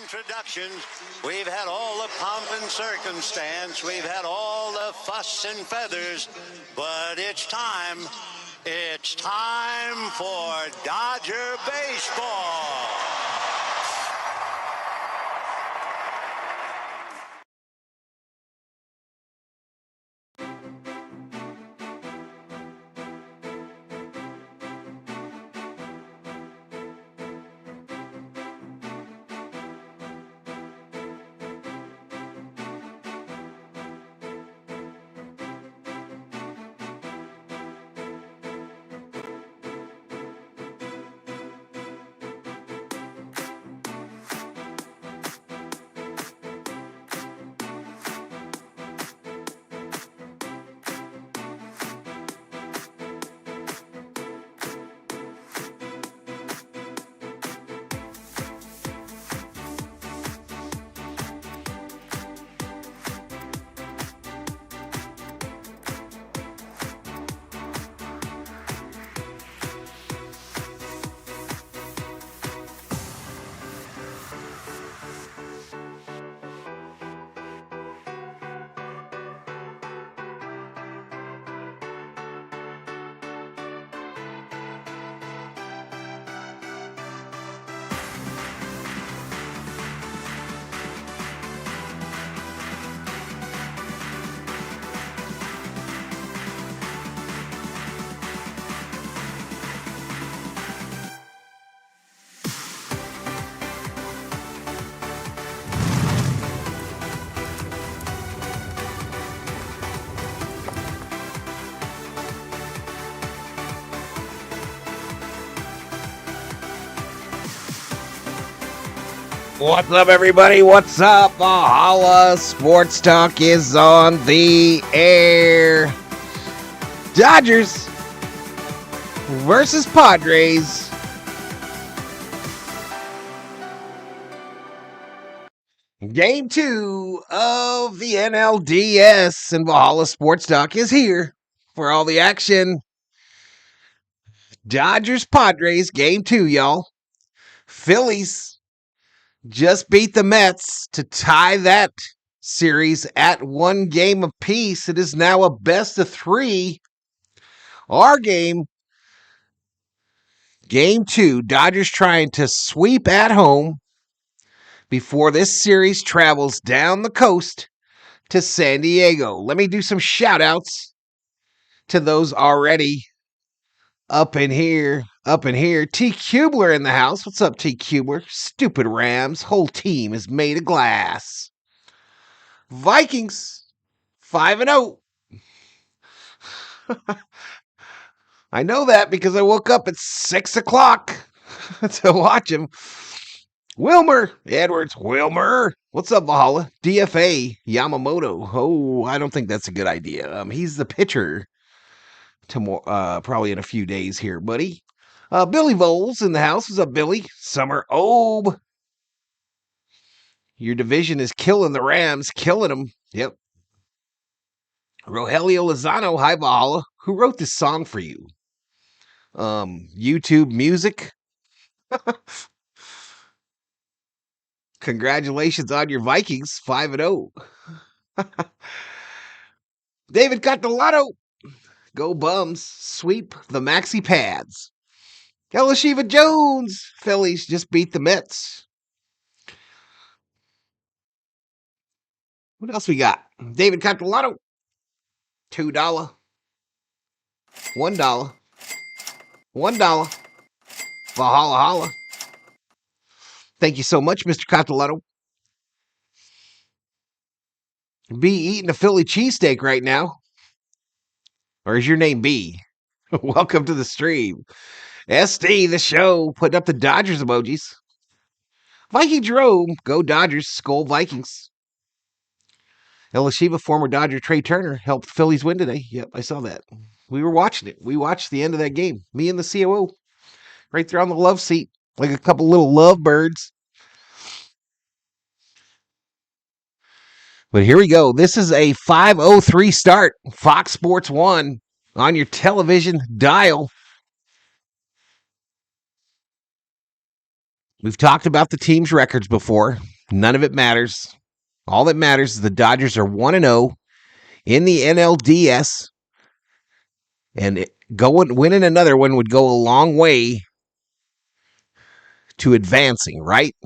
introductions. We've had all the pomp and circumstance. We've had all the fuss and feathers. But it's time. It's time for Dodger baseball. What's up, everybody? What's up? Valhalla Sports Talk is on the air. Dodgers versus Padres. Game 2 of the NLDS, and Valhalla Sports Talk is here for all the action. Dodgers Padres, Game 2, y'all. Phillies just beat the Mets to tie that series at 1 game apiece. It is now a best of 3. Our game, Game 2, Dodgers trying to sweep at home before this series travels down the coast to San Diego. Let me do some shout outs to those already up in here. T. Kubler in the house. What's up, T. Kubler? Stupid Rams. Whole team is made of glass. Vikings 5-0. I know that because I woke up at 6 o'clock to watch him. Wilmer Edwards. What's up, Valhalla? DFA Yamamoto. Oh, I don't think that's a good idea. He's the pitcher tomorrow, probably in a few days here, buddy. Billy Voles in the house. What's up, Billy? Summer Obe. Your division is killing the Rams. Killing them. Yep. Rogelio Lozano. Hi, Valhalla. Who wrote this song for you? YouTube Music. Congratulations on your Vikings. 5-0. David Catalano. Go Bums. Sweep the Maxi Pads. Yoshinobu Jones. Phillies just beat the Mets. What else we got? David Catalano. $2. $1. $1. Valhalla holla. Thank you so much, Mr. Catalano. Be eating a Philly cheesesteak right now. Or is your name B? Welcome to the stream. SD, the show, putting up the Dodgers emojis. Viking Jerome, go Dodgers, Skull Vikings. Elishiva, former Dodger Trey Turner, helped Phillies win today. Yep, I saw that. We were watching it. We watched the end of that game. Me and the COO. Right there on the love seat. Like a couple little lovebirds. But here we go. This is a 5:03 start. Fox Sports 1 on your television dial. We've talked about the team's records before. None of it matters. All that matters is the Dodgers are 1-0 in the NLDS. And winning another one would go a long way to advancing, right?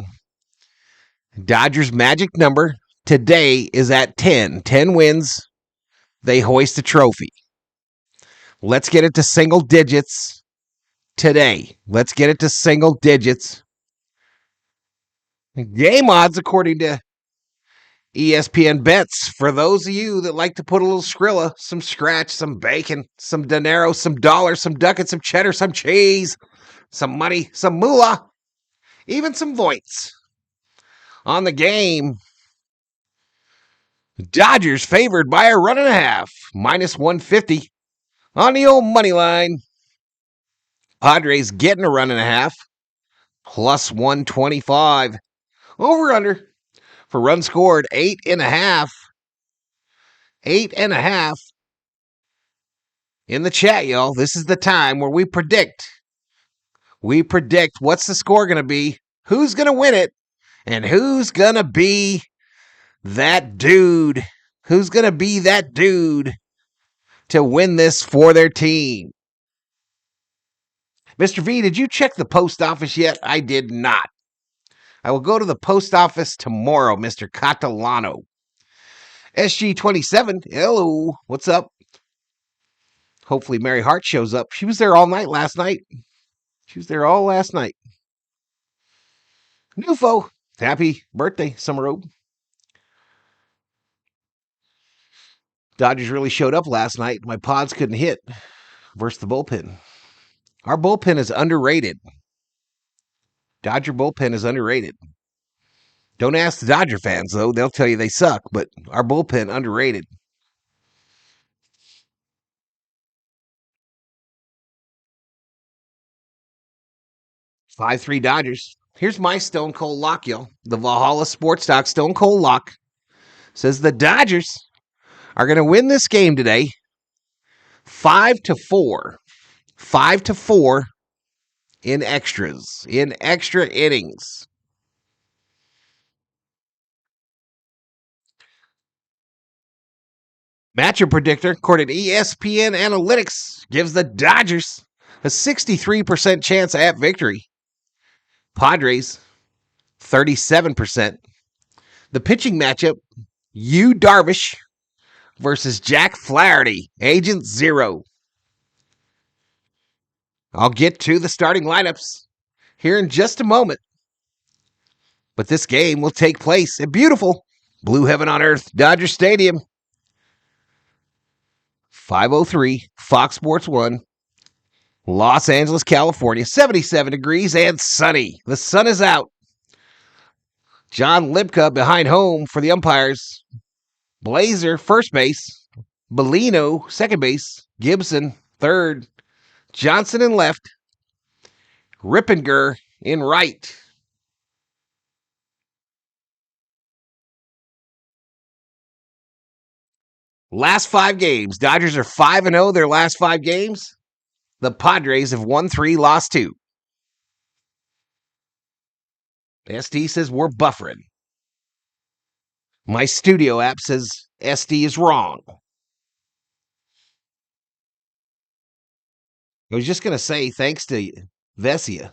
Dodgers' magic number today is at 10. 10 wins, they hoist a trophy. Let's get it to single digits today. Let's get it to single digits. Game odds, according to ESPN Bets, for those of you that like to put a little Skrilla, some scratch, some bacon, some dinero, some dollars, some ducats, some cheddar, some cheese, some money, some moolah, even some points on the game. Dodgers favored by a run and a half, minus 150 on the old money line. Padres getting a run and a half, plus 125. Over under for runs scored, 8.5. 8.5. In the chat, y'all, this is the time where we predict. We predict what's the score going to be, who's going to win it, and who's going to be that dude. Who's going to be that dude to win this for their team? Mr. V, did you check the post office yet? I did not. I will go to the post office tomorrow, Mr. Catalano. SG27, hello, what's up? Hopefully Mary Hart shows up. She was there all night last night. She was there all last night. Nufo, happy birthday, Summer Road. Dodgers really showed up last night. My pods couldn't hit versus the bullpen. Our bullpen is underrated. Dodger bullpen is underrated. Don't ask the Dodger fans, though. They'll tell you they suck, but our bullpen underrated. Five-3 Dodgers. Here's my Stone Cold Lock, y'all. The Valhalla Sports Talk Stone Cold Lock says the Dodgers are going to win this game today 5-4. 5-4 in extras, in extra innings. Matchup predictor, according to ESPN Analytics, gives the Dodgers a 63% chance at victory. Padres, 37%. The pitching matchup, Yu Darvish versus Jack Flaherty, Agent Zero. I'll get to the starting lineups here in just a moment. But this game will take place at beautiful Blue Heaven on Earth, Dodger Stadium. 503 Fox Sports 1, Los Angeles, California, 77 degrees and sunny. The sun is out. John Libka behind home for the umpires. Blazer, first base. Bellino, second base. Gibson, third. Johnson in left. Rippinger in right. Last 5 games. Dodgers are 5-0 their last 5 games. The Padres have won 3, lost 2. SD says we're buffering. My studio app says SD is wrong. I was just going to say thanks to Vesia.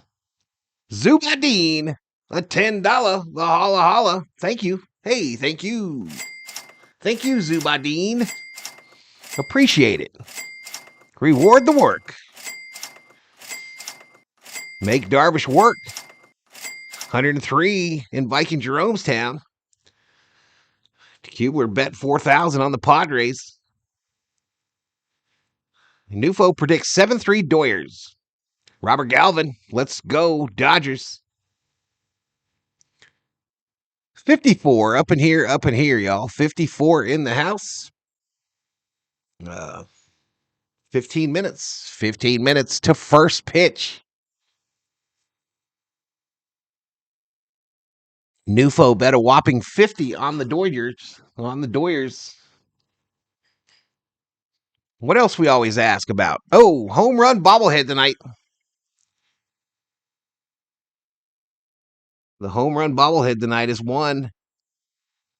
Zubadine, a $10 the holla holla. Thank you. Hey, thank you. Thank you, Zubadine. Appreciate it. Reward the work. Make Darvish work. 103 in Viking Jeromestown. Kubler bet 4,000 on the Padres. Nufo predicts 7-3 Doyers. Robert Galvin, let's go Dodgers. 54 up in here, y'all. 54 in the house. 15 minutes. 15 minutes to first pitch. Nufo bet a whopping 50 on the Doyers. What else we always ask about? Oh, home run bobblehead tonight. The home run bobblehead tonight is one.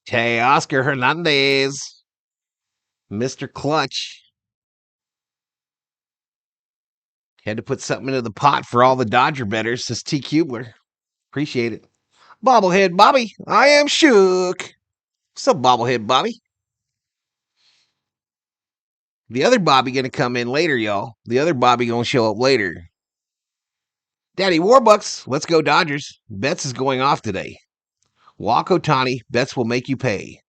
Teoscar Hernandez. Mr. Clutch. Had to put something into the pot for all the Dodger bettors, says T. Kubler. Appreciate it. Bobblehead Bobby, I am shook. What's up, Bobblehead Bobby? The other Bobby gonna come in later, y'all. The other Bobby gonna show up later. Daddy Warbucks, let's go Dodgers. Betts is going off today. Walk Ohtani, Betts will make you pay.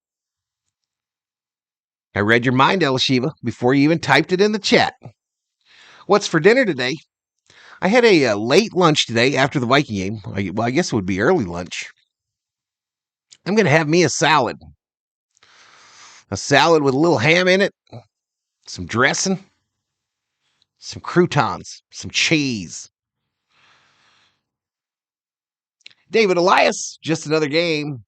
I read your mind, El Shiva, before you even typed it in the chat. What's for dinner today? I had a late lunch today after the Viking game. I guess it would be early lunch. I'm going to have me a salad. A salad with a little ham in it, some dressing, some croutons, some cheese. David Elias, just another game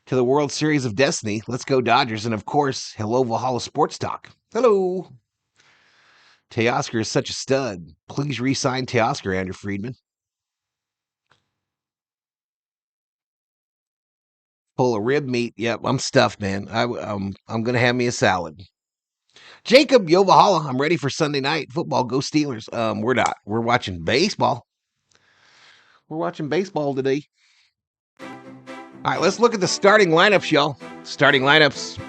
to the World Series of Destiny. Let's go Dodgers. And of course, hello Valhalla Sports Talk. Hello. Teoscar is such a stud. Please re-sign Teoscar, Andrew Friedman. Full of rib meat. Yep, I'm stuffed, man. I'm going to have me a salad. Jacob, yo Valhalla, I'm ready for Sunday night football. Go Steelers. We're not. We're watching baseball. We're watching baseball today. All right, let's look at the starting lineups, y'all. Starting lineups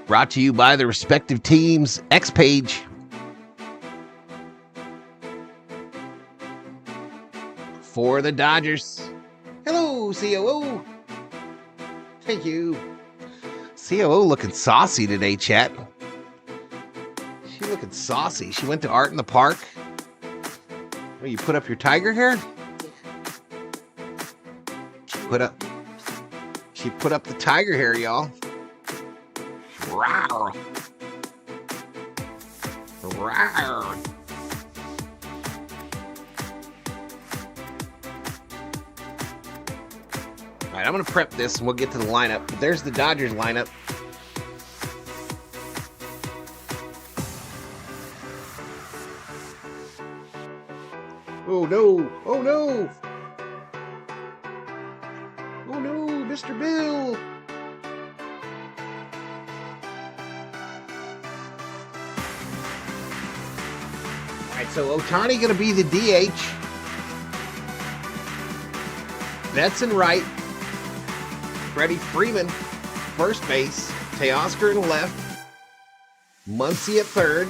brought to you by the respective teams' X page. For the Dodgers. Hello, COO. Thank you. COO looking saucy today, chat. She looking saucy. She went to Art in the Park. Oh, you put up your tiger hair? She put up the tiger hair, y'all. Rawr. Rawr. All right, I'm going to prep this and we'll get to the lineup. But there's the Dodgers lineup. Oh, no. Oh, no. Oh, no, Mr. Bill. All right, so Ohtani going to be the DH. Betts in right. Freddie Freeman, first base. Teoscar in left. Muncy at third.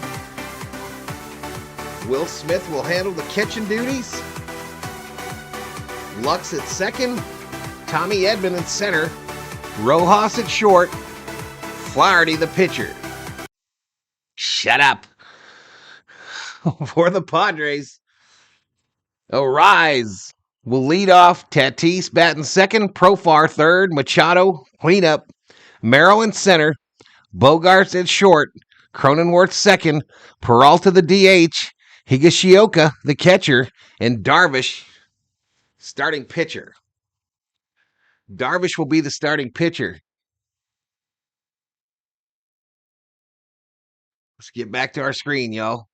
Will Smith will handle the catching duties. Lux at second. Tommy Edman at center. Rojas at short. Flaherty the pitcher. Shut up. For the Padres, Arise will lead off. Tatis batting second. Profar third. Machado cleanup. Merrill in center. Bogarts at short. Cronenworth second. Peralta the DH. Higashioka the catcher. And Darvish starting pitcher. Darvish will be the starting pitcher. Let's get back to our screen, y'all.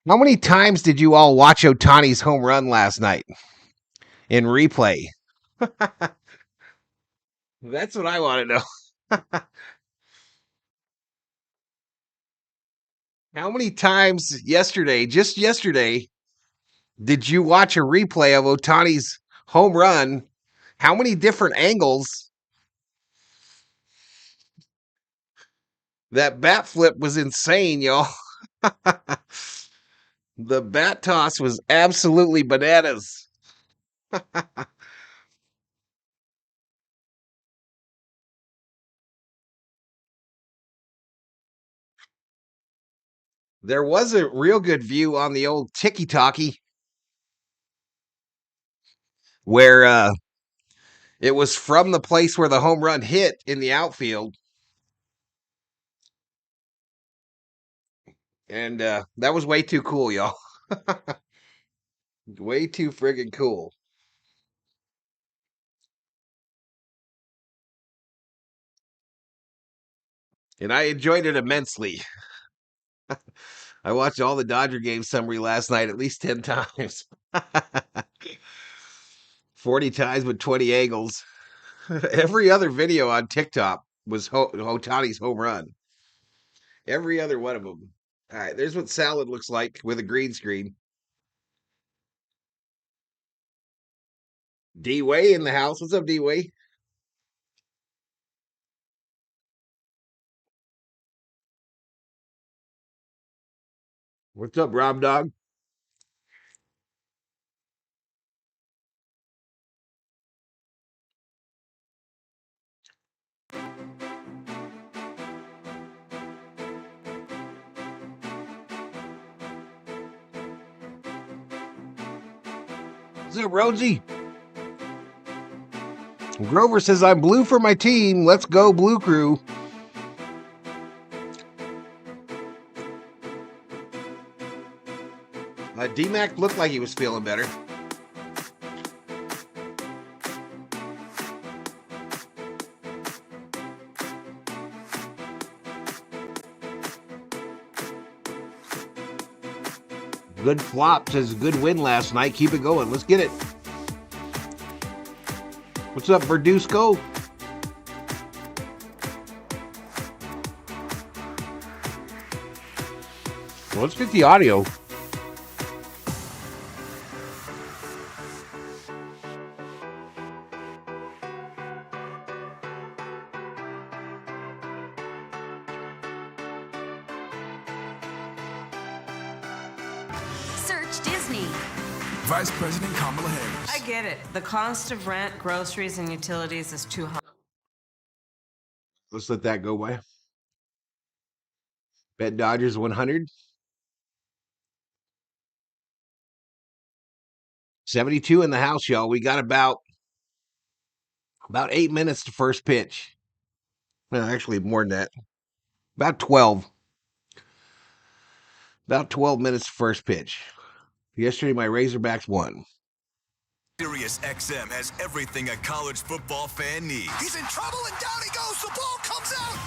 How many times did you all watch Ohtani's home run last night in replay? That's what I want to know. How many times yesterday, just yesterday, did you watch a replay of Ohtani's home run? How many different angles? That bat flip was insane, y'all. The bat toss was absolutely bananas. There was a real good view on the old Tiki-Taki where it was from the place where the home run hit in the outfield. And that was way too cool, y'all. Way too friggin' cool. And I enjoyed it immensely. I watched all the Dodger game summary last night at least 10 times. 40 times with 20 angles. Every other video on TikTok was Ohtani's home run. Every other one of them. All right, there's what salad looks like with a green screen. D-Way in the house. What's up, D-Way? What's up, Rob Dog? What's up, Rosie? Grover says, I'm blue for my team. Let's go, Blue Crew. D-Mac looked like he was feeling better. Good flop says good win last night. Keep it going. Let's get it. What's up, Verdusco? Well, let's get the audio. Vice President Kamala Harris. I get it. The cost of rent, groceries, and utilities is too high. Let's let that go by. Bet Dodgers 100. 72 in the house, y'all. We got about 8 minutes to first pitch. Well, actually more than that. About 12. About 12 minutes to first pitch. Yesterday, my Razorbacks won. Sirius XM has everything a college football fan needs. He's in trouble and down he goes. The ball comes out.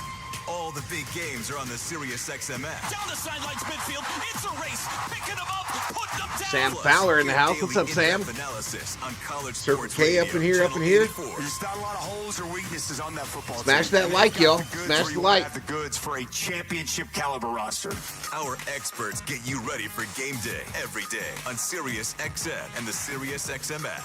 All the big games are on the Sirius XM app. Down the sidelines midfield. It's a race. Picking them up. Putting them down. Sam Fowler in the house. What's up, Sam? Analysis on college Surfer K up in here, up in here. There's not a lot of holes or weaknesses on that football Smash team. that like, y'all. Smash the like. Have the goods for a championship caliber roster. Our experts get you ready for game day every day on Sirius XM and the Sirius XM app.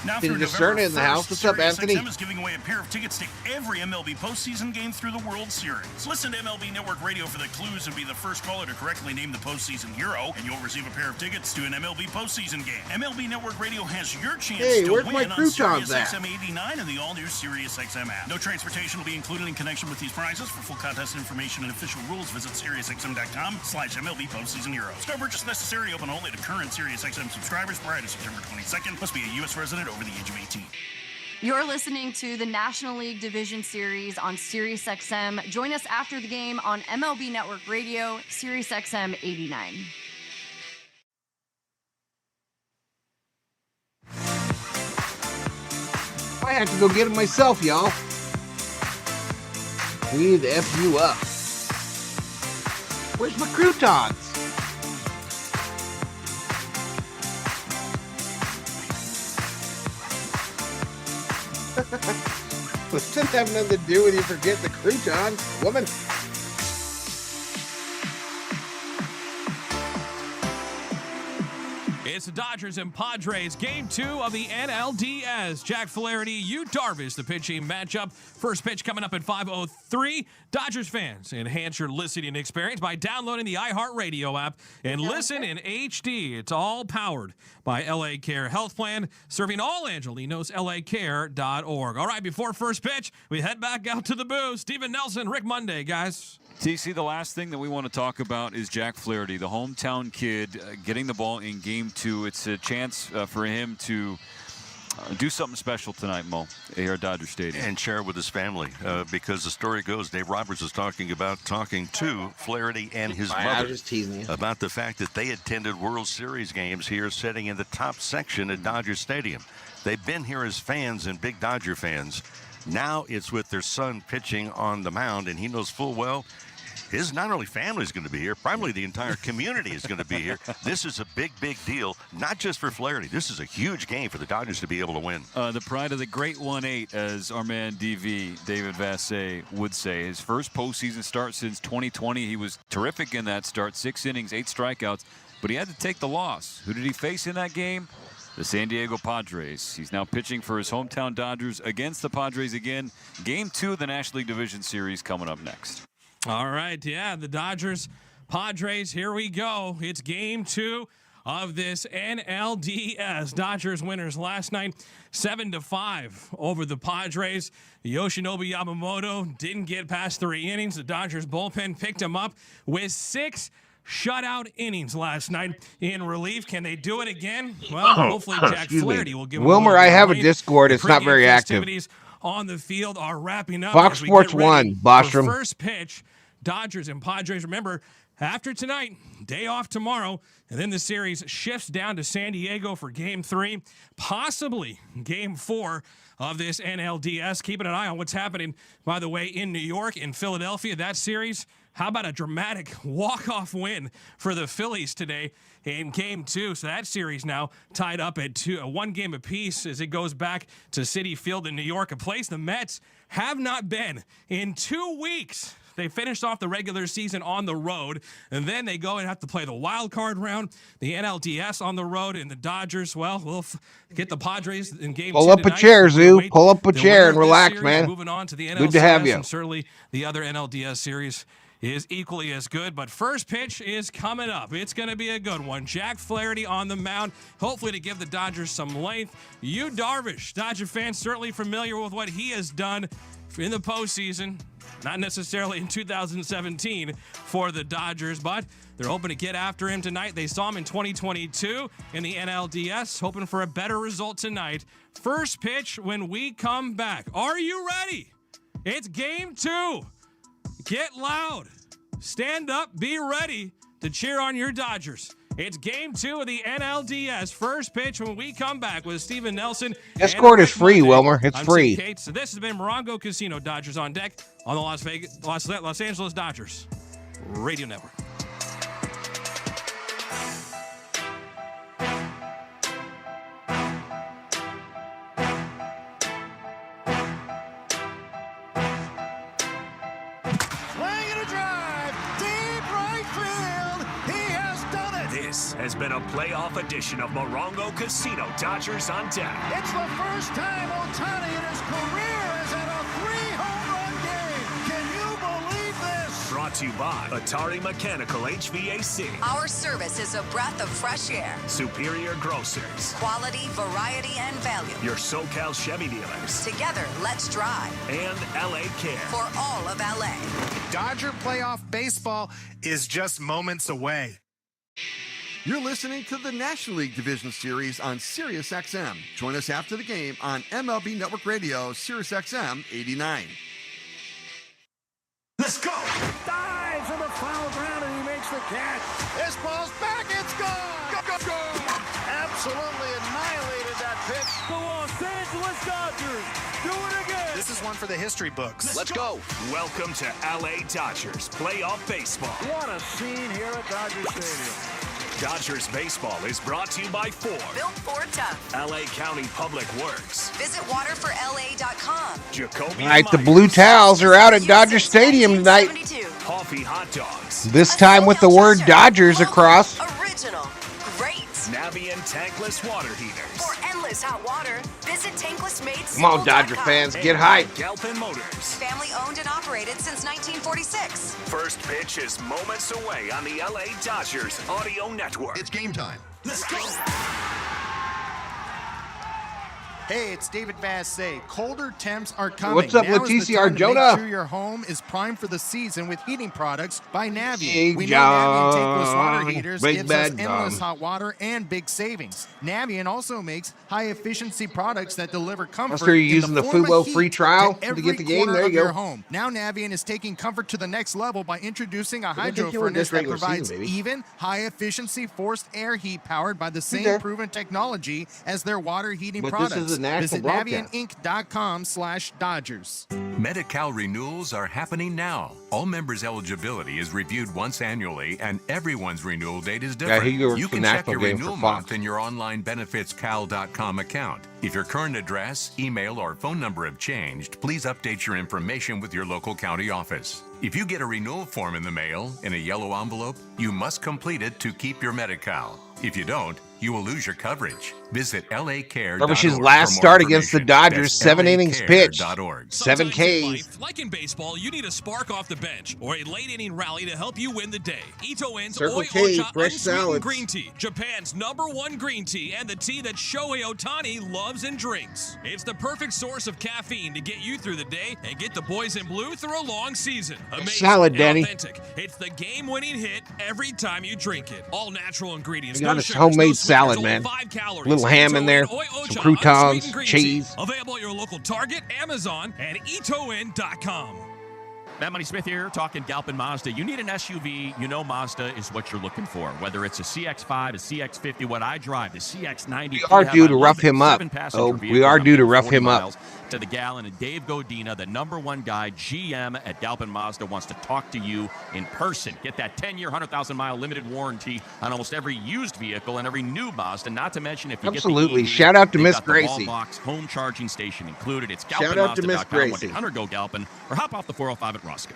Now Did through you discern November it in the house? 1st, What's up, Sirius Anthony? XM is giving away a pair of tickets to every MLB postseason game through the World Series. Listen to MLB Network Radio for the clues and be the first caller to correctly name the postseason hero, and you'll receive a pair of tickets to an MLB postseason game. MLB Network Radio has your chance to where's win my on croutons Sirius at? XM 89 and the all-new Sirius XM app. No transportation will be included in connection with these prizes. For full contest information and official rules, visit SiriusXM.com/MLB postseason hero. No purchase necessary. Open only to current Sirius XM subscribers prior to September 22nd. Must be a U.S. resident over the age of 18. You're listening to the National League Division Series on SiriusXM. Join us after the game on MLB Network Radio, SiriusXM 89. I have to go get it myself, y'all. We need to F you up. Where's my croutons? Doesn't have nothing to do with you forgetting the croutons, woman. It's the Dodgers and Padres, Game 2 of the NLDS. Jack Flaherty, Yu Darvish, the pitching matchup. First pitch coming up at 5:03. Dodgers fans, enhance your listening experience by downloading the iHeartRadio app and listen in HD. It's all powered by LA Care Health Plan, serving all Angelinos, lacare.org. All right, before first pitch, we head back out to the booth. Steven Nelson, Rick Monday, guys. TC, the last thing that we want to talk about is Jack Flaherty, the hometown kid, getting the ball in Game 2. It's a chance for him to do something special tonight, Mo, here at Dodger Stadium. And share it with his family, because the story goes, Dave Roberts was talking to Flaherty and his mother about the fact that they attended World Series games here, sitting in the top section at Dodger Stadium. They've been here as fans and big Dodger fans. Now it's with their son pitching on the mound, and he knows full well his not only family is going to be here, probably the entire community is going to be here. This is a big, big deal, not just for Flaherty. This is a huge game for the Dodgers to be able to win. The pride of the great 1-8, as our man DV, David Vassay, would say. His first postseason start since 2020. He was terrific in that start. 6 innings, 8 strikeouts, but he had to take the loss. Who did he face in that game? The San Diego Padres. He's now pitching for his hometown Dodgers against the Padres again. Game 2 of the National League Division Series coming up next. All right, yeah, the Dodgers, Padres, here we go. It's game 2 of this NLDS. Dodgers winners last night, 7-5 over the Padres. Yoshinobu Yamamoto didn't get past 3 innings. The Dodgers bullpen picked him up with 6 shutout innings last night in relief. Can they do it again? Well, hopefully Jack Flaherty will give them Wilmer, I have a Discord. It's not very active. Activities on the field are wrapping up. Fox Sports 1, Bostrom. First pitch, Dodgers and Padres. Remember, after tonight, day off tomorrow, and then the series shifts down to San Diego for Game 3, possibly Game 4 of this NLDS. Keeping an eye on what's happening, by the way, in New York, in Philadelphia. That series, how about a dramatic walk-off win for the Phillies today in Game 2? So that series now tied up at 1 game apiece as it goes back to Citi Field in New York, a place the Mets have not been in 2 weeks. They finished off the regular season on the road, and then they go and have to play the wild card round, the NLDS on the road, and the Dodgers, well, we'll get the Padres in Game 2 Pull up a chair, Zoo. Pull up a chair and relax, man. Moving on to the NLCS. Good to have you. And certainly the other NLDS series is equally as good, but first pitch is coming up. It's going to be a good one. Jack Flaherty on the mound, hopefully to give the Dodgers some length. Yu Darvish, Dodger fans certainly familiar with what he has done in the postseason. Not necessarily in 2017 for the Dodgers, but they're hoping to get after him tonight. They saw him in 2022 in the NLDS, hoping for a better result tonight. First pitch when we come back. Are you ready? It's Game 2. Get loud. Stand up. Be ready to cheer on your Dodgers. It's Game 2 of the NLDS. First pitch when we come back with Steven Nelson. Discord is free, Wilmer. It's free. So this has been Morongo Casino. Dodgers on deck on the Los Angeles Dodgers Radio Network. Has been a playoff edition of Morongo Casino Dodgers on deck. It's the first time Ohtani in his career has had a 3-home run game. Can you believe this? Brought to you by Atari Mechanical HVAC. Our service is a breath of fresh air. Superior Grocers. Quality, variety, and value. Your SoCal Chevy dealers. Together, let's drive. And LA Care. For all of LA. Dodger playoff baseball is just moments away. You're listening to the National League Division Series on Sirius XM. Join us after the game on MLB Network Radio, Sirius XM 89. Let's go! Dives in the foul ground and he makes the catch. This ball's back. It's gone. Go, go, go. Absolutely annihilated that pitch. The Los Angeles Dodgers do it again. This is one for the history books. Let's go. Welcome to LA Dodgers playoff baseball. What a scene here at Dodger Stadium. Dodgers baseball is brought to you by Ford. Built Ford Tough. LA County Public Works. Visit waterforla.com. Jacoby. All right, the blue towels are out at Dodger Stadium tonight. Coffee hot dogs. This time with the word Dodgers across. Original. Great. Navien tankless water heaters. For endless hot water, visit tanklessmade. Come on, Dodger fans, get hyped. Galpin Motors. Family owned and operated since 1946. First pitch is moments away on the LA Dodgers audio network. It's game time. Let's go. Hey, it's David Vassay. Colder temps are coming. What's up, now Leticia Arjona? Arjona? Make sure your home is primed for the season with heating products by Navien. Big We know Navien tankless water John. heaters Big gives us bad endless John. hot water and big savings. Navien also makes high-efficiency products that deliver comfort. So you're using the form of Fubo heat free trial to to get the game? corner There of you go. your home. Now Navien is taking comfort to the next level by introducing a They're hydro taking it with furnace this that regular provides season, baby. even, high-efficiency forced air heat powered by the same there. proven technology as their water heating But this products. is the national Visit broadcast. navianinc.com/Dodgers. Medi-Cal renewals are happening now. All members' eligibility is reviewed once annually, and everyone's renewal date is different. You can check your renewal month in your online benefitscal.com account. If your current address, email, or phone number have changed, please update your information with your local county office. If you get a renewal form in the mail in a yellow envelope, you must complete it to keep your Medi-Cal. If you don't, you will lose your coverage. Visit LACare.org. Burbish's last start against the Dodgers, 7 innings pitched, 7 Ks. Life, like in baseball, you need a spark off the bench or a late inning rally to help you win the day. Itoen's Circle K, Ocha fresh unsweetened salads. green tea, Japan's #1 green tea, and the tea that Shohei Ohtani loves and drinks. It's the perfect source of caffeine to get you through the day and get the boys in blue through a long season. Amazing Salad, and Danny. authentic. It's the game-winning hit every time you drink it. All natural ingredients. I got no his sugars, homemade no salad, sweeteners, man. only 5 calories. Little ham in there, Itoen some Ocha croutons, unsweetened green cheese. tea. Available at your local Target, Amazon, and itoen.com. Matt Money Smith here, talking Galpin Mazda. You need an SUV, you know Mazda is what you're looking for. Whether it's a CX-5, a CX-50, what I drive, the CX-90. We are due to rough him up. Oh, we are due to rough him up. To the gallon, and Dave Godina, the #1 guy, GM at Galpin Mazda, wants to talk to you in person. Get that 10-year, 100,000-mile limited warranty on almost every used vehicle and every new Mazda. Not to mention if you Absolutely. get the EV, Shout out to they've Miss got the Gracie. wall box, home charging station included. It's Shout out to Miss Gracie. 1-800-GO-GALPIN, or hop off the 405 at Roscoe.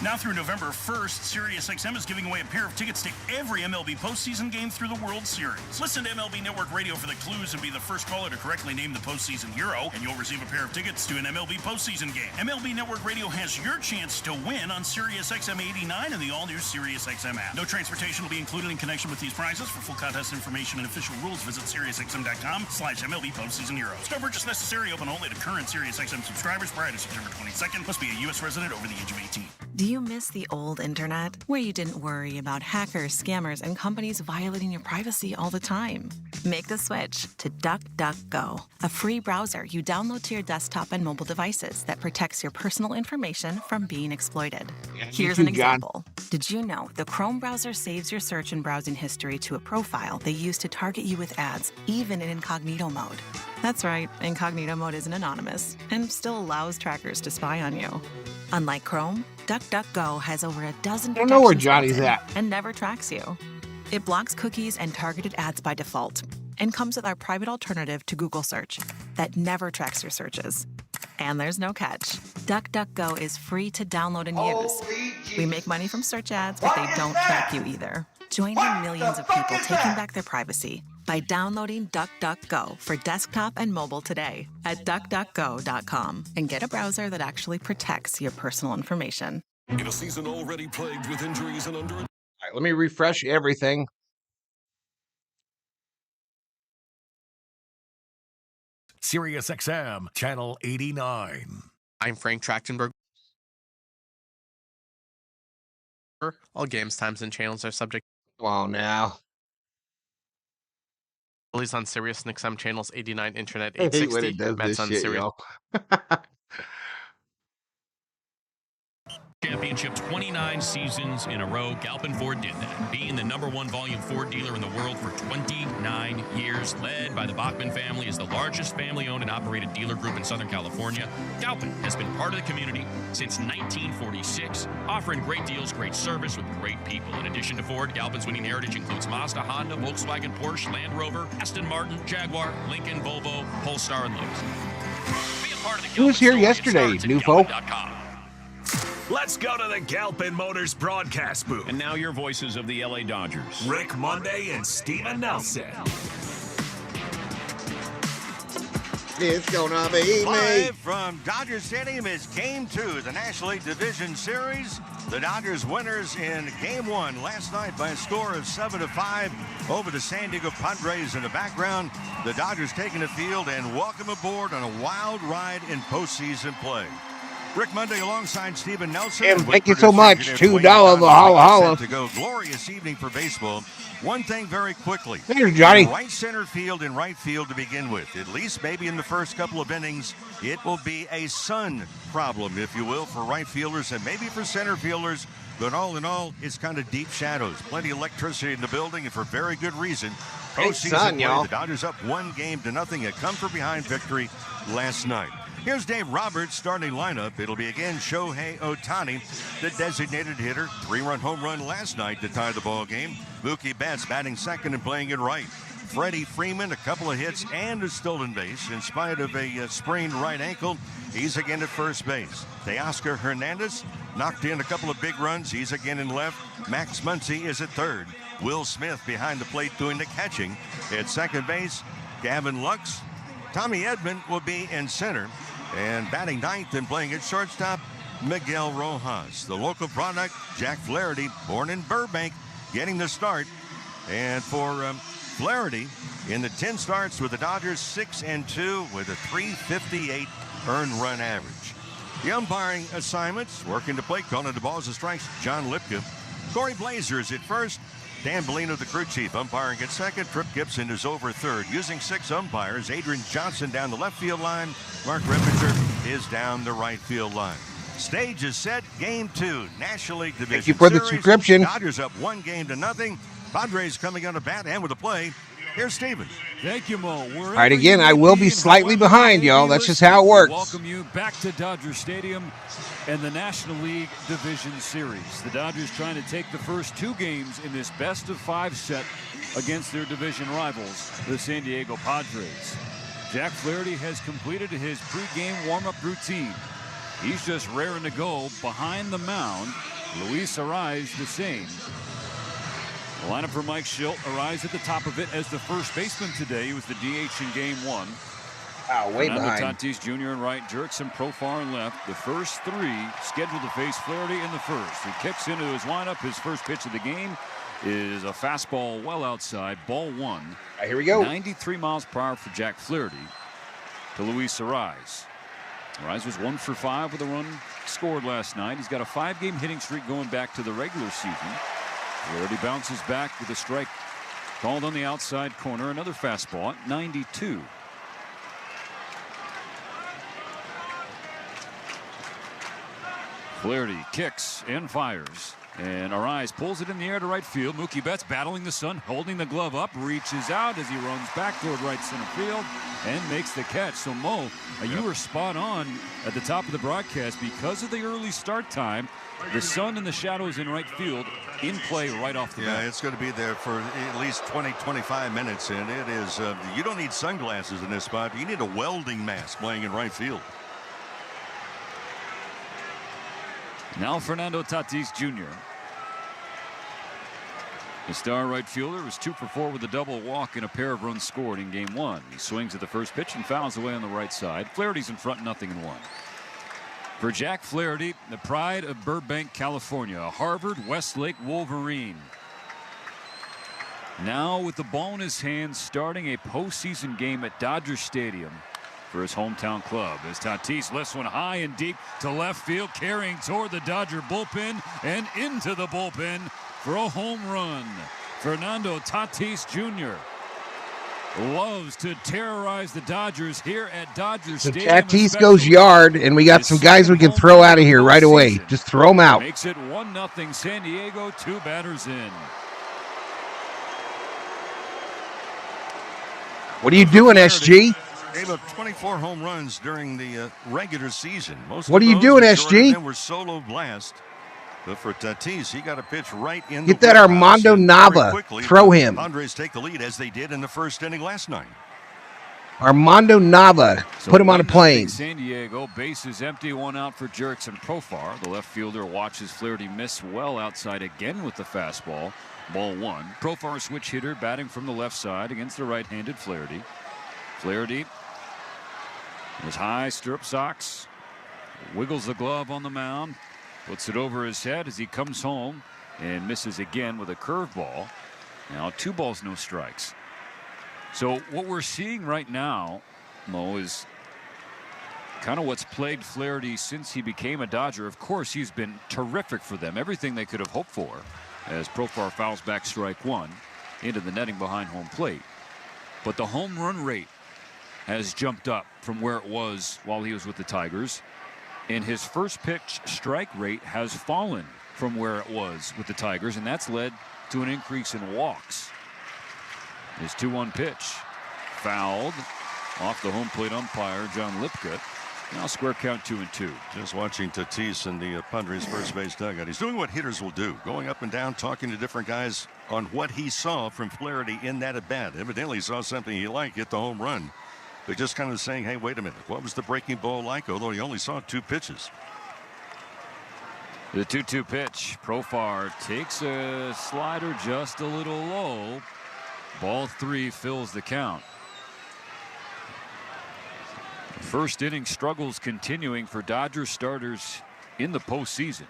Now through November 1st, SiriusXM is giving away a pair of tickets to every MLB postseason game through the World Series. Listen to MLB Network Radio for the clues and be the first caller to correctly name the postseason hero, and you'll receive a pair of tickets to an MLB postseason game. MLB Network Radio has your chance to win on SiriusXM 89 and the all-new SiriusXM app. No transportation will be included in connection with these prizes. For full contest information and official rules, visit SiriusXM.com/MLB postseason hero. Star purchase necessary. Open only to current SiriusXM subscribers prior to September 22nd. Must be a U.S. resident over the age of 18. Do you miss the old internet, where you didn't worry about hackers, scammers, and companies violating your privacy all the time? Make the switch to DuckDuckGo, a free browser you download to your desktop and mobile devices that protects your personal information from being exploited. Here's an example. Did you know the Chrome browser saves your search and browsing history to a profile they use to target you with ads, even in incognito mode? That's right, incognito mode isn't anonymous and still allows trackers to spy on you. Unlike Chrome, DuckDuckGo has over a dozen I don't know where protections Johnny's built in at. and never tracks you. It blocks cookies and targeted ads by default and comes with our private alternative to Google Search that never tracks your searches. And there's no catch. DuckDuckGo is free to download and use. We make money from search ads, but they don't track you either. Join the millions of people taking back their privacy by downloading DuckDuckGo for desktop and mobile today at duckduckgo.com and get a browser that actually protects your personal information. In a season already plagued with injuries and under... All right, let me refresh everything. SiriusXM, Channel 89. I'm Frank Trachtenberg. All games, times, and channels are subject. Wow, now. Rallies on Sirius and XM channels 89, Internet I hate when 860. it does Mets this on shit, Sirius. yo. Championship 29 seasons in a row. Galpin Ford did that, being the #1 volume Ford dealer in the world for 29 years. Led by the Bachman family, is the largest family-owned and operated dealer group in Southern California. Galpin has been part of the community since 1946, offering great deals, great service with great people. In addition to Ford, Galpin's winning heritage includes Mazda, Honda, Volkswagen, Porsche, Land Rover, Aston Martin, Jaguar, Lincoln, Volvo, Polestar, and Lowe's. Be a part of the Who was here yesterday, new folk? Let's go to the Galpin Motors broadcast booth. And now your voices of the LA Dodgers. Rick Monday and Steven Nelson. It's gonna be me. Live from Dodger Stadium is Game 2 of the National League Division Series. The Dodgers winners in Game 1 last night by a score of 7-5 over the San Diego Padres. In the background, the Dodgers taking the field and welcome aboard on a wild ride in postseason play. Rick Monday alongside Steven Nelson. Tim, thank you so much. $2 Valhalla. To go. Glorious evening for baseball. One thing very quickly. There's Johnny. In right center field and right field to begin with. At least maybe in the first couple of innings, it will be a sun problem, if you will, for right fielders and maybe for center fielders. But all in all, it's kind of deep shadows. Plenty of electricity in the building, and for very good reason. Postseason play, the Dodgers up 1-0 a come-from-behind victory last night. Here's Dave Roberts' starting lineup. It'll be again Shohei Ohtani, the designated hitter. 3-run home run last night to tie the ball game. Mookie Betts batting second and playing it right. Freddy, Freeman, a couple of hits and a stolen base. In spite of a sprained right ankle, he's again at first base. Teoscar Hernandez knocked in a couple of big runs. He's again in left. Max Muncy is at third. Will Smith behind the plate doing the catching. At second base, Gavin Lux. Tommy Edman will be in center. And batting ninth and playing at shortstop, Miguel Rojas. The local product, Jack Flaherty, born in Burbank, getting the start. And for Flaherty, in the 10 starts with the Dodgers, 6-2 with a .358 earned run average. The umpiring assignments, working the plate, calling the balls and strikes, John Lipka. Corey Blazer is at first. Dan Bellino, the crew chief, umpiring at second. Trip Gibson is over third. Using 6 umpires, Adrian Johnson down the left field line. Mark Rippinger is down the right field line. Stage is set. Game 2, National League Division Thank you for the Series. subscription. Dodgers up 1-0. Padres coming on to bat and with a play. Here's Steven. Thank you, Mo. All right, again, I will be slightly behind, y'all. That's just how it works. Welcome you back to Dodger Stadium and the National League Division Series. The Dodgers trying to take the first 2 games in this best-of-5 set against their division rivals, the San Diego Padres. Jack Flaherty has completed his pregame warm-up routine. He's just raring to go behind the mound. Luis Arraez the same. The lineup for Mike Schilt, Arraez at the top of it as the first baseman today. He was the DH in Game 1. Wow, way behind. Tatis Jr. in right, Jurickson, Profar in left. The first 3 scheduled to face Flaherty in the first. He kicks into his lineup. His first pitch of the game is a fastball well outside, ball 1. All right, here we go. 93 miles per hour for Jack Flaherty to Luis Arraez. Arraez was 1 for 5 with a run scored last night. He's got a 5-game hitting streak going back to the regular season. Flaherty bounces back with a strike called on the outside corner. Another fastball at 92. Flaherty kicks and fires. And Arraez pulls it in the air to right field. Mookie Betts battling the sun, holding the glove up, reaches out as he runs back toward right center field and makes the catch. So, Mo, you were spot on at the top of the broadcast. Because of the early start time, the sun and the shadows in right field in play right off the bat. Yeah, it's going to be there for at least 20-25 minutes, and it is, you don't need sunglasses in this spot. You need a welding mask playing in right field. Now Fernando Tatis Jr. The star right fielder was 2 for 4 with a double walk and a pair of runs scored in Game 1. He swings at the first pitch and fouls away on the right side. Flaherty's in front, 0-1. For Jack Flaherty, the pride of Burbank, California, a Harvard Westlake Wolverine. Now with the ball in his hands, starting a postseason game at Dodger Stadium for his hometown club, as Tatis lifts one high and deep to left field, carrying toward the Dodger bullpen and into the bullpen for a home run. Fernando Tatis Jr. loves to terrorize the Dodgers here at Dodger Stadium. Tatis goes yard, and we got some guys we can throw out of here right away. Just throw them out. Makes it 1-0 San Diego, 2 batters in. What are you doing, SG? Gave up 24 home runs during the regular season. What are you doing, SG? Were solo blast. But for Tatis, he got a pitch right in. Get that Armando Nava. Throw him. Padres take the lead as they did in the first inning last night. Armando Nava. Put him on a plane. San Diego, bases empty, 1 out for Jurickson Profar. The left fielder watches Flaherty miss well outside again with the fastball. Ball 1. Profar switch hitter batting from the left side against the right-handed Flaherty. Flaherty, his high stirrup socks, wiggles the glove on the mound, puts it over his head as he comes home and misses again with a curveball. Now 2 balls, no strikes. So what we're seeing right now, Mo, is kind of what's plagued Flaherty since he became a Dodger. Of course, he's been terrific for them, everything they could have hoped for, as Profar fouls back strike 1 into the netting behind home plate. But the home run rate has jumped up from where it was while he was with the Tigers, and his first pitch strike rate has fallen from where it was with the Tigers, and that's led to an increase in walks. His 2-1 pitch. Fouled off the home plate umpire, John Lipka. Now square count 2-2. Just watching Tatis in the Padres first base dugout. He's doing what hitters will do, going up and down, talking to different guys on what he saw from Flaherty in that at bat. Evidently, he saw something he liked, hit the home run. But just kind of saying, hey, wait a minute, what was the breaking ball like? Although he only saw 2 pitches. The 2-2 pitch. Profar takes a slider just a little low. Ball 3 fills the count. First inning struggles continuing for Dodgers starters in the postseason.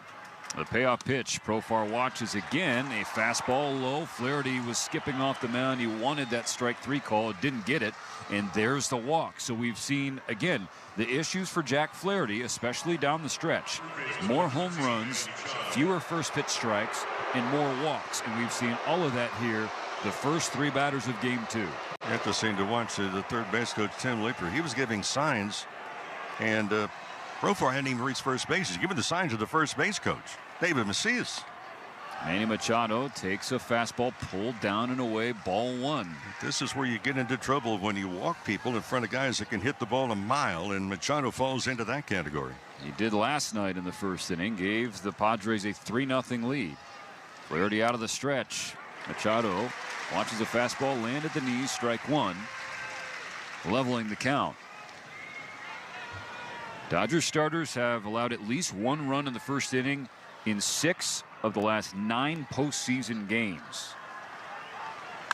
The payoff pitch. Profar watches again. A fastball low. Flaherty was skipping off the mound. He wanted that strike 3 call. Didn't get it. And there's the walk. So we've seen, again, the issues for Jack Flaherty, especially down the stretch. More home runs, fewer first pitch strikes, and more walks. And we've seen all of that here the first 3 batters of game 2. You have to seem to watch the third base coach, Tim Leeper. He was giving signs, and Profar hadn't even reached first base. He's giving the signs to the first base coach, David Macias. Manny Machado takes a fastball pulled down and away, ball 1. This is where you get into trouble when you walk people in front of guys that can hit the ball a mile, and Machado falls into that category. He did last night in the first inning, gave the Padres a 3-0 lead. Flaherty out of the stretch. Machado watches a fastball land at the knees, strike 1, leveling the count. Dodgers starters have allowed at least 1 run in the first inning in 6 of the last 9 postseason games.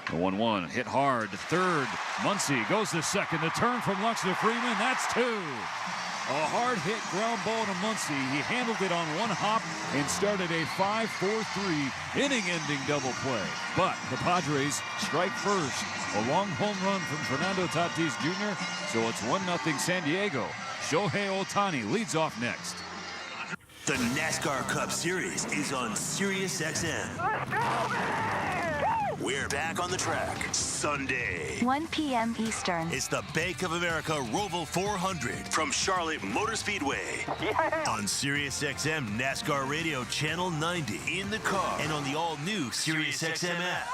The 1-1 hit hard to third. Muncy goes to second. The turn from Lux to Freeman. That's 2. A hard hit ground ball to Muncy. He handled it on 1 hop and started a 5-4-3 inning-ending double play. But the Padres strike first. A long home run from Fernando Tatis Jr. So it's 1-0 San Diego. Shohei Ohtani leads off next. The NASCAR Cup Series is on Sirius XM. We're back on the track Sunday. 1 p.m. Eastern. It's the Bank of America Roval 400 from Charlotte Motor Speedway. Yeah. On Sirius XM NASCAR Radio Channel 90 in the car and on the all-new Sirius XM app.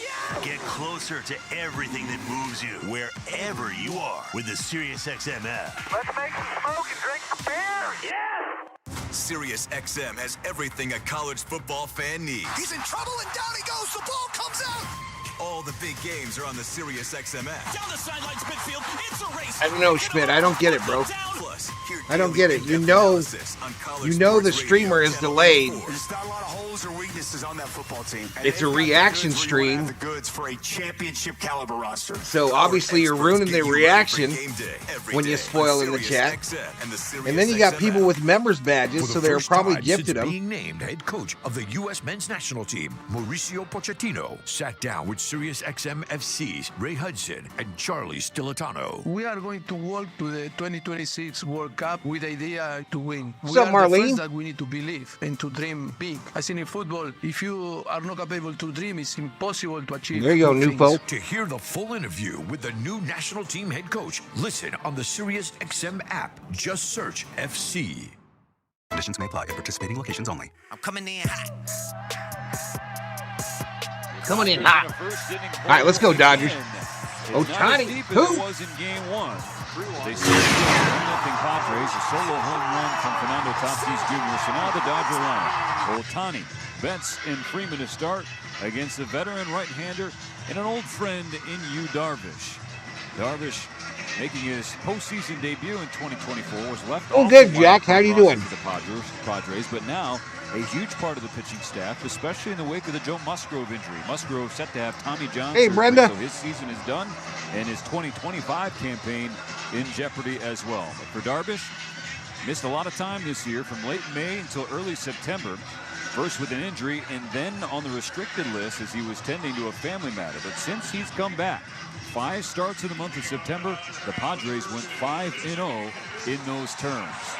Yeah. Get closer to everything that moves you wherever you are with the Sirius XM app. Let's make some smoke and drink some beer. Yeah. Sirius XM has everything a college football fan needs. He's in trouble and down he goes. The ball comes out. All the big games are on the Sirius XM app. Down the sidelines, midfield. It's a race. I don't know, Schmidt. I don't get it, bro. I don't get it. You know the streamer is delayed. There's not a lot of holes or weaknesses on that football team. It's a reaction stream. The goods for a championship caliber roster. So obviously you're ruining the reaction when you spoil in the chat. And then you got people with members badges, so they're probably gifted them. Being named head coach of the U.S. men's national team, Mauricio Pochettino sat down with Sirius XM FC's Ray Hudson and Charlie Stilitano. We are going to walk to the 2026 World Cup with the idea to win. What's up, Marlene? That we need to believe and to dream big. I think in football, if you are not capable to dream, it's impossible to achieve. There you go, new folk. To hear the full interview with the new national team head coach, listen on the Sirius XM app. Just search FC. Conditions may apply at participating locations only. I'm coming in hot. Coming in hot. All right, let's go, Dodgers. Ohtani, who? Was in game 1. They see 1-0 Padres, a solo home run from Fernando Tatis Jr. So now the Dodger line. Ohtani, Betts, and Freeman to start against the veteran right-hander and an old friend in Yu Darvish. Darvish making his postseason debut in 2024 was left. Oh, good, Jack. How you doing? The Padres, but now a huge part of the pitching staff, especially in the wake of the Joe Musgrove injury. Musgrove set to have Tommy John surgery, Brenda. so his season is done, and his 2025 campaign in jeopardy as well. But for Darvish, missed a lot of time this year from late May until early September. First with an injury and then on the restricted list as he was tending to a family matter. But since he's come back, 5 starts in the month of September, the Padres went 5-0 in those terms.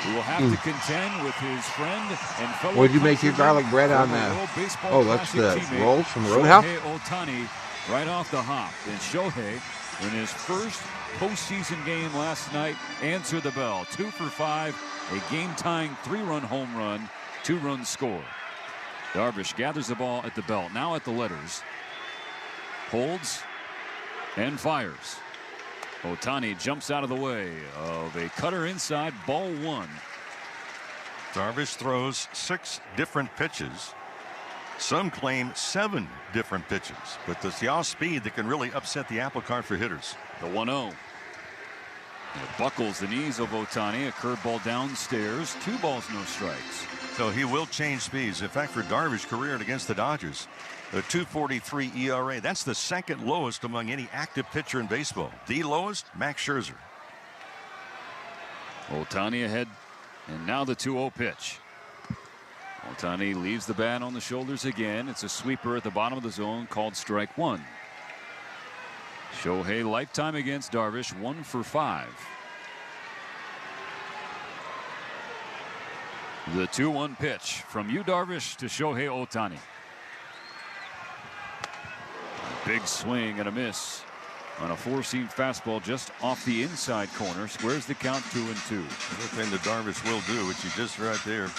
He will have to contend with his friend and fellow. Would you make your garlic bread on that? Oh, that's the rolls from Roadhouse? Shohei Ohtani right off the hop. And Shohei, in his first postseason game last night, answered the bell. 2 for 5, a game-tying 3-run home run, 2-run score. Darvish gathers the ball at the belt, now at the letters. Holds and fires. Ohtani jumps out of the way of a cutter inside, ball 1. Darvish throws 6 different pitches. Some claim 7 different pitches, but it's the off speed that can really upset the apple cart for hitters. The 1-0. It buckles the knees of Ohtani. A curveball downstairs. 2 balls, no strikes. So he will change speeds. In fact, for Darvish, career against the Dodgers, a 2.43 ERA. That's the second lowest among any active pitcher in baseball. The lowest, Max Scherzer. Ohtani ahead, and now the 2-0 pitch. Ohtani leaves the bat on the shoulders again. It's a sweeper at the bottom of the zone called strike 1. Shohei lifetime against Darvish, 1 for 5. The 2-1 pitch from Yu Darvish to Shohei Ohtani. Big swing and a miss on a 4-seam fastball just off the inside corner. Squares the count 2-2. The thing that Darvish will do, which he just right there,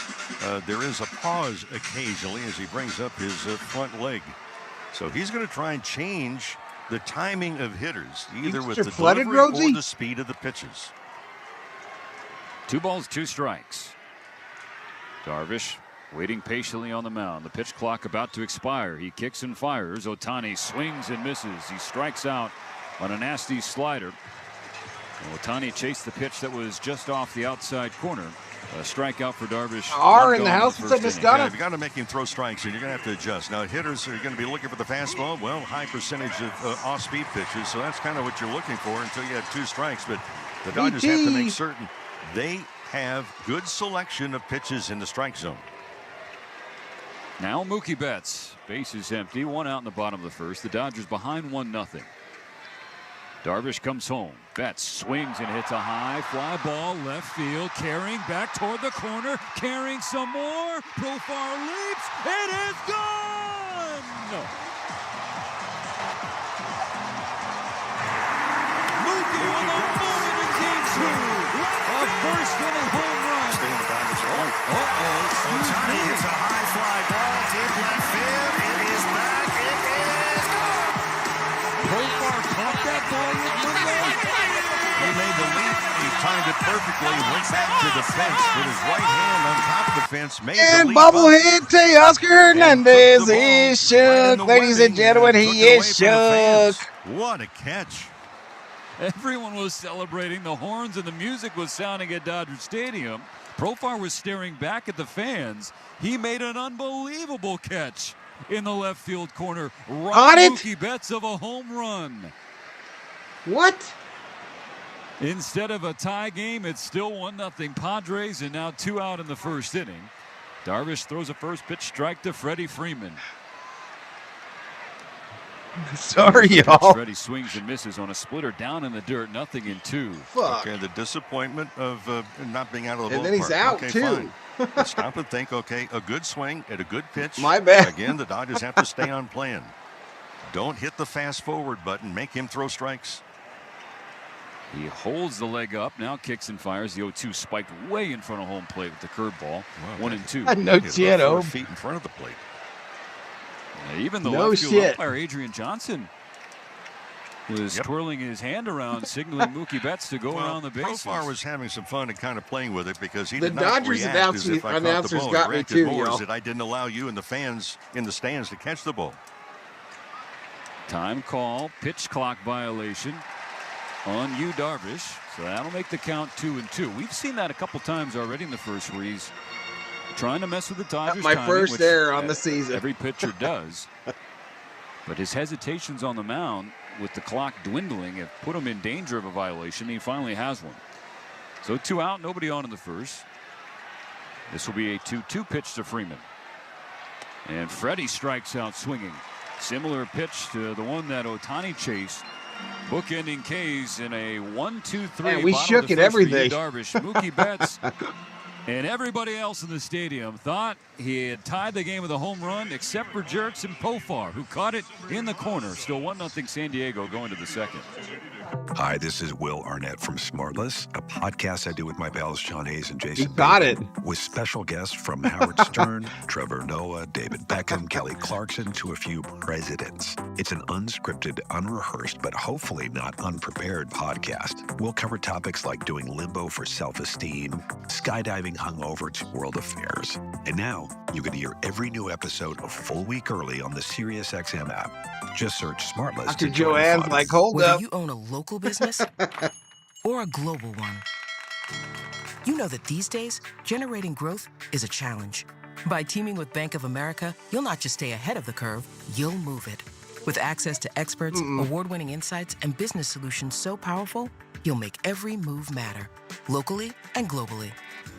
there is a pause occasionally as he brings up his front leg. So he's going to try and change the timing of hitters, either with the delivery or the speed of the pitches. 2 balls, 2 strikes. Darvish waiting patiently on the mound. The pitch clock about to expire. He kicks and fires. Ohtani swings and misses. He strikes out on a nasty slider. Ohtani chased the pitch that was just off the outside corner. A strikeout for Darvish. R in the house. What's up, Miss Donna? You've got to make him throw strikes, and you're going to have to adjust. Now, hitters are going to be looking for the fastball. Well, high percentage of off-speed pitches, so that's kind of what you're looking for until you have 2 strikes. But the Dodgers have to make certain they have good selection of pitches in the strike zone. Now Mookie Betts. Base is empty. 1 out in the bottom of the first. The Dodgers behind 1-0. Darvish comes home. Betts swings and hits a high fly ball left field. Carrying back toward the corner. Carrying some more. Profar leaps. It is gone. Mookie with a moment in game 2. A first inning home run. Ohtani hits a high fly ball deep left field. It is back. It is gone. Profar caught that ball with the leg. He made the leap. He timed it perfectly. Went back to the fence with his right hand on top of the fence. Made And the leap bobblehead Teoscar Hernandez is shook. Ladies and gentlemen, he is shook. What a catch. Everyone was celebrating. The horns and the music was sounding at Dodger Stadium. Profar was staring back at the fans. He made an unbelievable catch in the left field corner. Mookie Betts of a home run. What? Instead of a tie game, it's still 1-0 Padres, and now 2 out in the first inning. Darvish throws a first pitch strike to Freddy Freeman. Sorry, y'all. Freddy swings and misses on a splitter down in the dirt. 0-2. Fuck. Okay, the disappointment of not being out of the ballpark. And then he's out, too. Fine. Stop and think, okay, a good swing at a good pitch. My bad. Again, the Dodgers have to stay on plan. Don't hit the fast forward button. Make him throw strikes. He holds the leg up, now kicks and fires. The 0-2 spiked way in front of home plate with the curveball. 1-2. No shit, 4 feet in front of the plate. Even the left field umpire, Adrian Johnson, was twirling his hand around, signaling Mookie Betts to go around the bases. Profar was having some fun and kind of playing with it because he the did not Dodgers react as if I caught the ball. got me too, more that I didn't allow you and the fans in the stands to catch the ball. Time call, pitch clock violation on Yu Darvish. So that'll make the count 2-2. We've seen that a couple times already in the first series. Trying to mess with the Dodgers. My first error on the season. Every pitcher does. But his hesitations on the mound with the clock dwindling have put him in danger of a violation. He finally has one. So 2 out, nobody on in the first. This will be a 2-2 pitch to Freeman. And Freddy strikes out swinging. Similar pitch to the one that Ohtani chased. Bookending K's in a 1-2-3. Man, we shook at everything. Darvish. Mookie Betts And everybody else in the stadium thought he had tied the game with a home run, except for Jerks and Profar, who caught it in the corner. Still 1-0 San Diego going to the second. Hi, this is Will Arnett from Smartless, a podcast I do with my pals Shohei and Jason. You got it. With special guests from Howard Stern, Trevor Noah, David Beckham, Kelly Clarkson, to a few presidents. It's an unscripted, unrehearsed, but hopefully not unprepared podcast. We'll cover topics like doing limbo for self-esteem, skydiving hungover to world affairs. And now you can hear every new episode a full week early on the SiriusXM app. Just search Smartless. Dr. Joanne's like, hold Whether up. you own a local business or a global one, you know that these days, generating growth is a challenge. By teaming with Bank of America, you'll not just stay ahead of the curve, you'll move it. With access to experts, award-winning insights, and business solutions so powerful, you'll make every move matter, locally and globally.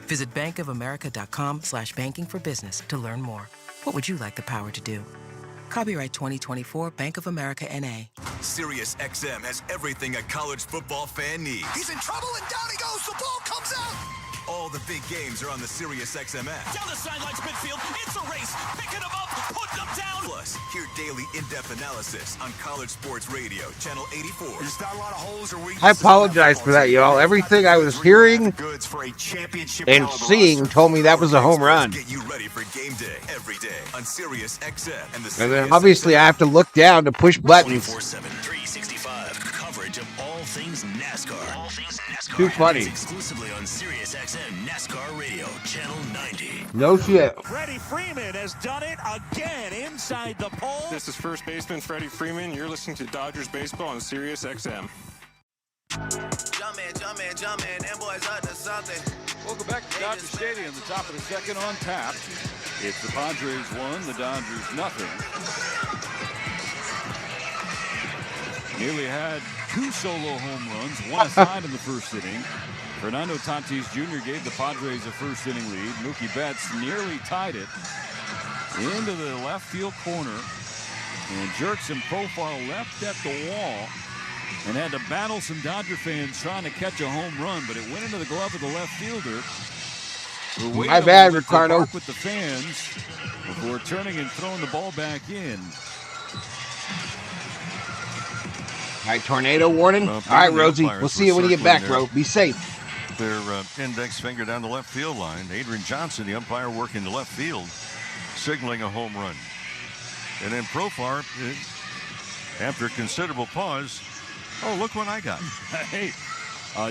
Visit bankofamerica.com/banking for business to learn more. What would you like the power to do? Copyright 2024 Bank of America N.A. SiriusXM has everything a college football fan needs. He's in trouble and down he goes. The ball comes out. All the big games are on the SiriusXM app. Down the sidelines midfield. It's a race. Picking them up. Putting them down. Plus, hear daily in-depth analysis on College Sports Radio, Channel 84. There's not a lot of holes or weaknesses. I apologize for that, y'all. Everything I was hearing and seeing told me that was a home run. Get you ready for game day every day on SiriusXM. And then obviously I have to look down to push buttons. 24/7, 365 coverage of all things NASCAR. All things NASCAR. Too funny. Exclusively on SiriusXM NASCAR Radio, Channel 90. No shit. Freddie Freeman has done it again inside the pole. This is first baseman Freddie Freeman. You're listening to Dodgers Baseball on SiriusXM. Jumpin', them boys up to something. Welcome back to Dodger Stadium, the top of the second on tap. It's the Padres 1, the Dodgers nothing. Nearly had 2 solo home runs, one aside in the first inning. Fernando Tatis Jr. gave the Padres a first inning lead. Mookie Betts nearly tied it into the left field corner. And Jerks and Profar left at the wall and had to battle some Dodger fans trying to catch a home run, but it went into the glove of the left fielder. My bad, Ricardo. With the fans before turning and throwing the ball back in. All right, tornado warning. All right, Rosie, we'll see you when you get back, bro. Be safe. Their index finger down the left field line. Adrian Johnson, the umpire, working the left field, signaling a home run. And then Profar, after a considerable pause, oh, look what I got. Hey,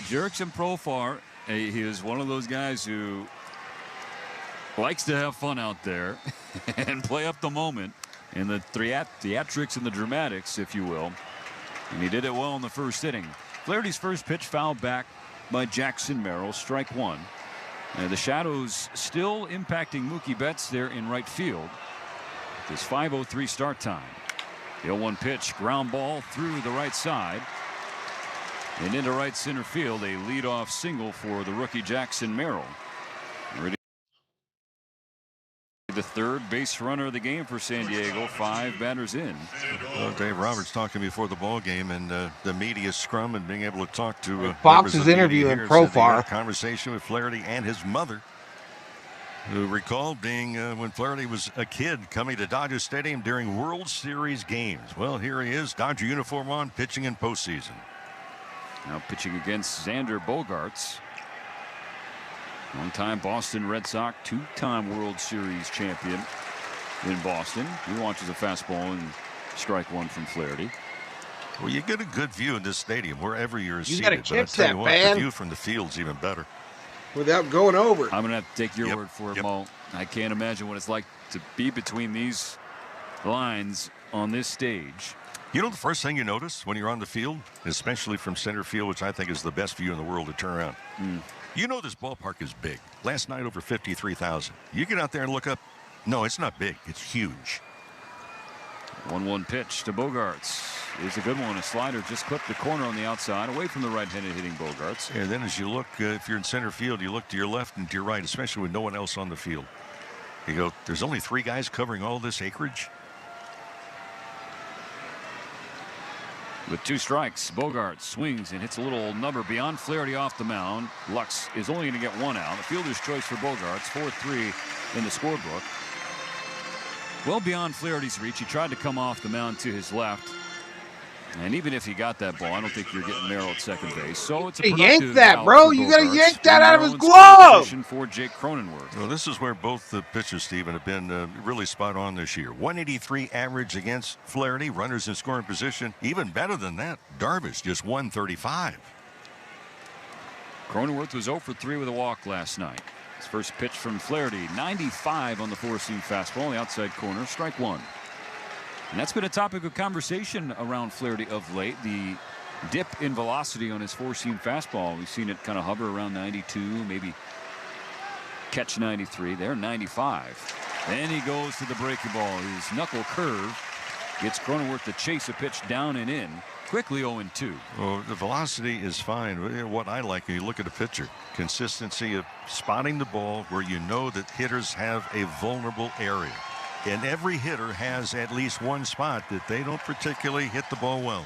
Jerks and Profar, he is one of those guys who likes to have fun out there and play up the moment and the theatrics and the dramatics, if you will. And he did it well in the first inning. Flaherty's first pitch fouled back by Jackson Merrill, strike one. And the shadows still impacting Mookie Betts there in right field. This 5:03 start time. The 0-1 pitch, ground ball through the right side. And into right center field, a leadoff single for the rookie Jackson Merrill. Ready. The third base runner of the game for San Diego, 5 batters in. Well, Dave Roberts talking before the ball game and the media scrum and being able to talk to Fox is interviewing Profar. Conversation with Flaherty and his mother, who recalled being when Flaherty was a kid coming to Dodger Stadium during World Series games. Well, here he is, Dodger uniform on, pitching in postseason. Now pitching against Xander Bogaerts. One-time Boston Red Sox, 2-time World Series champion in Boston. He watches a fastball and strike one from Flaherty. Well, you get a good view in this stadium wherever you're seated. Got a chip set, the view from the field's even better. Without going over. I'm going to have to take your word for it, Mo. I can't imagine what it's like to be between these lines on this stage. You know the first thing you notice when you're on the field, especially from center field, which I think is the best view in the world to turn around. You know this ballpark is big. Last night over 53,000. You get out there and look up. No, it's not big. It's huge. 1-1 pitch to Bogaerts. Is a good one. A slider just clipped the corner on the outside, away from the right-handed hitting Bogaerts. And then as you look, if you're in center field, you look to your left and to your right, especially with no one else on the field. You go, there's only 3 guys covering all this acreage. With 2 strikes, Bogart swings and hits a little number beyond Flaherty off the mound. Lux is only going to get 1 out. A fielder's choice for Bogarts, 4-3 in the scorebook. Well beyond Flaherty's reach. He tried to come off the mound to his left. And even if he got that ball, I don't think you're getting Merrill at second base. So it's a yank that, bro. You got to yank that out of his glove. For Jake Cronenworth. Well, this is where both the pitchers, Steven, have been really spot on this year. 183 average against Flaherty. Runners in scoring position. Even better than that, Darvish just 135. Cronenworth was 0 for 3 with a walk last night. His first pitch from Flaherty, 95 on the 4-seam fastball on the outside corner, strike 1. And that's been a topic of conversation around Flaherty of late. The dip in velocity on his 4-seam fastball. We've seen it kind of hover around 92, maybe catch 93. There, 95. Then he goes to the breaking ball. His knuckle curve gets Cronenworth to chase a pitch down and in. Quickly 0-2. Well, the velocity is fine. What I like, you look at a pitcher, consistency of spotting the ball where you know that hitters have a vulnerable area. And every hitter has at least one spot that they don't particularly hit the ball well.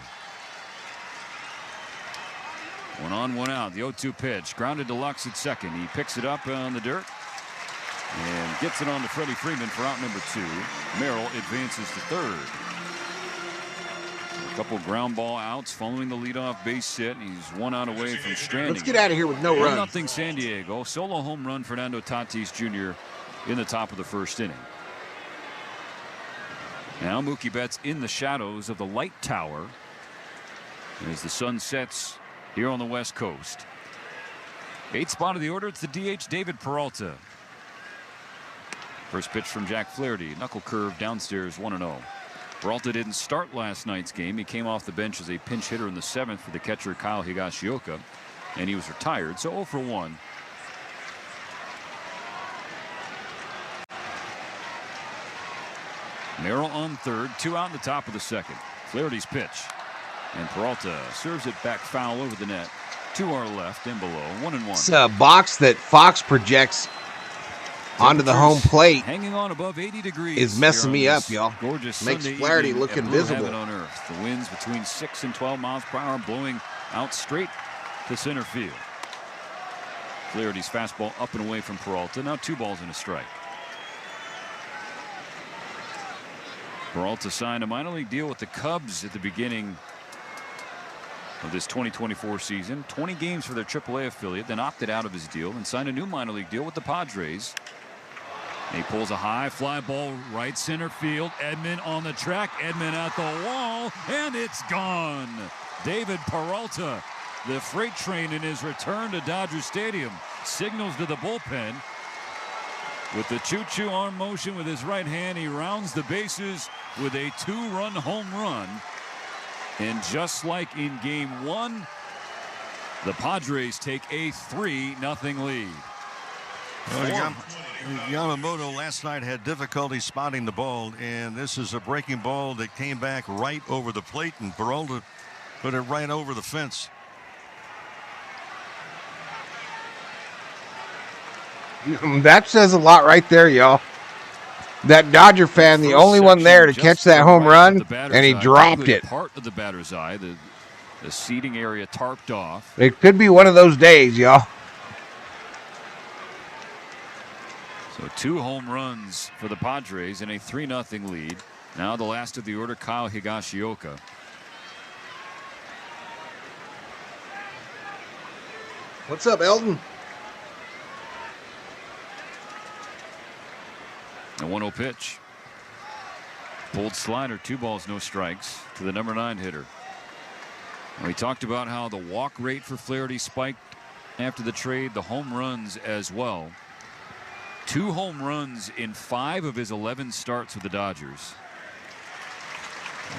1 on, 1 out. The 0-2 pitch. Grounded to Lux at second. He picks it up on the dirt and gets it on to Freddie Freeman for out number 2. Merrill advances to third. A couple ground ball outs following the leadoff base hit. He's 1 out away from stranding. Let's get out of here with no runs. 1-0 San Diego. Solo home run Fernando Tatis Jr. in the top of the first inning. Now Mookie Betts in the shadows of the light tower as the sun sets here on the West Coast. 8th spot of the order. It's the DH David Peralta. First pitch from Jack Flaherty. Knuckle curve downstairs, 1-0. Peralta didn't start last night's game. He came off the bench as a pinch hitter in the 7th for the catcher Kyle Higashioka, and he was retired. So 0 for 1. Merrill on third, 2 out in the top of the second. Flaherty's pitch, and Peralta serves it back foul over the net to our left and below. 1-1. It's a box that Fox projects onto the home plate. Hanging on above 80 degrees is messing me up, y'all. Gorgeous makes Sunday Flaherty look invisible. On earth. The winds between 6 and 12 miles per hour blowing out straight to center field. Flaherty's fastball up and away from Peralta. Now 2 balls and a strike. Peralta signed a minor league deal with the Cubs at the beginning of this 2024 season. 20 games for their AAA affiliate, then opted out of his deal and signed a new minor league deal with the Padres. And he pulls a high fly ball right center field. Edman on the track. Edman at the wall, and it's gone. David Peralta, the freight train in his return to Dodger Stadium, signals to the bullpen. With the choo-choo arm motion with his right hand, he rounds the bases with a 2-run home run. And just like in game 1, the Padres take a 3-0 lead. Well, Yamamoto last night had difficulty spotting the ball, and this is a breaking ball that came back right over the plate, and Peralta put it right over the fence. That says a lot right there, y'all. That Dodger fan, the only one there to catch that home run, and he dropped it. Part of the batter's eye, the seating area tarped off. It could be one of those days, y'all. So 2 home runs for the Padres in a 3-0 lead. Now the last of the order, Kyle Higashioka. What's up, Elton? A 1-0 pitch. Pulled slider, 2 balls, no strikes to the number 9 hitter. We talked about how the walk rate for Flaherty spiked after the trade, the home runs as well. 2 home runs in 5 of his 11 starts with the Dodgers.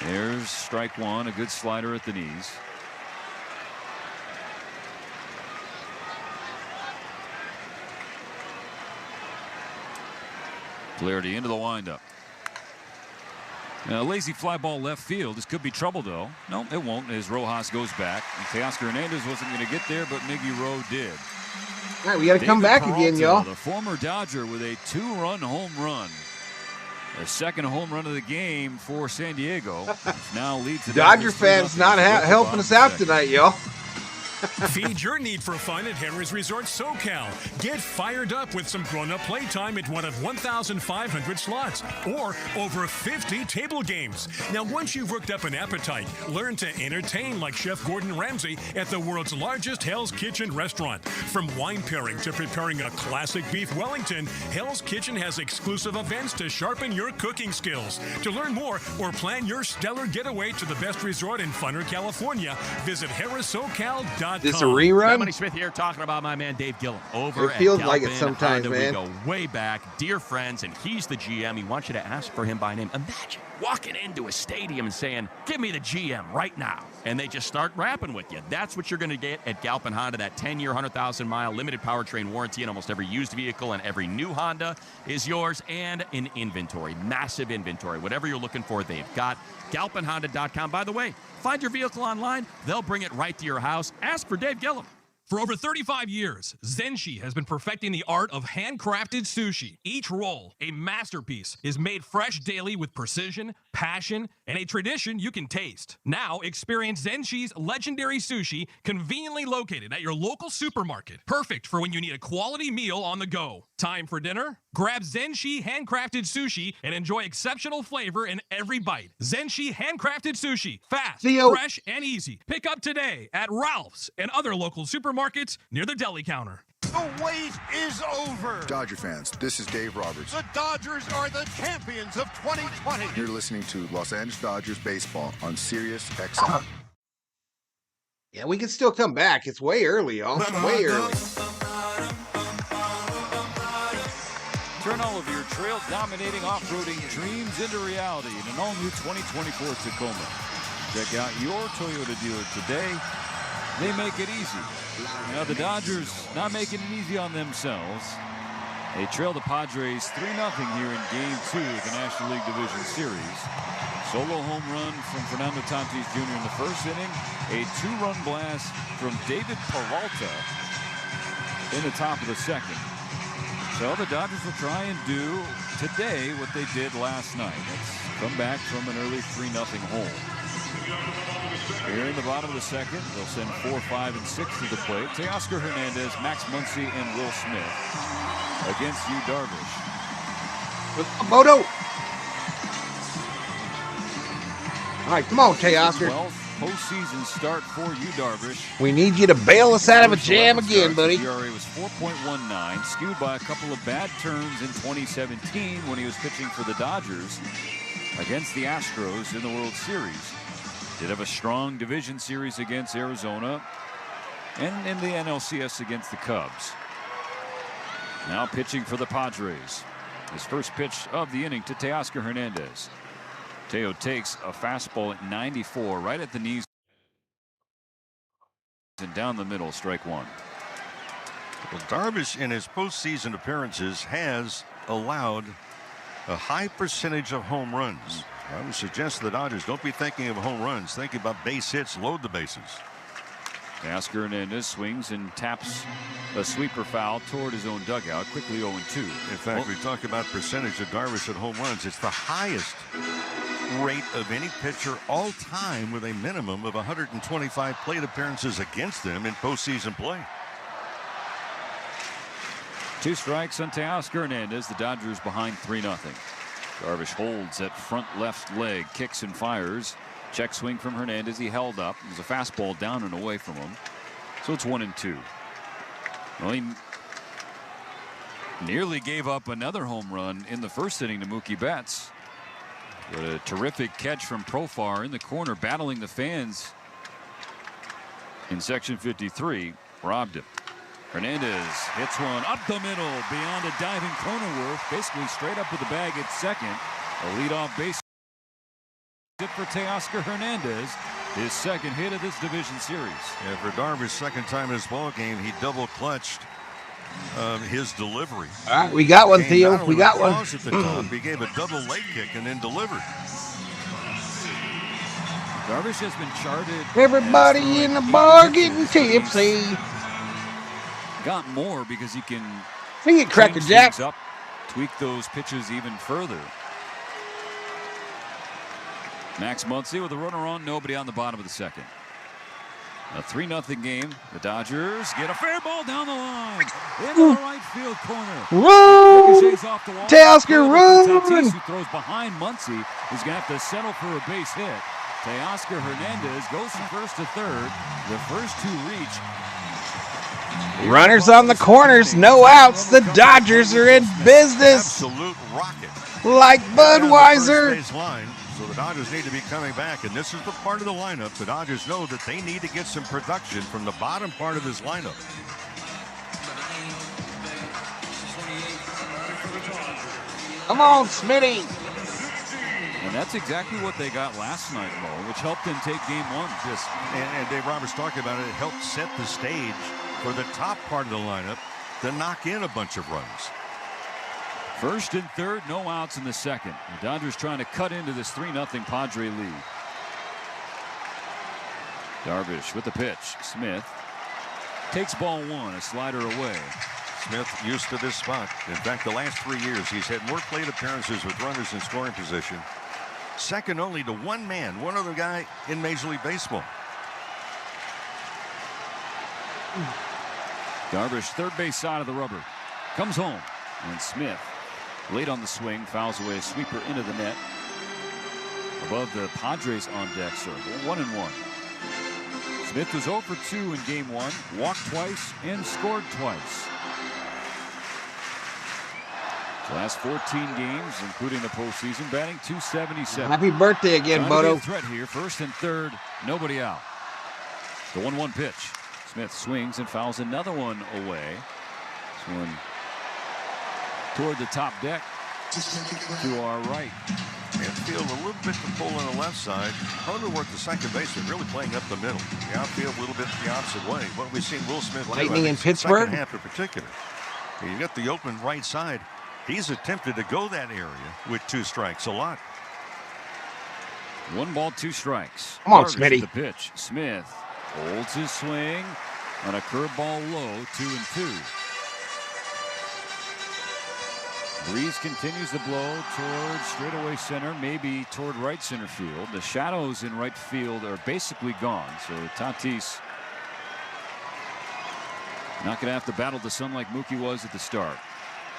There's strike 1, a good slider at the knees. Flaherty into the windup. Now, a lazy fly ball left field. This could be trouble, though. No, it won't, as Rojas goes back. And Teoscar Hernandez wasn't going to get there, but Miggy Rowe did. All right, we got to come back Peralta, again, y'all. The former Dodger with a 2-run home run. The second home run of the game for San Diego. Now leads the Dodger fans not helping us out tonight, y'all. Feed your need for fun at Harrah's Resort SoCal. Get fired up with some grown-up playtime at one of 1,500 slots or over 50 table games. Now, once you've worked up an appetite, learn to entertain like Chef Gordon Ramsay at the world's largest Hell's Kitchen restaurant. From wine pairing to preparing a classic beef Wellington, Hell's Kitchen has exclusive events to sharpen your cooking skills. To learn more or plan your stellar getaway to the best resort in Funner, California, visit harrahsocal.com. This a rerun? Money Smith here talking about my man Dave Gillum over It feels at like it Galpin sometimes, Honda. man. We go way back, dear friends, and he's the GM. He wants you to ask for him by name. Imagine walking into a stadium and saying, give me the GM right now. And they just start rapping with you. That's what you're going to get at Galpin Honda, that 10-year, 100,000-mile limited powertrain warranty on almost every used vehicle, and every new Honda is yours, and an inventory, massive inventory. Whatever you're looking for, they've got. GalpinHonda.com. By the way, find your vehicle online. They'll bring it right to your house. Ask for Dave Gillum. For over 35 years, Zenshi has been perfecting the art of handcrafted sushi. Each roll, a masterpiece, is made fresh daily with precision, passion, and a tradition you can taste. Now, experience Zenshi's legendary sushi conveniently located at your local supermarket. Perfect for when you need a quality meal on the go. Time for dinner? Grab Zenshi handcrafted sushi and enjoy exceptional flavor in every bite. Zenshi handcrafted sushi. Fast, fresh, and easy. Pick up today at Ralph's and other local supermarkets near the deli counter. The wait is over. Dodger fans, this is Dave Roberts. The Dodgers are the champions of 2020. You're listening to Los Angeles Dodgers baseball on Sirius XM. Yeah, we can still come back. It's way early, y'all. Way early. Turn all of your trail-dominating off-roading dreams into reality in an all-new 2024 Tacoma. Check out your Toyota dealer today. They make it easy. Now the Dodgers not making it easy on themselves. They trail the Padres 3-0 here in Game 2 of the National League Division Series. Solo home run from Fernando Tatis Jr. in the first inning. A 2-run blast from David Peralta in the top of the second. So the Dodgers will try and do today what they did last night. Let's come back from an early 3-0 hole. Here in the bottom of the second, they'll send 4, 5, and 6 to the plate. Teoscar Hernandez, Max Muncy, and Will Smith against Yu Darvish. Moto. All right, come on, Teoscar. 12th postseason start for Yu Darvish. We need you to bail us out of a jam again, buddy. ERA was 4.19, skewed by a couple of bad turns in 2017 when he was pitching for the Dodgers against the Astros in the World Series. Did have a strong division series against Arizona and in the NLCS against the Cubs. Now pitching for the Padres. His first pitch of the inning to Teoscar Hernandez. Teo takes a fastball at 94 right at the knees and down the middle, strike one. Well, Darvish in his postseason appearances has allowed a high percentage of home runs. I would suggest the Dodgers don't be thinking of home runs, thinking about base hits, load the bases. Teoscar Hernandez swings and taps a sweeper foul toward his own dugout, quickly 0-2. In fact, we talk about percentage of Darvish at home runs. It's the highest rate of any pitcher all time with a minimum of 125 plate appearances against them in postseason play. 2 strikes on Teoscar Hernandez. The Dodgers behind 3-0. Darvish holds at front left leg, kicks and fires. Check swing from Hernandez. He held up. It was a fastball down and away from him. So it's 1-2. Well, he nearly gave up another home run in the first inning to Mookie Betts. But a terrific catch from Profar in the corner, battling the fans in section 53. Robbed him. Hernandez hits one up the middle beyond a diving Cronenworth, basically straight up with the bag at second. A leadoff base hit for Teoscar Hernandez, his second hit of this division series. Yeah, for Darvish, second time in his ball game, he double clutched his delivery. All right, we got one, Theo. We got one. At the top, he gave a double leg kick and then delivered. Darvish has been charted. Everybody in the bar getting tipsy. Got more because he can sing it, Cracker Jack. Up, tweak those pitches even further. Max Muncy with a runner on, nobody on the bottom of the second. A 3-0 game. The Dodgers get a fair ball down the line into the right field corner. Run! Teoscar, run! Tatis, who throws behind Muncy, is going to have to settle for a base hit. Teoscar Hernandez goes from first to third. The first two reach. Runners on the corners, no outs. The Dodgers are in business. Absolute rocket. Like Budweiser. So the Dodgers need to be coming back, and this is the part of the lineup. The Dodgers know that they need to get some production from the bottom part of this lineup. Come on, Smitty. And that's exactly what they got last night, Mo, which helped them take game one. Yes, and Dave Roberts talking about it. It helped set the stage for the top part of the lineup to knock in a bunch of runs. First and third, no outs in the second. The Dodgers trying to cut into this 3-0 Padre lead. Darvish with the pitch. Smith takes ball one, a slider away. Smith used to this spot. In fact, the last 3 years, he's had more plate appearances with runners in scoring position. Second only to one man, one other guy in Major League Baseball. Darvish, third base side of the rubber. Comes home. And Smith, late on the swing, fouls away a sweeper into the net. Above the Padres on deck circle, 1-1. Smith was 0 for 2 in game one, walked twice and scored twice. His last 14 games, including the postseason, batting .277. Happy birthday again, Bodo. Threat here, first and third, nobody out. The 1-1 pitch. Smith swings and fouls another one away. This one toward the top deck to our right. Infield a little bit to pull on the left side. Cronenworth, the second baseman, really playing up the middle. The outfield a little bit the opposite way. What we've seen Will Smith do, Lightning in Pittsburgh. Second half in particular. You got the open right side. He's attempted to go that area with 2 strikes a lot. 1 ball, 2 strikes. Come on, Darvish Smitty. with the pitch. Smith holds his swing on a curveball low, 2-2. Breeze continues to blow toward straightaway center, maybe toward right center field. The shadows in right field are basically gone, so Tatis not going to have to battle the sun like Mookie was at the start.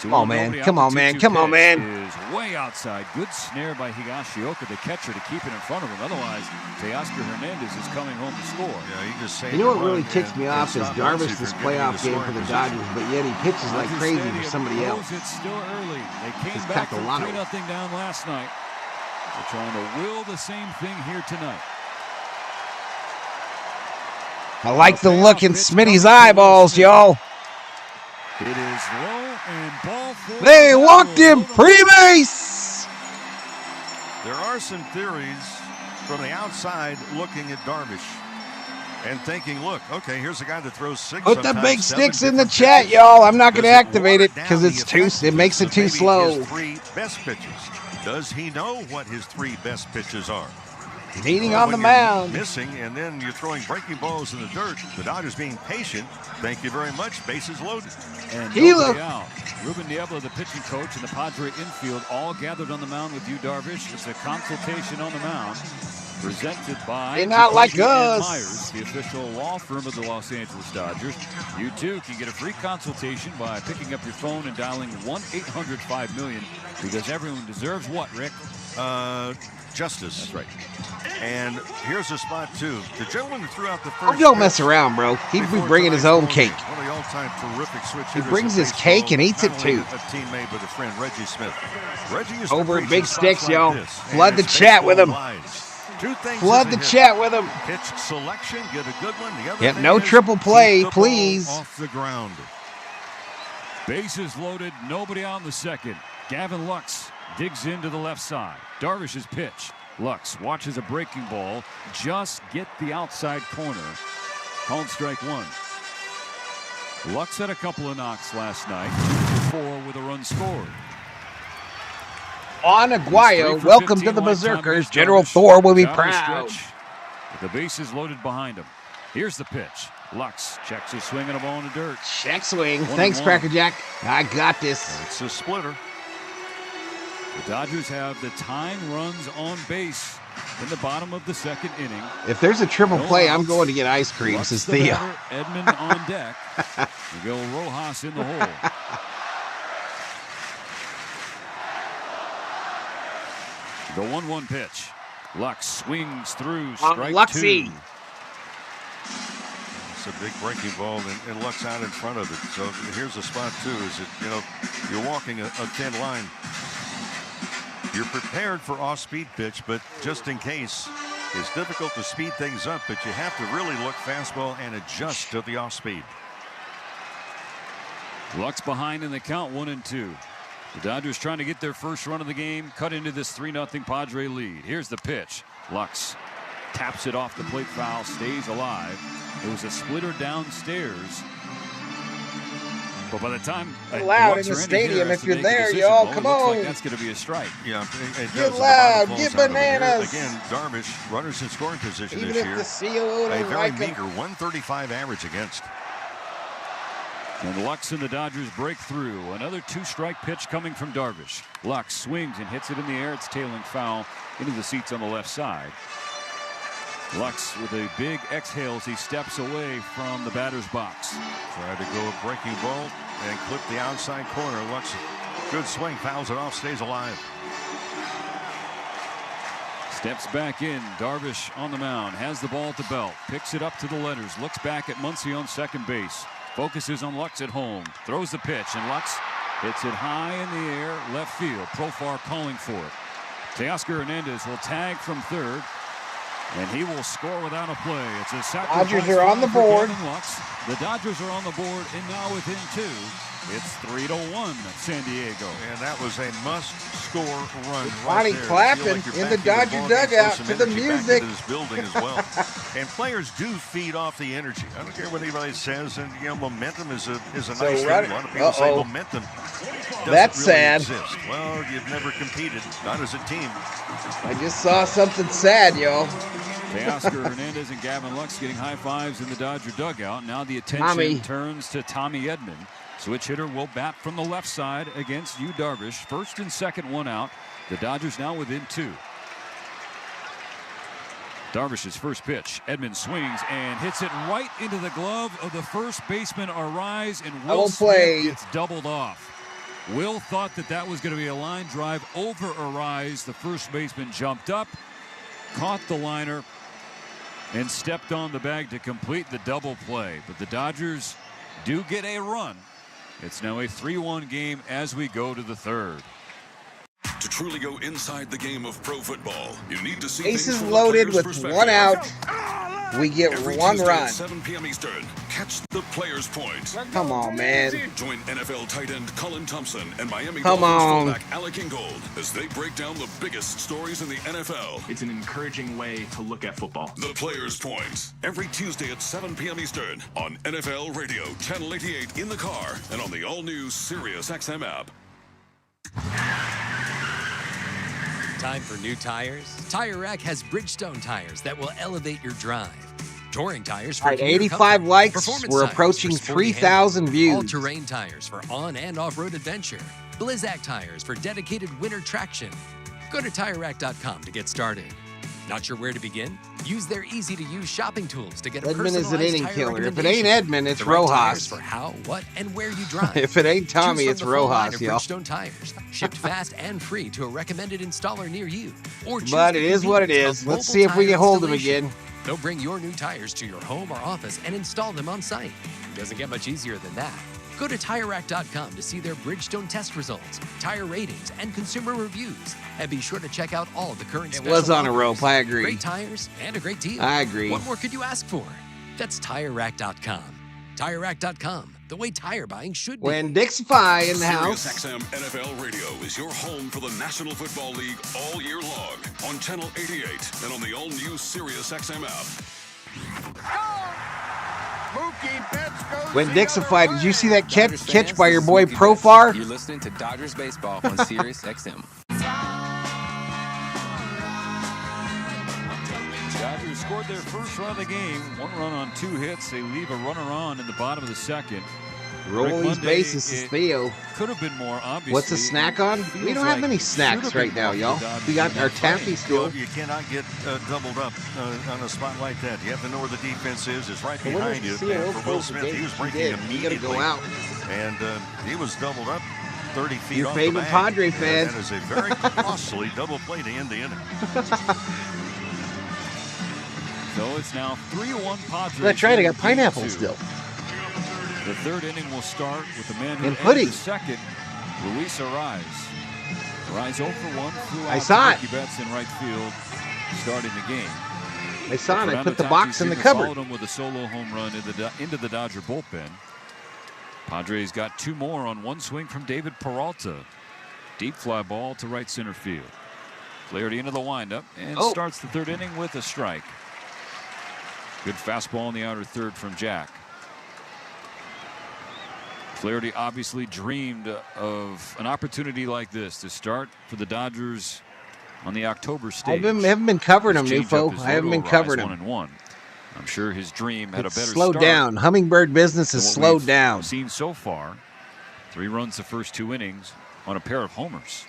Come on, man. Come on, man. Come on, man. Is way outside. Good snare by Higashioka, the catcher, to keep it in front of him. Otherwise, Teoscar Hernandez is coming home to score. Yeah, he just You know what really ticks me off is Darvish this playoff game for the Dodgers, but yet he pitches like crazy for somebody else. It's still early. They came It's back from Catalano. 3-0 down last night. They're trying to will the same thing here tonight. I like the look in Smitty's eyeballs, y'all. It is low and ball four. They walked him pre-base. There are some theories from the outside looking at Darvish and thinking, look, okay, here's a guy that throws 6. Put the big sticks in the chat, y'all. I'm not going to activate it because it makes it too slow. His 3 best pitches. Does he know what his 3 best pitches are? He's eating on the mound. Missing, and then you're throwing breaking balls in the dirt. The Dodgers being patient. Thank you very much. Bases loaded. And nobody out. Ruben Niebla, the pitching coach, and the Padre infield all gathered on the mound with you, Darvish. It's a consultation on the mound presented by They're not like us. Myers, the official law firm of the Los Angeles Dodgers. You too can get a free consultation by picking up your phone and dialing 1-800-5-million, because everyone deserves what, Rick? Justice. That's right. And here's a spot, too. The gentleman who threw out the first. Oh, don't mess around, bro. He'd be bringing his own cake. One of the all-time terrific switch He hitters brings in his baseball, cake and eats it, not only too. A teammate with a friend, Reggie Smith. Reggie is Over to at Big preach Sticks, spots y'all. like this, Flood and the it's chat with baseball him. lives. 2 things Flood as a the hitter. chat with him. Pitch selection, get a good one. The other Yep, thing no is triple play, keep the ball please. off the ground. Bases loaded, nobody on the second. Gavin Lux digs into the left side. Darvish's pitch. Lux watches a breaking ball just get the outside corner. Called strike 1. Lux had a couple of knocks last night. 2 for 4 with a run scored. On Aguayo, welcome to the Berserkers. General Thor will be proud. With the bases loaded behind him. Here's the pitch. Lux checks his swing and a ball in the dirt. Check swing. 1-1. Thanks, Cracker Jack. I got this. It's a splitter. The Dodgers have the tying runs on base in the bottom of the second inning. If there's a triple play, I'm going to get ice cream, says Theo. Edmund on deck. Miguel Rojas in the hole. The 1-1 pitch. Lux swings through strike Luxy. 2. It's a big breaking ball, and Lux out in front of it. So here's the spot, too, is that, you know, you're walking a thin line. You're prepared for off-speed pitch, but just in case, it's difficult to speed things up, but you have to really look fastball and adjust to the off-speed. Lux behind in the count, 1-2. The Dodgers trying to get their first run of the game, cut into this 3-0 Padre lead. Here's the pitch. Lux taps it off the plate foul, stays alive. It was a splitter downstairs. But by the time loud in the stadium if you're there, y'all. Come on. Like that's going to be a strike. Yeah, get loud, get bananas. Again, Darvish, runners in scoring position Even this if year. the COO A don't very like meager 135 average against. And Lux and the Dodgers break through. Another 2-strike pitch coming from Darvish. Lux swings and hits it in the air. It's tailing foul into the seats on the left side. Lux with a big exhale as he steps away from the batter's box. Tried to go a breaking ball and clip the outside corner. Lux, good swing, fouls it off, stays alive. Steps back in. Darvish on the mound. Has the ball at the belt. Picks it up to the letters. Looks back at Muncy on second base. Focuses on Lux at home. Throws the pitch, and Lux hits it high in the air. Left field. Profar calling for it. Teoscar Hernandez will tag from third. And he will score without a play. It's a sacrifice. Dodgers are on the board. Lux. The Dodgers are on the board and now within 2. It's 3-1 San Diego. And that was a must-score run. Bonnie right clapping like in the Dodger dugout to the music. This building as well. And players do feed off the energy. I don't care what anybody says. And you know, momentum is a nice thing. A lot of people say momentum. That's really sad. Exist. Well, you've never competed, not as a team. I just saw something sad, y'all. Teoscar Hernandez and Gavin Lux getting high fives in the Dodger dugout. Now the attention turns to Tommy Edman. Switch hitter will bat from the left side against Yu Darvish. First and second, one out. The Dodgers now within 2. Darvish's first pitch. Edman swings and hits it right into the glove of the first baseman Arise, and Will Smith gets doubled off. Will thought that was going to be a line drive over Arise. The first baseman jumped up, caught the liner, and stepped on the bag to complete the double play. But the Dodgers do get a run. It's now a 3-1 game as we go to the third. To truly go inside the game of pro football, you need to see Bases loaded with 1 out. We get Every 1 Tuesday run. at 7 p.m. Eastern. Catch the Players' Point. Come on, man. Join NFL tight end Colin Thompson and Miami Come Dolphins on. fullback Alec Ingold as they break down the biggest stories in the NFL. It's an encouraging way to look at football. The Players' Point. Every Tuesday at 7 p.m. Eastern on NFL Radio, Channel 88 in the car and on the all-new Sirius XM app. Time for new tires? Tire Rack has Bridgestone tires that will elevate your drive. Touring tires for All right, 85 likes. We're approaching 3,000 views. All-terrain tires for on and off-road adventure. Blizzak tires for dedicated winter traction. Go to TireRack.com to get started. Not sure where to begin? Use their easy-to-use shopping tools to get a Edman personalized is an inning tire killer. If it ain't recommendation. Edman, it's The right tires Rojas. for how, what, and where you drive. If it ain't Tommy, Choose it's from the full line Rojas, of y'all. Bridgestone tires, shipped fast and free to a recommended installer near you. Or choose But the it is what it convenience is. of Let's mobile see if we tire can hold him installation. again. They'll bring your new tires to your home or office and install them on site. Doesn't get much easier than that. Go to TireRack.com to see their Bridgestone test results, tire ratings, and consumer reviews. And be sure to check out all of the current It was on a rope, I agree. Great tires and a great deal. I agree. What more could you ask for? That's TireRack.com. TireRack.com, the way tire buying should be. When Dixify in the house. Sirius XM NFL Radio is your home for the National Football League all year long on Channel 88 and on the all-new Sirius XM app. When Dixify, did you see that catch by your boy Profar? You're listening to Dodgers Baseball on Sirius XM. Dodgers scored their first run of the game. 1 run on 2 hits. They leave a runner on in the bottom of the second. Roll these bases is Theo. Could have been more obvious. What's the snack on? We don't have any snacks right now, y'all. We got our taffy still. You cannot get doubled up on a spot like that. You have to know where the defense is. It's right behind you. And for Will Smith, he was breaking immediately. Go out. And he was doubled up 30 feet Your off favorite the bag. Padre fan. That is a very costly double play to end the inning. So it's now 3-1 Padres. That's right. I got pineapple still. The third inning will start with the man who And pudding. entered second, Luis Arraez. Arraez 0 for 1, flew out I saw it. Mookie Betts in right field, starting the game. I saw it. I Fernando put the box Tatis in the Jr. cupboard. Followed him with a solo home run into the Dodger bullpen. Padres got 2 more on one swing from David Peralta. Deep fly ball to right center field. Flaherty into the windup and starts the third inning with a strike. Good fastball in the outer third from Jack. Flaherty obviously dreamed of an opportunity like this to start for the Dodgers on the October stage. I haven't been covering him, Nufo. I haven't been covering him. 1-1. I'm sure his dream had a better slowed start down. Hummingbird business is slowed down. Seen so far. 3 runs the first 2 innings on a pair of homers.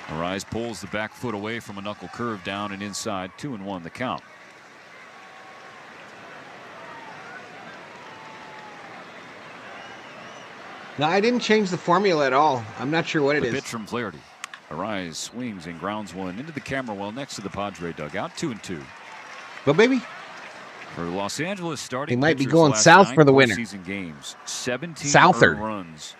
Arraez pulls the back foot away from a knuckle curve down and inside. 2-1 the count. No, I didn't change the formula at all. I'm not sure what it is. Pitch from Flaherty. Arraez swings and grounds one into the camera well next to the Padre dugout. 2-2. But baby, for Los Angeles starting, he might be pitchers going last south 9 for the winner. Season games, 17 Souther. earned runs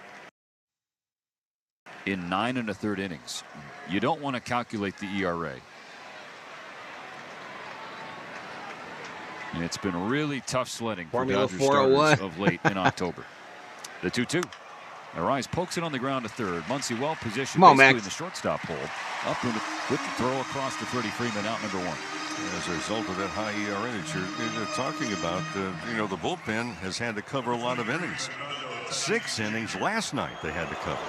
in 9 1/3 innings. You don't want to calculate the ERA. And it's been really tough sledding for Formula Dodgers 401 starters of late in October. The 2-2. Arraez pokes it on the ground to third. Muncy well positioned, Come on, basically Max. in the shortstop hole. Up with the throw across to Freddie Freeman, out number 1. As a result of that high ERA that you're talking about, the bullpen has had to cover a lot of innings. 6 innings last night they had to cover.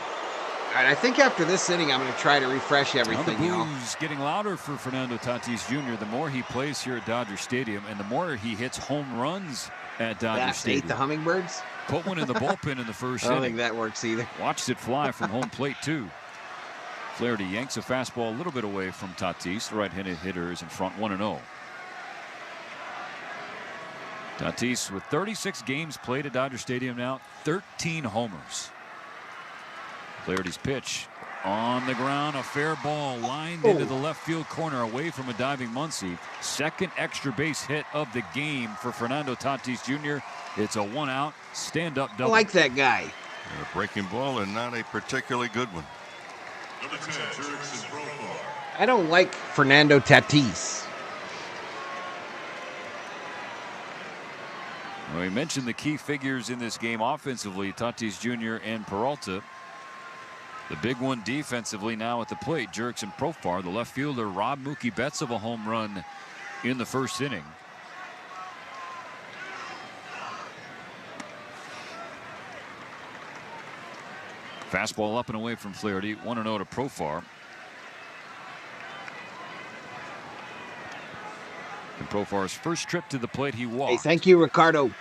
All right, I think after this inning, I'm going to try to refresh everything. Now the boos getting louder for Fernando Tatis Jr. The more he plays here at Dodger Stadium, and the more he hits home runs at Dodger Stadium. The Hummingbirds? Put one in the bullpen in the first I don't inning. think that works either. Watched it fly from home plate, too. Flaherty yanks a fastball a little bit away from Tatis. The right-handed hitter is in front 1-0. Tatis with 36 games played at Dodger Stadium now, 13 homers. Flaherty's pitch on the ground, a fair ball lined into the left field corner away from a diving Muncy. Second extra base hit of the game for Fernando Tatis Jr. It's a 1-out stand-up double. I like that guy. A breaking ball and not a particularly good one. I don't like Fernando Tatis. Well, we mentioned the key figures in this game offensively, Tatis Jr. and Peralta. The big one defensively now at the plate, Jerks and Profar. The left fielder robbed Mookie Betts of a home run in the first inning. Fastball up and away from Flaherty. 1-0 to Profar. And Profar's first trip to the plate, he walked. Hey, thank you, Ricardo.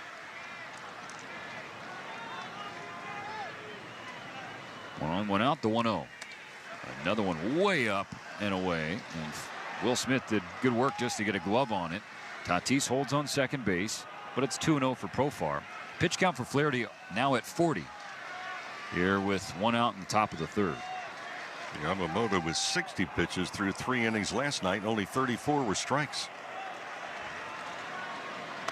One on, one out, the 1-0. Another one way up and away. And Will Smith did good work just to get a glove on it. Tatis holds on second base, but it's 2-0 for Profar. Pitch count for Flaherty now at 40. Here with 1 out in the top of the third. Yamamoto with 60 pitches through 3 innings last night. Only 34 were strikes.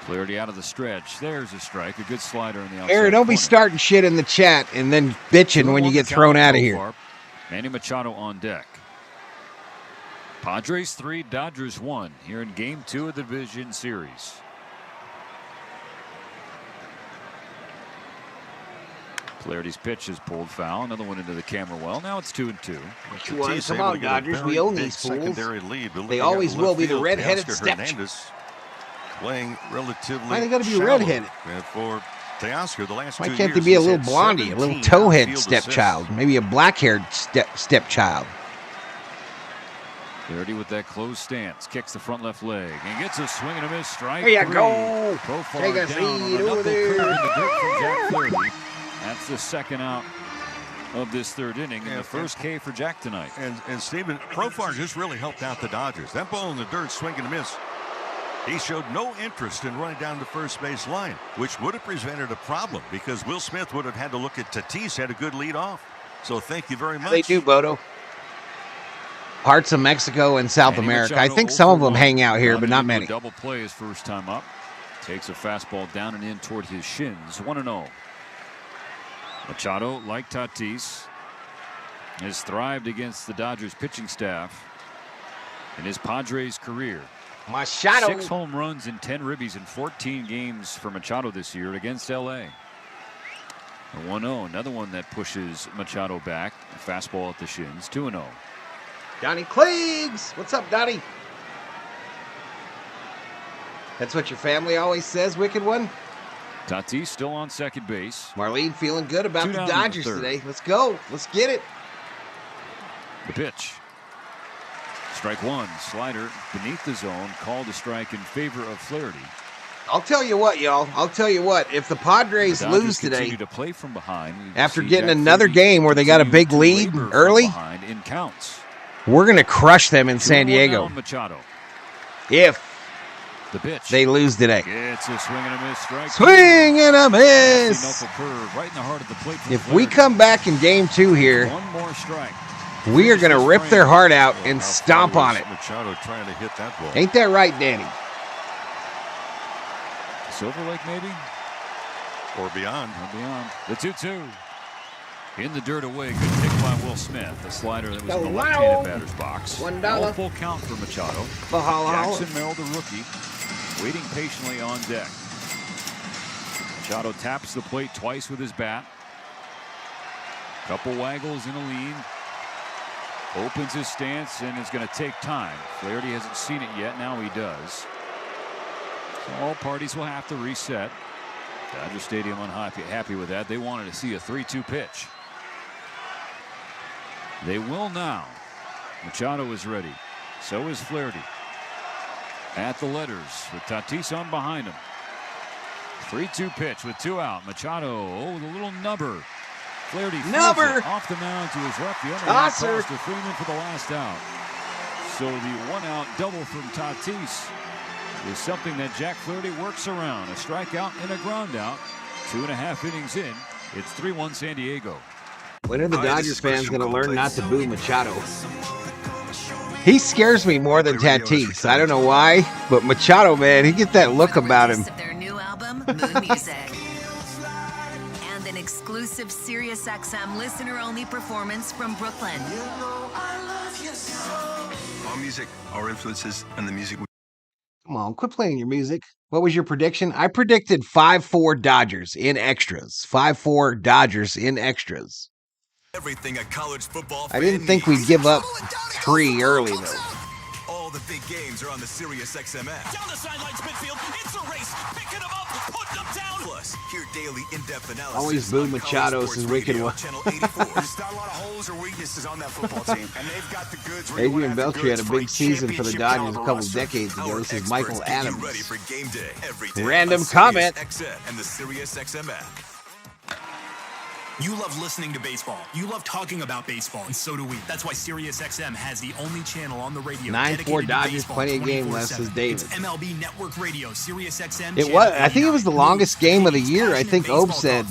Flaherty out of the stretch. There's a strike. A good slider in the outside Aaron, don't corner. be starting shit in the chat and then bitching when you get thrown out of here. Manny Machado on deck. Padres 3, Dodgers 1 here in Game 2 of the Division Series. Flaherty's pitch is pulled foul. Another one into the camera well. Now it's 2-2. Come on, Dodgers. We own these fools. They always will be the red-headed stepchild. Playing relatively. Why they got to be redheaded? For Teoscar, the last 2 Why years. can't they be a little blondie, a little towhead stepchild, maybe a black-haired stepchild? Flaherty with that closed stance, kicks the front left leg and gets a swing and a miss. Strike There you three. go. Profar Take a down seat on a over knuckle there. curve in the dirt from Jack Flaherty. That's the second out of this third inning and the first K for Jack tonight. And Stephen, Profar just really helped out the Dodgers. That ball in the dirt, swing and a miss. He showed no interest in running down the first base line, which would have presented a problem because Will Smith would have had to look at Tatis, had a good lead off. So thank you very much. They do, Bodo. Parts of Mexico and South America. I think some of them hang out here, but not many. Double play his first time up. Takes a fastball down and in toward his shins. 1-0. Machado, like Tatis, has thrived against the Dodgers pitching staff in his Padres career. Machado. 6 home runs and 10 ribbies in 14 games for Machado this year against LA. 1-0, another one that pushes Machado back. A fastball at the shins. 2-0. Donnie Cleaves. What's up, Donnie? That's what your family always says, Wicked One? Tatis still on second base. Marlene feeling good about Two the down in the Dodgers third. today. Let's go. Let's get it. The pitch. Strike one. Slider beneath the zone. Called a strike in favor of Flaherty. I'll tell you what, y'all. I'll tell you what. If the Padres The Dodgers lose today, continue to play from behind. We after see getting Jack another Flaherty game where they got a big continue to lead labor from early, behind in counts. we're going to crush them in San 2-1 Diego. now, Machado. If The pitch. they lose today. Gets a swing and a miss. Strike. Swing and a Nasty miss. knuckle curve right in the heart of the plate for If we Flaherty. come back in game 2 here, One more strike. we are going to rip their heart out and stomp on it. Machado trying to hit that ball. Ain't that right, Danny? Silver Lake maybe? Or beyond. Or beyond. The 2-2. In the dirt away. Good pick by Will Smith. The slider that was in the left-handed batter's box. $1. Now a full count for Machado. Valhalla. Jackson Merrill, the rookie, waiting patiently on deck. Machado taps the plate twice with his bat. Couple waggles in a lean. Opens his stance and is going to take time. Flaherty hasn't seen it yet. Now he does. So all parties will have to reset. Dodger Stadium unhappy with that. They wanted to see a 3-2 pitch. They will now. Machado is ready. So is Flaherty. At the letters with Tatis on behind him. 3-2 pitch with 2 out. Machado, the little nubber. Flaherty Nubber. off the mound to his left. The underhand Tosser. pass to Freeman for the last out. So the 1-out double from Tatis is something that Jack Flaherty works around. A strikeout and a ground out. 2.5 innings in. It's 3-1 San Diego. When are the Dodgers fans going to learn not to boo Machado? He scares me more than Tatis. I don't know why, but Machado, man, he get that look about him. Of their new album, Moon Music. And an exclusive SiriusXM listener-only performance from Brooklyn. Our music, our influences, and the music. Come on, quit playing your music. What was your prediction? I predicted 5-4 Dodgers in extras. 5-4 Dodgers in extras. Everything a college football I didn't think we'd give up 3 early, though. All the big games are on the SiriusXM app. Down the sidelines, midfield. It's a race. Picking them up, putting them down. Plus, hear daily in-depth analysis. Always boo on Machado College since Sports Wicked Radio, One. Channel 84. There's not a lot of holes or weaknesses on that football team, and they've got the goods. Adrian Beltre had a big season for the Dodgers a couple decades ago. This is Michael Experts get you Adams. ready for game day every day Random on comment. SiriusXM and the SiriusXM app. You love listening to baseball. You love talking about baseball, and so do we. That's why SiriusXM has the only channel on the radio 9-4 dedicated to Dodgers, baseball plenty of game left, 24/7. says David. It's MLB Network Radio, SiriusXM. It was. I think it was the longest game of the year. I think Obe said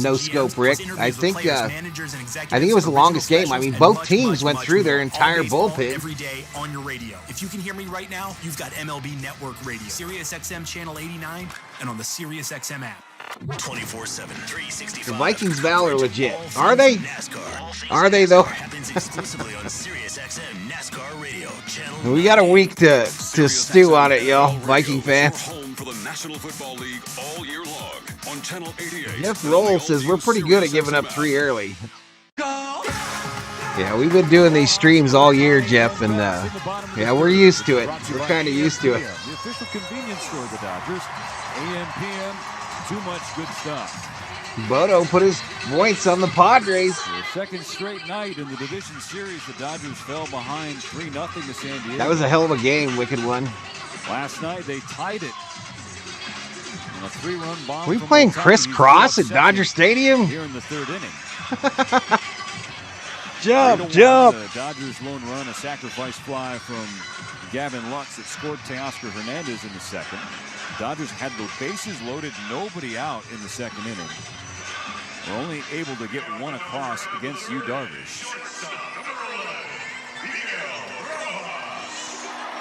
no scope, Rick. I think it was the longest game. I mean, both teams went through their entire bullpen. Every day on your radio. If you can hear me right now, you've got MLB Network Radio, SiriusXM channel 89, and on the SiriusXM app. 24/7, 365. The Vikings Val are legit. Are they? Are they, though? Happens exclusively on SiriusXM NASCAR Radio, channel. We got a week to stew on it, y'all, Viking fans. Home for the National Football League all year long on Channel 88. Jeff Roll says we're pretty good at giving up 3 early. Yeah, we've been doing these streams all year, Jeff, and yeah, we're used to it. We're kind of used to it. The official convenience store of the Dodgers. AM, PM, too much good stuff. Bodo put his points on the Padres. For the second straight night in the division series, the Dodgers fell behind 3-0 to San Diego. That was a hell of a game, Wicked One. Last night, they tied it. On a 3-run bomb. Are we playing crisscross at Dodger Stadium? Here in the third inning. Jump, jump. The Dodgers' lone run, a sacrifice fly from Gavin Lux that scored Teoscar Hernandez in the second. Dodgers had the bases loaded, nobody out in the second inning. We're only able to get one across against Yu Darvish.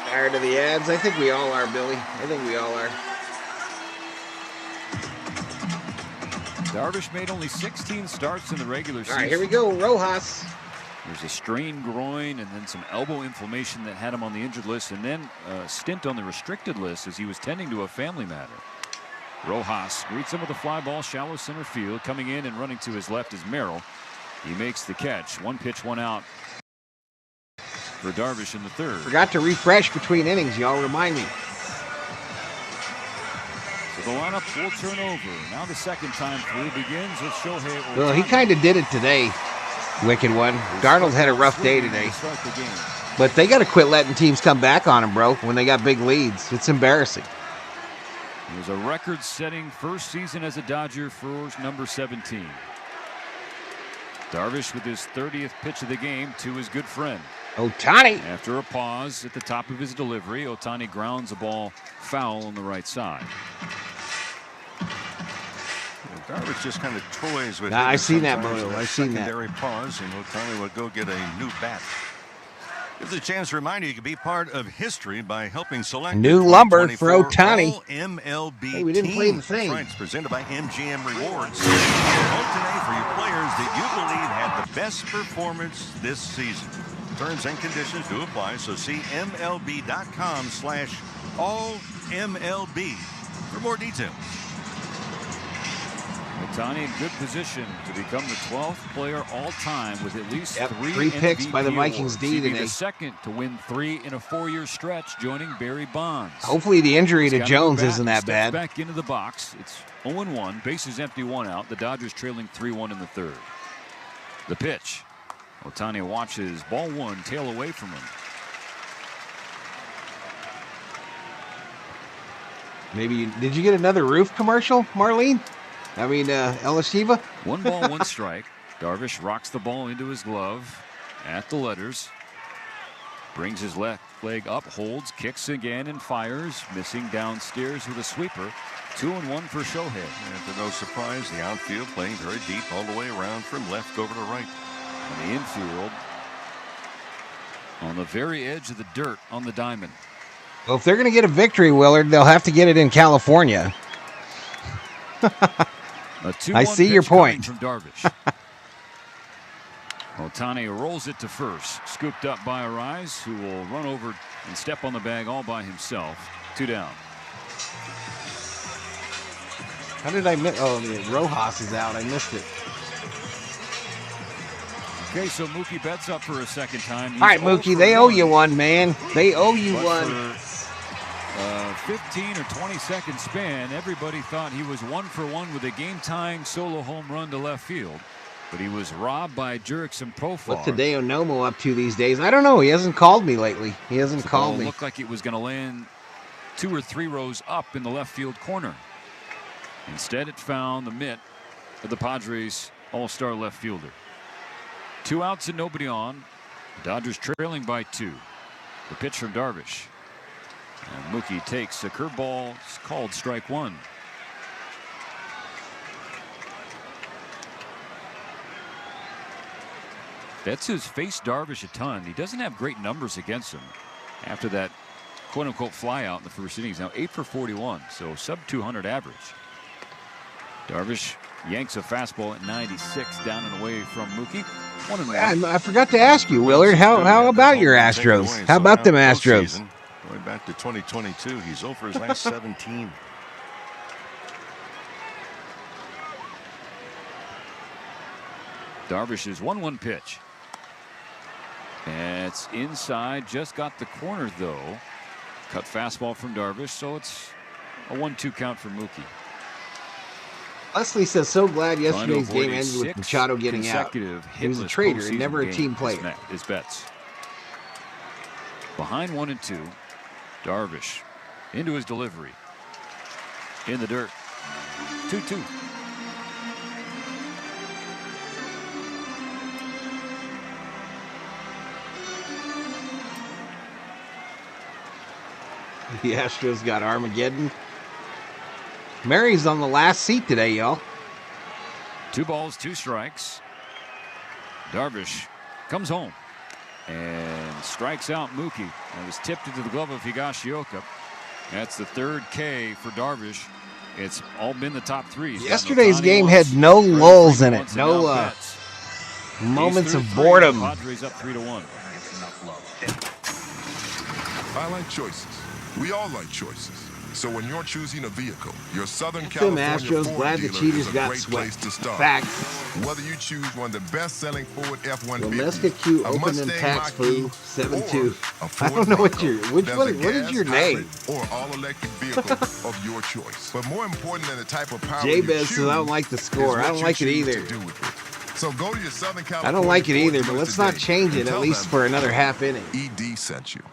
Tired of the ads? I think we all are, Billy. I think we all are. Darvish made only 16 starts in the regular season. All right, here we go, Rojas. There's a strained groin and then some elbow inflammation that had him on the injured list, and then a stint on the restricted list as he was tending to a family matter. Rojas greets him with a fly ball, shallow center field. Coming in and running to his left is Merrill. He makes the catch. One pitch, one out for Darvish in the third. Forgot to refresh between innings, y'all. Remind me. So the lineup will turn over. Now the second time through begins with Shohei Ohtani. Well, he kind of did it today, Wicked One. Darnold had a rough day today. But they got to quit letting teams come back on him, bro, when they got big leads. It's embarrassing. It was a record-setting first season as a Dodger for number 17. Darvish with his 30th pitch of the game to his good friend. Ohtani. After a pause at the top of his delivery, Ohtani grounds a ball foul on the right side. Darvish just kind of toys with it. I've seen that, Bodo. I've seen that. Secondary pause, and Ohtani will go get a new bat. Gives a chance to remind you can be part of history by helping select new lumber for Ohtani. MLB hey, we didn't play the thing. It's presented by MGM Rewards. Vote today for your players that you believe had the best performance this season. Terms and conditions do apply, so see MLB.com/AllMLB for more details. Ohtani in good position to become the 12th player all-time with at least three picks MVP by the Vikings awards. D He'd be today. the second to win 3 in a 4-year stretch, joining Barry Bonds. Hopefully the injury to Jones isn't that bad. Back into the box. It's 0-1, bases empty, 1 out. The Dodgers trailing 3-1 in the third. The pitch. Ohtani watches ball 1, tail away from him. Maybe did you get another roof commercial, Marlene? I mean, Elishiva? 1 ball, 1 strike. Darvish rocks the ball into his glove at the letters. Brings his left leg up, holds, kicks again, and fires. Missing downstairs with a sweeper. 2-1 for Shohei. And to no surprise, the outfield playing very deep all the way around from left over to right. And the infield on the very edge of the dirt on the diamond. Well, if they're going to get a victory, Willard, they'll have to get it in California. I see your point. From Darvish. Ohtani rolls it to first. Scooped up by Arise, who will run over and step on the bag all by himself. 2 down. How did I miss? Oh, Rojas is out. I missed it. Okay, so Mookie Betts up for a second time. All right, Mookie, they owe you one, man. They owe you one. 15 or 20-second span, everybody thought he was 1 for 1 with a game-tying solo home run to left field. But he was robbed by Jurickson Profar. What's Hideo Nomo up to these days? I don't know. He hasn't called me lately. He hasn't called me. It looked like it was going to land 2 or 3 rows up in the left field corner. Instead, it found the mitt of the Padres all-star left fielder. 2 outs and nobody on. Dodgers trailing by 2. The pitch from Darvish. And Mookie takes a curveball. It's called strike 1. Betts has faced Darvish a ton. He doesn't have great numbers against him after that quote-unquote flyout in the first innings. Now 8 for 41, so sub-200 average. Darvish yanks a fastball at 96 down and away from Mookie. 1-1. I forgot to ask you, Willard. How about your Astros? How about them Astros? Going back to 2022, he's over his last 17. Darvish's 1-1 pitch. And it's inside, just got the corner though. Cut fastball from Darvish, so it's a 1-2 count for Mookie. Leslie says, so glad yesterday's game ended with Machado getting out. He was a trader and never a team player. His bets. Behind 1-2, Darvish into his delivery. In the dirt. 2-2. The Astros got Armageddon. Mary's on the last seat today, y'all. 2 balls, 2 strikes. Darvish comes home and strikes out Mookie. It was tipped into the glove of Higashioka. That's the 3rd K for Darvish. It's all been the top 3. Yesterday's game had no lulls in it. No moments of boredom. Padres up 3-1. I like choices. We all like choices. So when you're choosing a vehicle, your Southern Tim California Astros Ford glad the dealer cheaters is a got great place swept. to start. Fact. Whether you choose one of the best-selling Ford F-150, Domestic Q a open and Mustang tax Mach-E, food 7-2. or a Ford I don't know what Bronco. your what There's a is gas, your name? hybrid, or all-electric vehicle of your choice. But more important than the type of power J-Bez you choose says I don't like the score. is I what don't you like it choose to either. do with it. So go to your Southern California I don't like it Ford either, but dealer let's not today change it and at tell least them for another half inning. ED sent you.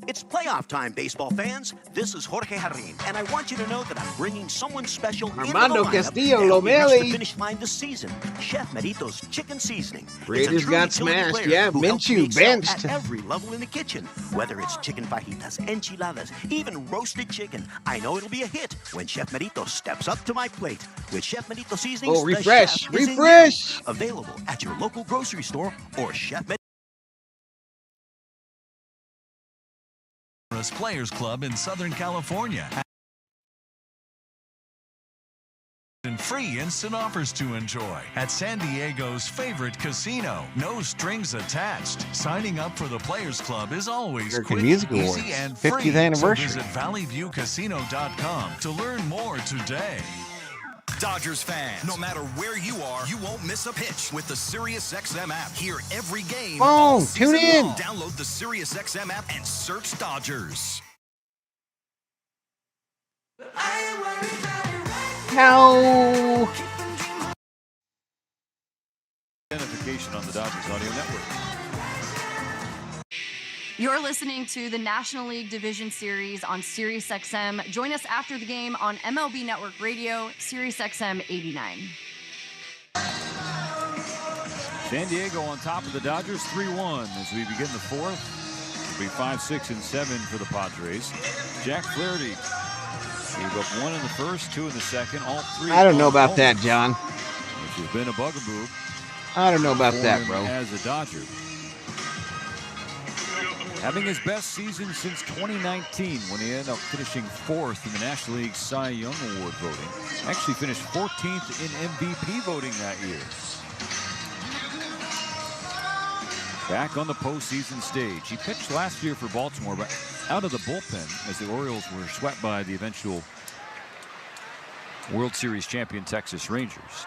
It's playoff time, baseball fans. This is Jorge Jarrin, and I want you to know that I'm bringing someone special Armando into the lineup Castillo, to help me reach Lomeli. the finish line this season. Chef Merito's Chicken Seasoning. Raiders It's a true got utility smashed. player Yeah, who helps me Minshew excel benched. at every level in the kitchen. Whether it's chicken fajitas, enchiladas, even roasted chicken, I know it'll be a hit when Chef Merito steps up to my plate. With Chef Merito Seasonings, Oh, the refresh, chef is in refresh. you. Available at your local grocery store or Chef Merito. Players Club in Southern California. And free instant offers to enjoy at San Diego's favorite casino. No strings attached. Signing up for the Players Club is always American quick, Music easy, Awards, and free. 50th anniversary. So visit valleyviewcasino.com to learn more today. Dodgers fans, no matter where you are, you won't miss a pitch with the SiriusXM app. Hear every game. Phone, tune in. Download the SiriusXM app and search Dodgers. No. Identification on the Dodgers Audio Network. You're listening to the National League Division Series on SiriusXM. Join us after the game on MLB Network Radio, SiriusXM 89. San Diego on top of the Dodgers 3-1 as we begin the 4th. It'll be 5, 6, and 7 for the Padres. Jack Flaherty gave up 1 in the first, 2 in the second, all 3. I don't know about that, John. Which has been a bugaboo. I don't know about for that, him bro. As a Dodger. Having his best season since 2019 when he ended up finishing 4th in the National League Cy Young Award voting. Actually finished 14th in MVP voting that year. Back on the postseason stage. He pitched last year for Baltimore, but out of the bullpen as the Orioles were swept by the eventual World Series champion Texas Rangers.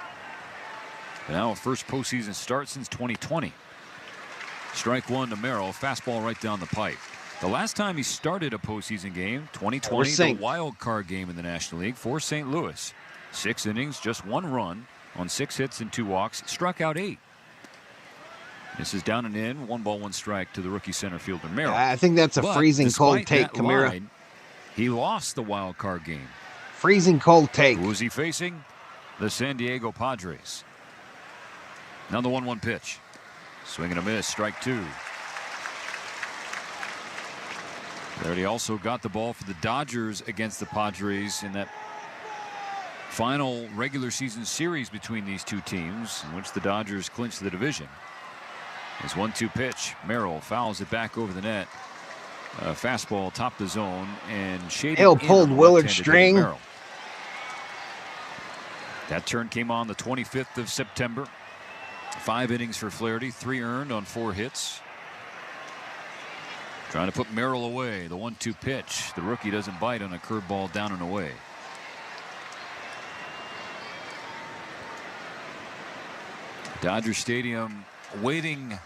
And now a first postseason start since 2020. Strike 1 to Merrill, fastball right down the pipe. The last time he started a postseason game, 2020, the wild card game in the National League for St. Louis. 6 innings, just 1 run on 6 hits and 2 walks, struck out 8. This is down and in, 1 ball, 1 strike to the rookie center fielder Merrill. I think that's a freezing cold take, Camara. He lost the wild card game. Freezing cold take. Who is he facing? The San Diego Padres. Now the 1-1 pitch. Swing and a miss, strike 2. There he also got the ball for the Dodgers against the Padres in that final regular season series between these two teams, in which the Dodgers clinched the division. His 1-2 pitch. Merrill fouls it back over the net. Fastball topped the zone and shaded. Hale pulled Willard's string. That turn came on the 25th of September. 5 innings for Flaherty, 3 earned on 4 hits. Trying to put Merrill away. The 1-2 pitch. The rookie doesn't bite on a curveball down and away. Dodger Stadium waiting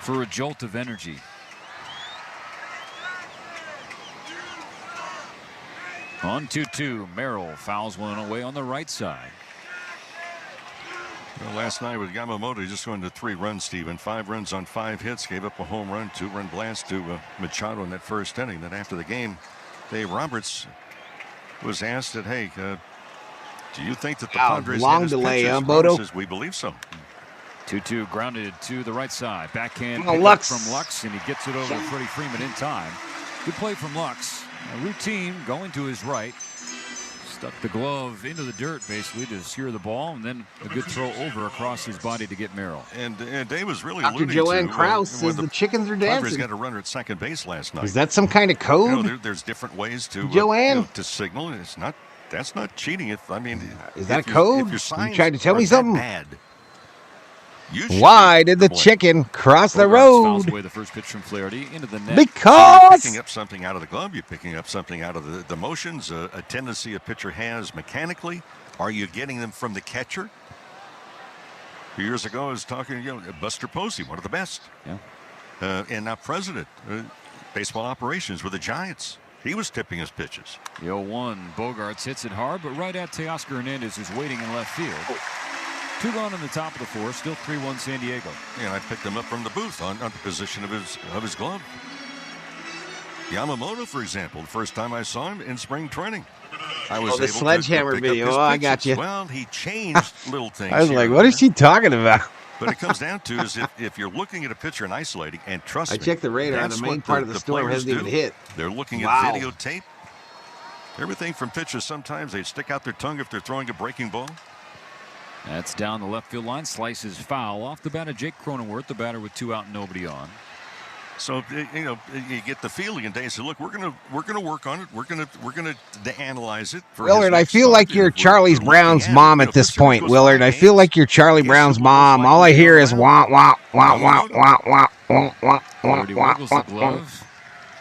for a jolt of energy. On 2-2, Merrill fouls one away on the right side. Well, last night with Yamamoto just going to 3 runs, Steven. 5 runs on 5 hits, gave up a home run, 2-run blast to Machado in that first inning. Then after the game, Dave Roberts was asked that, hey, do you think that the Padres long hit his delay, pitches? Bodo? Says, we believe so. 2-2 grounded to the right side. Backhand Oh, pick Lux. up from Lux, and he gets it over to Freddie Freeman in time. Good play from Lux. A routine going to his right. Stuck the glove into the dirt, basically, to sear the ball, and then a good throw over across his body to get Merrill. And Dave was really Dr. alluding Joanne to Krause says the chickens are Padres dancing. got a runner at second base last night. Is that some kind of code? You know, there's different ways to Joanne? To signal. That's not cheating. Is that a code? You trying to tell me something? Bad, why did the chicken cross the road? Fouls away the first pitch from Flaherty into the net. Because picking up something out of the glove, you're picking up something out of the motions, a tendency a pitcher has mechanically. Are you getting them from the catcher? A few years ago, I was talking to Buster Posey, one of the best. Yeah. And now president, baseball operations with the Giants. He was tipping his pitches. The 0-1, Bogarts hits it hard, but right at Teoscar Hernandez, who's waiting in left field. 2 gone in the top of the 4th, still 3-1 San Diego. And I picked him up from the booth on the position of his glove. Yamamoto, for example, the first time I saw him in spring training, I was the able sledgehammer to pick video. up his I got pitches. you. Well, he changed little things. I was like, what is she talking about? But it comes down to is if you're looking at a pitcher and isolating, and trust me, I checked the radar. that's The main what part of the storm players hasn't even do. hit. They're looking Wow. at videotape. Everything from pitchers, sometimes they stick out their tongue if they're throwing a breaking ball. That's down the left field line. Slices foul off the bat of Jake Cronenworth, the batter with 2 out and nobody on. So you get the feeling, and Dave said, "Look, we're gonna work on it. We're gonna analyze it." For Willard, I his feel next like start. you're If we're Charlie looking Brown's at it, mom at this point, Willard. I feel like you're Charlie Brown's mom. All I hear is wah wah wah wah wah wah wah wah wah Flaherty wah wiggles the wah. glove.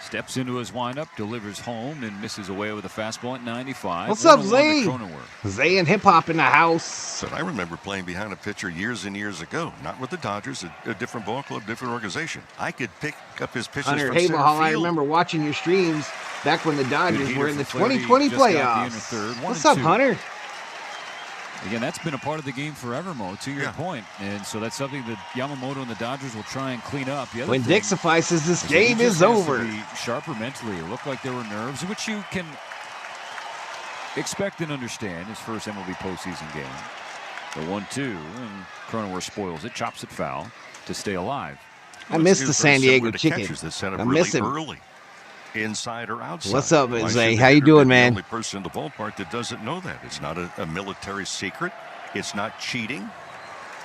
Steps into his windup, delivers home, and misses away with a fastball at 95. What's up, 1-1 to Zay? Cronenworth. Zay and hip hop in the house. But I remember playing behind a pitcher years and years ago, not with the Dodgers, a different ball club, different organization. I could pick up his pitches Hunter, from hey, center Mahal, I field. remember watching your streams back when the Dodgers heater were in the for Flaherty, 2020 just got the inner playoffs. third. What's up, 1-2. Hunter? Again, that's been a part of the game forever, Mo, to your point. And so that's something that Yamamoto and the Dodgers will try and clean up. The other When thing Dick suffices, this is game he is just has to over. be sharper mentally. It looked like there were nerves, which you can expect and understand his first MLB postseason game. The 1-2, and Cronenworth spoils it, chops it foul to stay alive. I miss the Very San Diego similar to chicken. catchers that set up I really miss him. early, inside or outside. What's up, Why Zay? should How the you hitter doing, be man? The only person in the ballpark that doesn't know that. It's not a military secret. It's not cheating.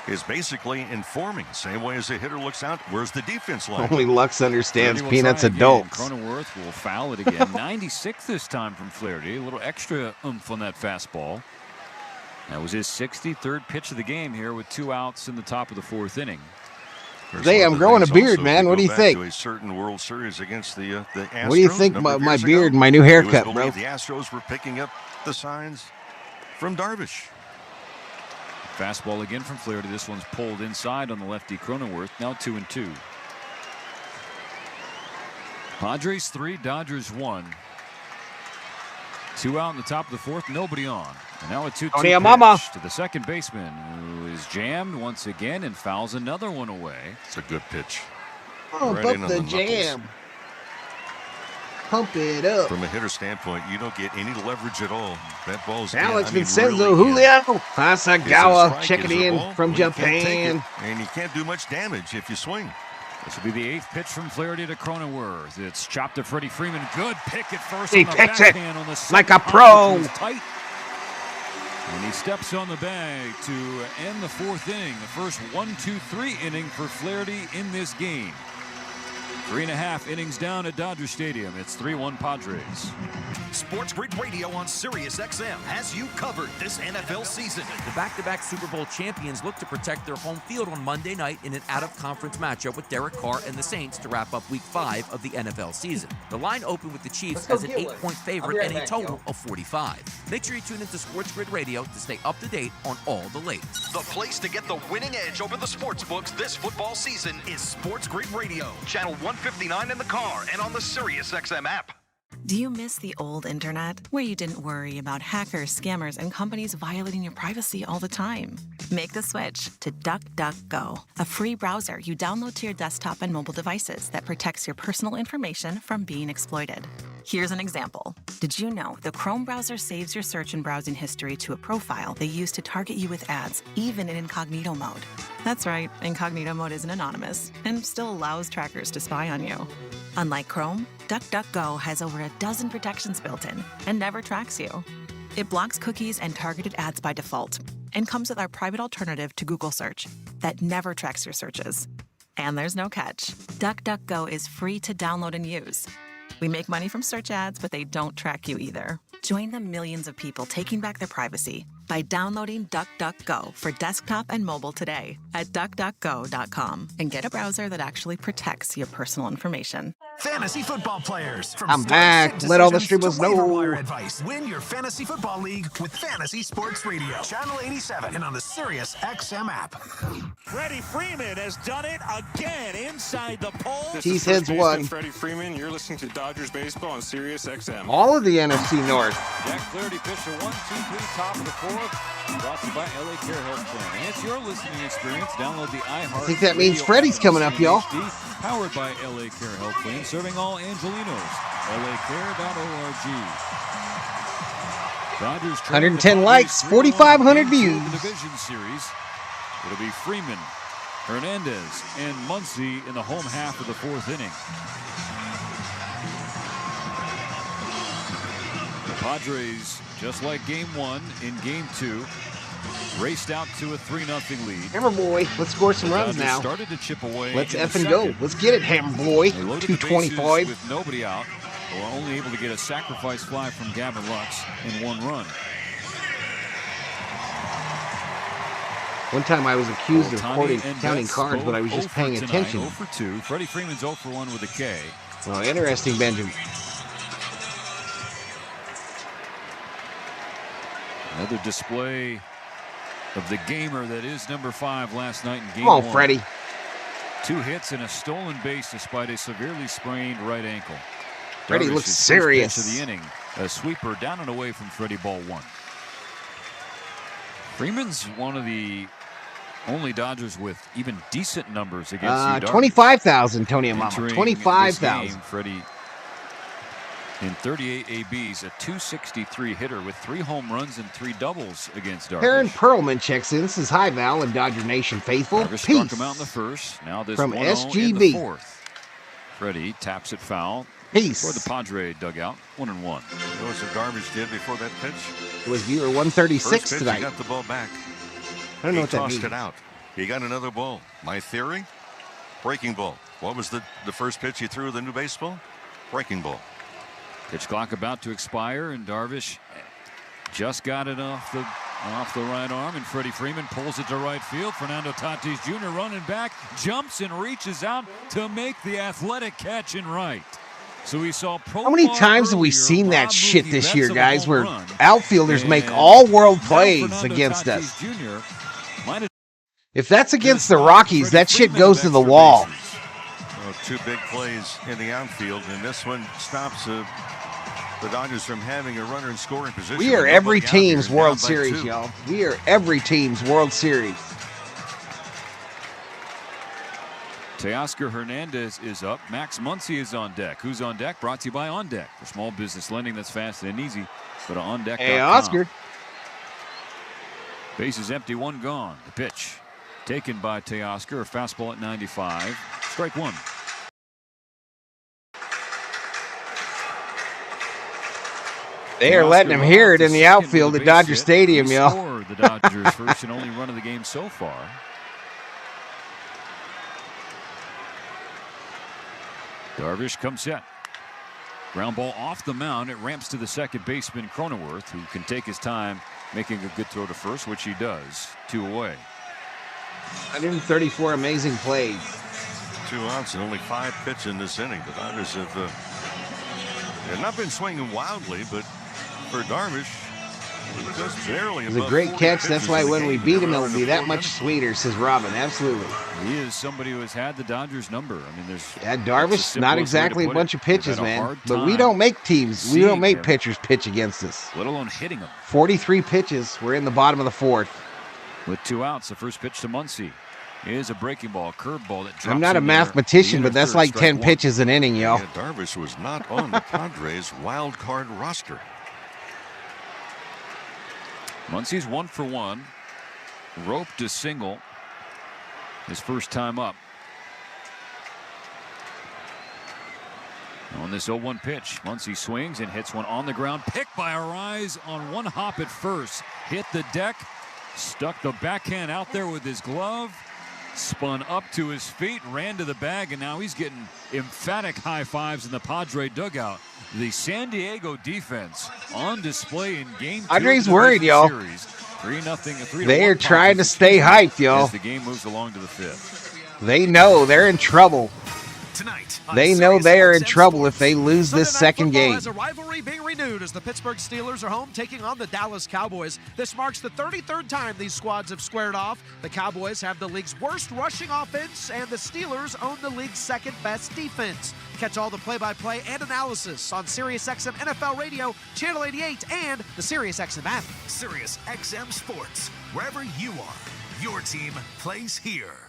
It's basically informing. Same way as the hitter looks out, where's the defense line? Only Lux understands Flaherty will Peanuts try again. adults. Cronenworth will foul it again. 96 this time from Flaherty. A little extra oomph on that fastball. That was his 63rd pitch of the game here with 2 outs in the top of the 4th inning. Zay, I'm growing a beard, man. What do you think? To a certain World Series against the Astros. What do you think number of my years beard ago, and my new it was haircut, bro? believed the Astros were picking up the signs from Darvish. Fastball again from Flaherty. This one's pulled inside on the lefty Cronenworth. Now 2-2. Padres 3, Dodgers 1. 2 out in the top of the 4th. Nobody on. And now a 2-2 pitch to the second baseman, who is jammed once again and fouls another one away. It's a good pitch. Oh, Right bump in on the the knuckles. jam. Pump it up. From a hitter standpoint, you don't get any leverage at all. That ball's Alex in. I mean, Vincenzo, really in. Julio Is it a Hasagawa strike? checking Is it a in ball? from Well, you can't take Japan. it, and you can't do much damage if you swing. This will be the 8th pitch from Flaherty to Cronenworth. It's chopped to Freddie Freeman. Good pick at first. He on the picks it backhand on the like a second pro. which was tight. And he steps on the bag to end the 4th inning. The first 1-2-3 inning for Flaherty in this game. 3.5 innings down at Dodger Stadium. It's 3-1 Padres. Sports Grid Radio on Sirius XM has you covered this NFL season. The back-to-back Super Bowl champions look to protect their home field on Monday night in an out-of-conference matchup with Derek Carr and the Saints to wrap up Week 5 of the NFL season. The line opened with the Chiefs as an 8-point favorite and a total of 45. Make sure you tune into Sports Grid Radio to stay up to date on all the latest. The place to get the winning edge over the sports books this football season is Sports Grid Radio. Channel 159 in the car and on the Sirius XM app. Do you miss the old internet, where you didn't worry about hackers, scammers, and companies violating your privacy all the time? Make the switch to DuckDuckGo, a free browser you download to your desktop and mobile devices that protects your personal information from being exploited. Here's an example. Did you know the Chrome browser saves your search and browsing history to a profile they use to target you with ads, even in incognito mode? That's right, incognito mode isn't anonymous and still allows trackers to spy on you. Unlike Chrome, DuckDuckGo has over a dozen protections built in and never tracks you. It blocks cookies and targeted ads by default and comes with our private alternative to Google Search that never tracks your searches. And there's no catch. DuckDuckGo is free to download and use. We make money from search ads, but they don't track you either. Join the millions of people taking back their privacy by downloading DuckDuckGo for desktop and mobile today at duckduckgo.com and get a browser that actually protects your personal information. Fantasy football players. From I'm back. Let all the streamers know. Advice. Win your fantasy football league with Fantasy Sports Radio. Channel 87 and on the Sirius XM app. Freddie Freeman has done it again inside the pole. He's heads one. Freddie Freeman, you're listening to Dodgers Baseball on Sirius XM. All of the NFC North. Jack Flaherty pitched a 1-2-3 top of the fourth. Brought to you by LA Care Health Plan. And it's your listening experience. Download the iHeart. I think that means Freddy's coming up, y'all. Powered by LA Care Health Plan, serving all Angelinos. LACare.org. Dodgers 110 likes, 4,500 views. The division series. It'll be Freeman, Hernandez, and Muncy in the home half of the fourth inning. The Padres, just like Game 1, in Game 2, raced out to a 3-0 lead. Hammer boy, let's score some runs now. Started to chip away. Let's effing go. Let's get it, Hammer boy. 225. With nobody out. They were only able to get a sacrifice fly from Gavin Lux in one run. One time I was accused of counting cards, but I was just paying attention. 0 for 2. Freddie Freeman's 0 for 1 with a K. Well, interesting, Benjamin. Another display of the gamer that is number 5 last night in Game 1. Come on, 1. Freddie. 2 hits and a stolen base despite a severely sprained right ankle. Freddie looks serious. Of the inning, a sweeper down and away from Freddie, ball 1. Freeman's one of the only Dodgers with even decent numbers against 25,000, Tony Yamamoto. 25,000. Freddie in 38 ABs, a .263 hitter with 3 home runs and 3 doubles against Darvish. Aaron Perlman checks in. This is High Val and Dodger Nation faithful. Darvish struck him out in the first. Now this from 1-0 SGB. in the fourth. Freddie taps it foul. Peace. For the Padre dugout, 1-1. What was the Darvish did before that pitch? It was viewer 136 pitch, tonight. He got the ball back. I don't know what that means. He tossed it out. He got another ball. My theory? Breaking ball. What was the first pitch he threw, the new baseball? Breaking ball. Pitch clock about to expire, and Darvish just got it off the right arm, and Freddie Freeman pulls it to right field. Fernando Tatis Jr. running back, jumps and reaches out to make the athletic catch in right. So we saw how many times have we seen that shit this year, guys, where outfielders make all-world plays against us? If that's against the Rockies, that shit goes to the wall. Well, 2 big plays in the outfield, and this one stops the Dodgers from having a runner in scoring position. We are every team's World Series, y'all. We are every team's World Series. Teoscar Hernandez is up. Max Muncy is on deck. Who's on deck? Brought to you by On Deck. For small business lending that's fast and easy. Go to OnDeck.com. Hey, Oscar. Base is empty, 1 gone. The pitch taken by Teoscar. A fastball at 95. Strike 1. They are letting him hear it in the outfield at Dodger Stadium, y'all. The Dodgers' first and only run of the game so far. Darvish comes set. Ground ball off the mound. It ramps to the second baseman, Cronenworth, who can take his time making a good throw to first, which he does. 2 away. 134 amazing plays. 2 outs and only 5 pitches in this inning. The Dodgers have not been swinging wildly, but for Darvish, Just barely. It was a great catch. That's why when we beat him, it'll be that much sweeter, says Robin. Absolutely. He is somebody who has had the Dodgers number. I mean, there's Darvish, not exactly a bunch of pitches, man. But we don't make teams. We don't make pitchers pitch against us. Let alone hitting them. 43 pitches. We're in the bottom of the fourth. With 2 outs, the first pitch to Muncy is a breaking ball, curveball that drops. I'm not a mathematician, but that's like 10 pitches an inning, yo. Yeah, Darvish was not on the Padres wild card roster. Muncy's 1 for 1. Roped a single his first time up. On this 0-1 pitch, Muncy swings and hits one on the ground. Picked by Arise on one hop at first. Hit the deck. Stuck the backhand out there with his glove. Spun up to his feet, ran to the bag, and now he's getting emphatic high fives in the Padre dugout. The San Diego defense on display in game 2. Andre's worried, yo. 3-0. They are trying to stay hyped, yo. As the game moves along to the 5th. They know they're in trouble. Tonight, they know they are in trouble if they lose this second game. Has a rivalry being renewed as the Pittsburgh Steelers are home taking on the Dallas Cowboys. This marks the 33rd time these squads have squared off. The Cowboys have the league's worst rushing offense, and the Steelers own the league's second-best defense. Catch all the play-by-play and analysis on SiriusXM NFL Radio, Channel 88, and the SiriusXM app. SiriusXM Sports, wherever you are, your team plays here.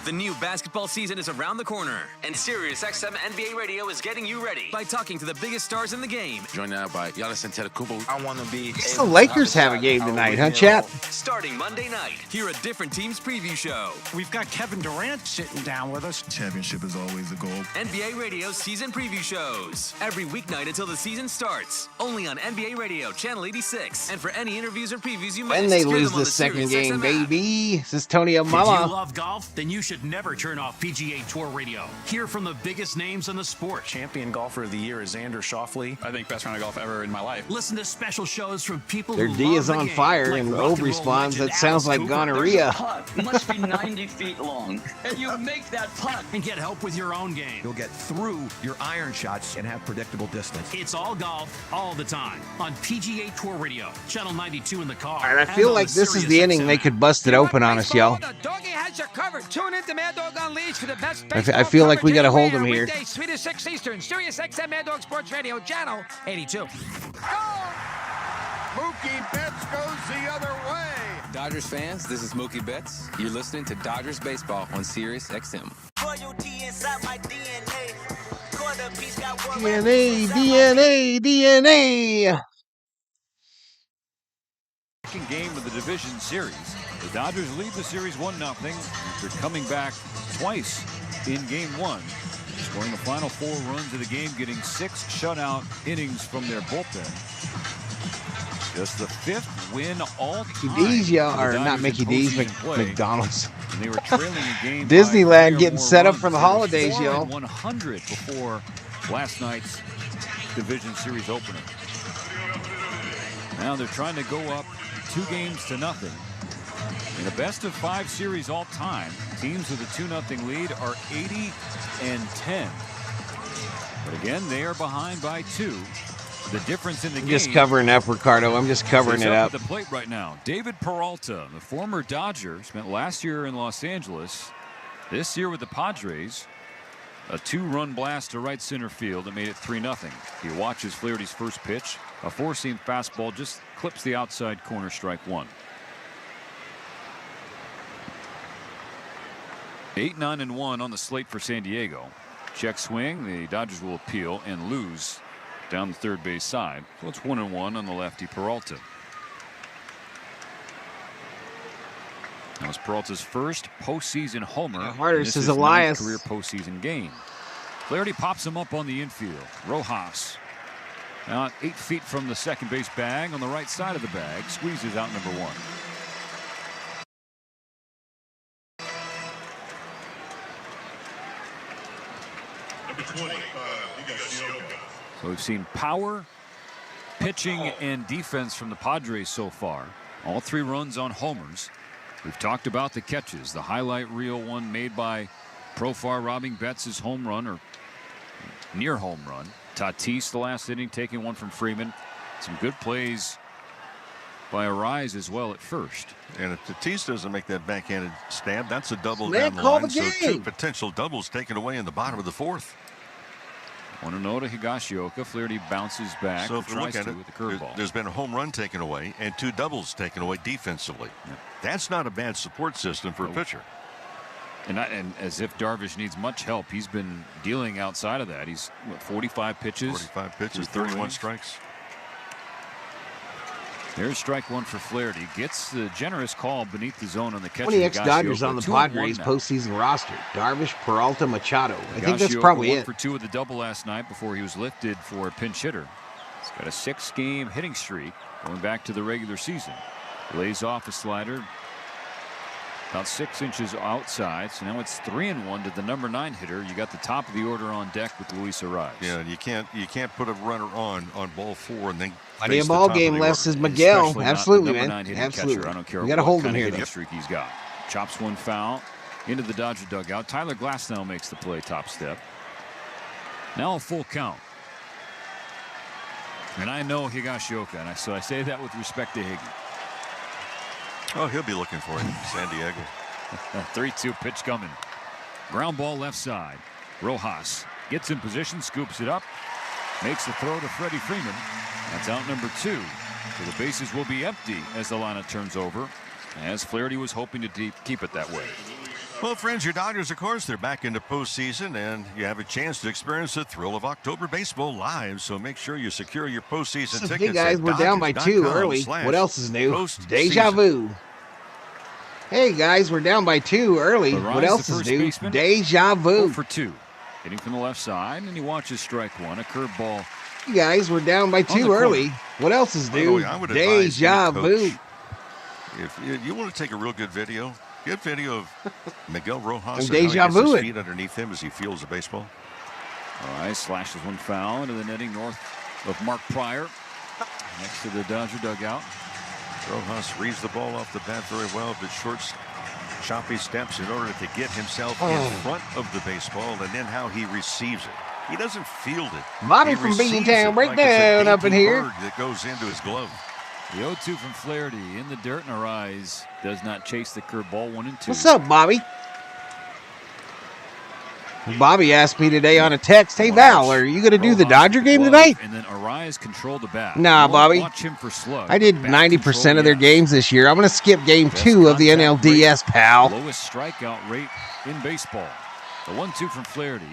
The new basketball season is around the corner, and SiriusXM NBA Radio is getting you ready by talking to the biggest stars in the game. Joined now by Giannis Antetokounmpo. I want to be. The Lakers have a game tonight, huh, chat? Starting Monday night, hear a different team's preview show. We've got Kevin Durant sitting down with us. Championship is always the goal. NBA Radio season preview shows every weeknight until the season starts. Only on NBA Radio, Channel 86. And for any interviews or previews you missed, when they lose the second game, baby. This is Tony Mama. If you love golf, then you should never turn off PGA Tour Radio. Hear from the biggest names in the sport. Champion golfer of the year is Xander Schauffele. I think best round of golf ever in my life. Listen to special shows from people Their who D love is on the fire, game, and like Obe responds, that sounds like gonorrhea. It must be 90 feet long. And you make that putt. And get help with your own game. You'll get through your iron shots and have predictable distance. It's all golf, all the time. On PGA Tour Radio, Channel 92 in the car. And I feel like this is the inning they could bust it open on us, yo. Doggy has you covered. Tune in to Mad Dog Unleashed for the best I feel like we got to hold them here. Weekday, 3 to 6 Eastern, SiriusXM Mad Dog Sports Radio, Channel 82. Mookie Betts goes the other way. Dodgers fans, this is Mookie Betts. You're listening to Dodgers Baseball on SiriusXM. DNA. Second game of the division series. The Dodgers lead the series 1-0 after coming back twice in game 1, scoring the final 4 runs of the game, getting 6 shutout innings from their bullpen. Just the 5th win all time. D's, y'all, or not Mickey D's, McDonald's. And they were trailing a game. Disneyland getting set up for the holidays, yo. 100 before last night's division series opener. Now they're trying to go up 2-0. In a best-of-5 series all time, teams with a 2-0 lead are 80-10. But again, they are behind by 2. The difference in the game. Just covering up, Ricardo. I'm just covering it up. At the plate right now, David Peralta, the former Dodger, spent last year in Los Angeles. This year with the Padres, a 2-run blast to right center field that made it 3-0. He watches Flaherty's first pitch. A 4-seam fastball just clips the outside corner, strike 1. 8-9-1 on the slate for San Diego. Check swing. The Dodgers will appeal and lose down the third base side. So it's 1-1 on the lefty Peralta. That was Peralta's first postseason homer. Harder this says is Elias. Career postseason game. Flaherty pops him up on the infield. Rojas out 8 feet from the second base bag on the right side of the bag. Squeezes out number 1. So we've seen power, pitching, and defense from the Padres so far. All 3 runs on homers. We've talked about the catches. The highlight reel one made by Profar robbing Betts' home run, or near home run. Tatis the last inning taking one from Freeman. Some good plays by Arise as well at first. And if Tatis doesn't make that backhanded stab, that's a double Man, down the call line. the So game. 2 potential doubles taken away in the bottom of the 4th. 1-0 to Higashioka. Flaherty bounces back. So if you look at it, with the curveball. there's been a home run taken away and 2 doubles taken away defensively. Yep. That's not a bad support system for a pitcher. And as if Darvish needs much help, he's been dealing outside of that. He's 45 pitches. 45 pitches, 31 strikes. There's strike 1 for Flaherty. Gets the generous call beneath the zone on the catcher. 20 ex-Dodgers on the 2-1 Padres now. postseason roster. Darvish, Peralta, Machado. I think that's Higashioka probably 1 it. for 2 with the double last night before he was lifted for a pinch hitter. He's got a 6-game hitting streak going back to the regular season. Lays off a slider about 6 inches outside. So now it's 3-1 to the number 9 hitter. You got the top of the order on deck with Luis Arise. Yeah, you can't put a runner on ball 4 and then Plenty face of the ball top of game the left order. is Miguel. Especially not Absolutely, the number man. 9 hitting Absolutely. catcher. I don't care We got to what hold kind him of here, hitting though. streak he's got. Chops one foul into the Dodger dugout. Tyler Glasnow makes the play top step. Now a full count. And I know Higashioka, and so I say that with respect to Higgy. Oh, he'll be looking for him, San Diego. 3-2 pitch coming. Ground ball left side. Rojas gets in position, scoops it up, makes the throw to Freddie Freeman. That's out number 2. So the bases will be empty as the lineup turns over, as Flaherty was hoping to keep it that way. Well, friends, your Dodgers, of course, they're back into postseason, and you have a chance to experience the thrill of October baseball live. So make sure you secure your postseason tickets. Hey guys, we're down by 2 early. What else is new? Deja vu. Hey guys, we're down by 2 early. What else is new? Deja vu. 0 for 2. Hitting from the left side, and he watches strike 1. A curveball. Hey guys, we're down by 2 early. What else is new? Deja vu. If you want to take a real good video, get video of Miguel Rojas and Deja how he gets vu his it. feet underneath him as he fields the baseball. All right, slashes one foul into the netting north of Mark Pryor, next to the Dodger dugout. Rojas reads the ball off the bat very well, but short, choppy steps in order to get himself in front of the baseball, and then how he receives it. He doesn't field it. Bobby He from receives Beantown, it break like it's a down up in dainty here. bird that goes into his glove. The 0-2 from Flaherty in the dirt, and Arise does not chase the curveball. 1-2. What's up, Bobby? Bobby asked me today on a text, hey Val, are you going to do the Dodger game tonight? And then Arise controlled the bat. Nah, Bobby. Watch him for slug. I did 90% of their games this year. I'm going to skip game 2 of the NLDS, pal. Lowest strikeout rate in baseball. The 1-2 from Flaherty.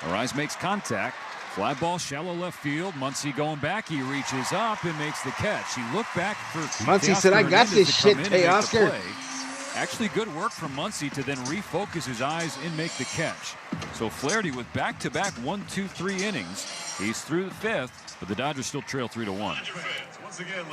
Arise makes contact. Fly ball, shallow left field. Muncy going back. He reaches up and makes the catch. He looked back for Muncy said, I got this shit, Teoscar. Actually, good work from Muncy to then refocus his eyes and make the catch. So Flaherty with back-to-back 1, 2, 3 innings. He's through the 5th, but the Dodgers still trail 3-1.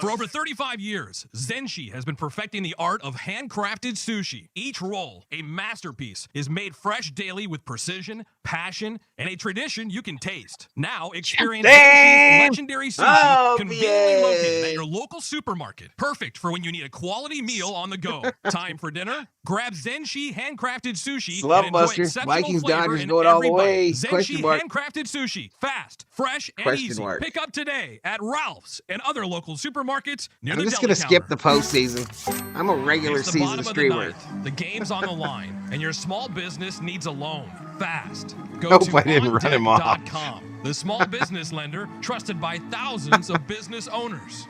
For over 35 years, Zenshi has been perfecting the art of handcrafted sushi. Each roll, a masterpiece, is made fresh daily with precision, passion, and a tradition you can taste. Now, experience Zenshi's legendary sushi conveniently located at your local supermarket. Perfect for when you need a quality meal on the go. Time for dinner? Grab Zenshi handcrafted sushi and enjoy Slumbuster. exceptional Vikings, flavor Dodgers in going all every the way. bite. Question Zenshi mark. handcrafted sushi. Fast, fresh, and Question easy. mark. Pick up today at Ralph's and other local supermarkets near I'm the just deli going to skip counter. the postseason. I'm a regular It's the season bottom streamer. of the ninth. The game's on the line, and your small business needs a loan fast. Go Hope to I didn't run him off. ondeck.com, the small business lender trusted by thousands of business owners.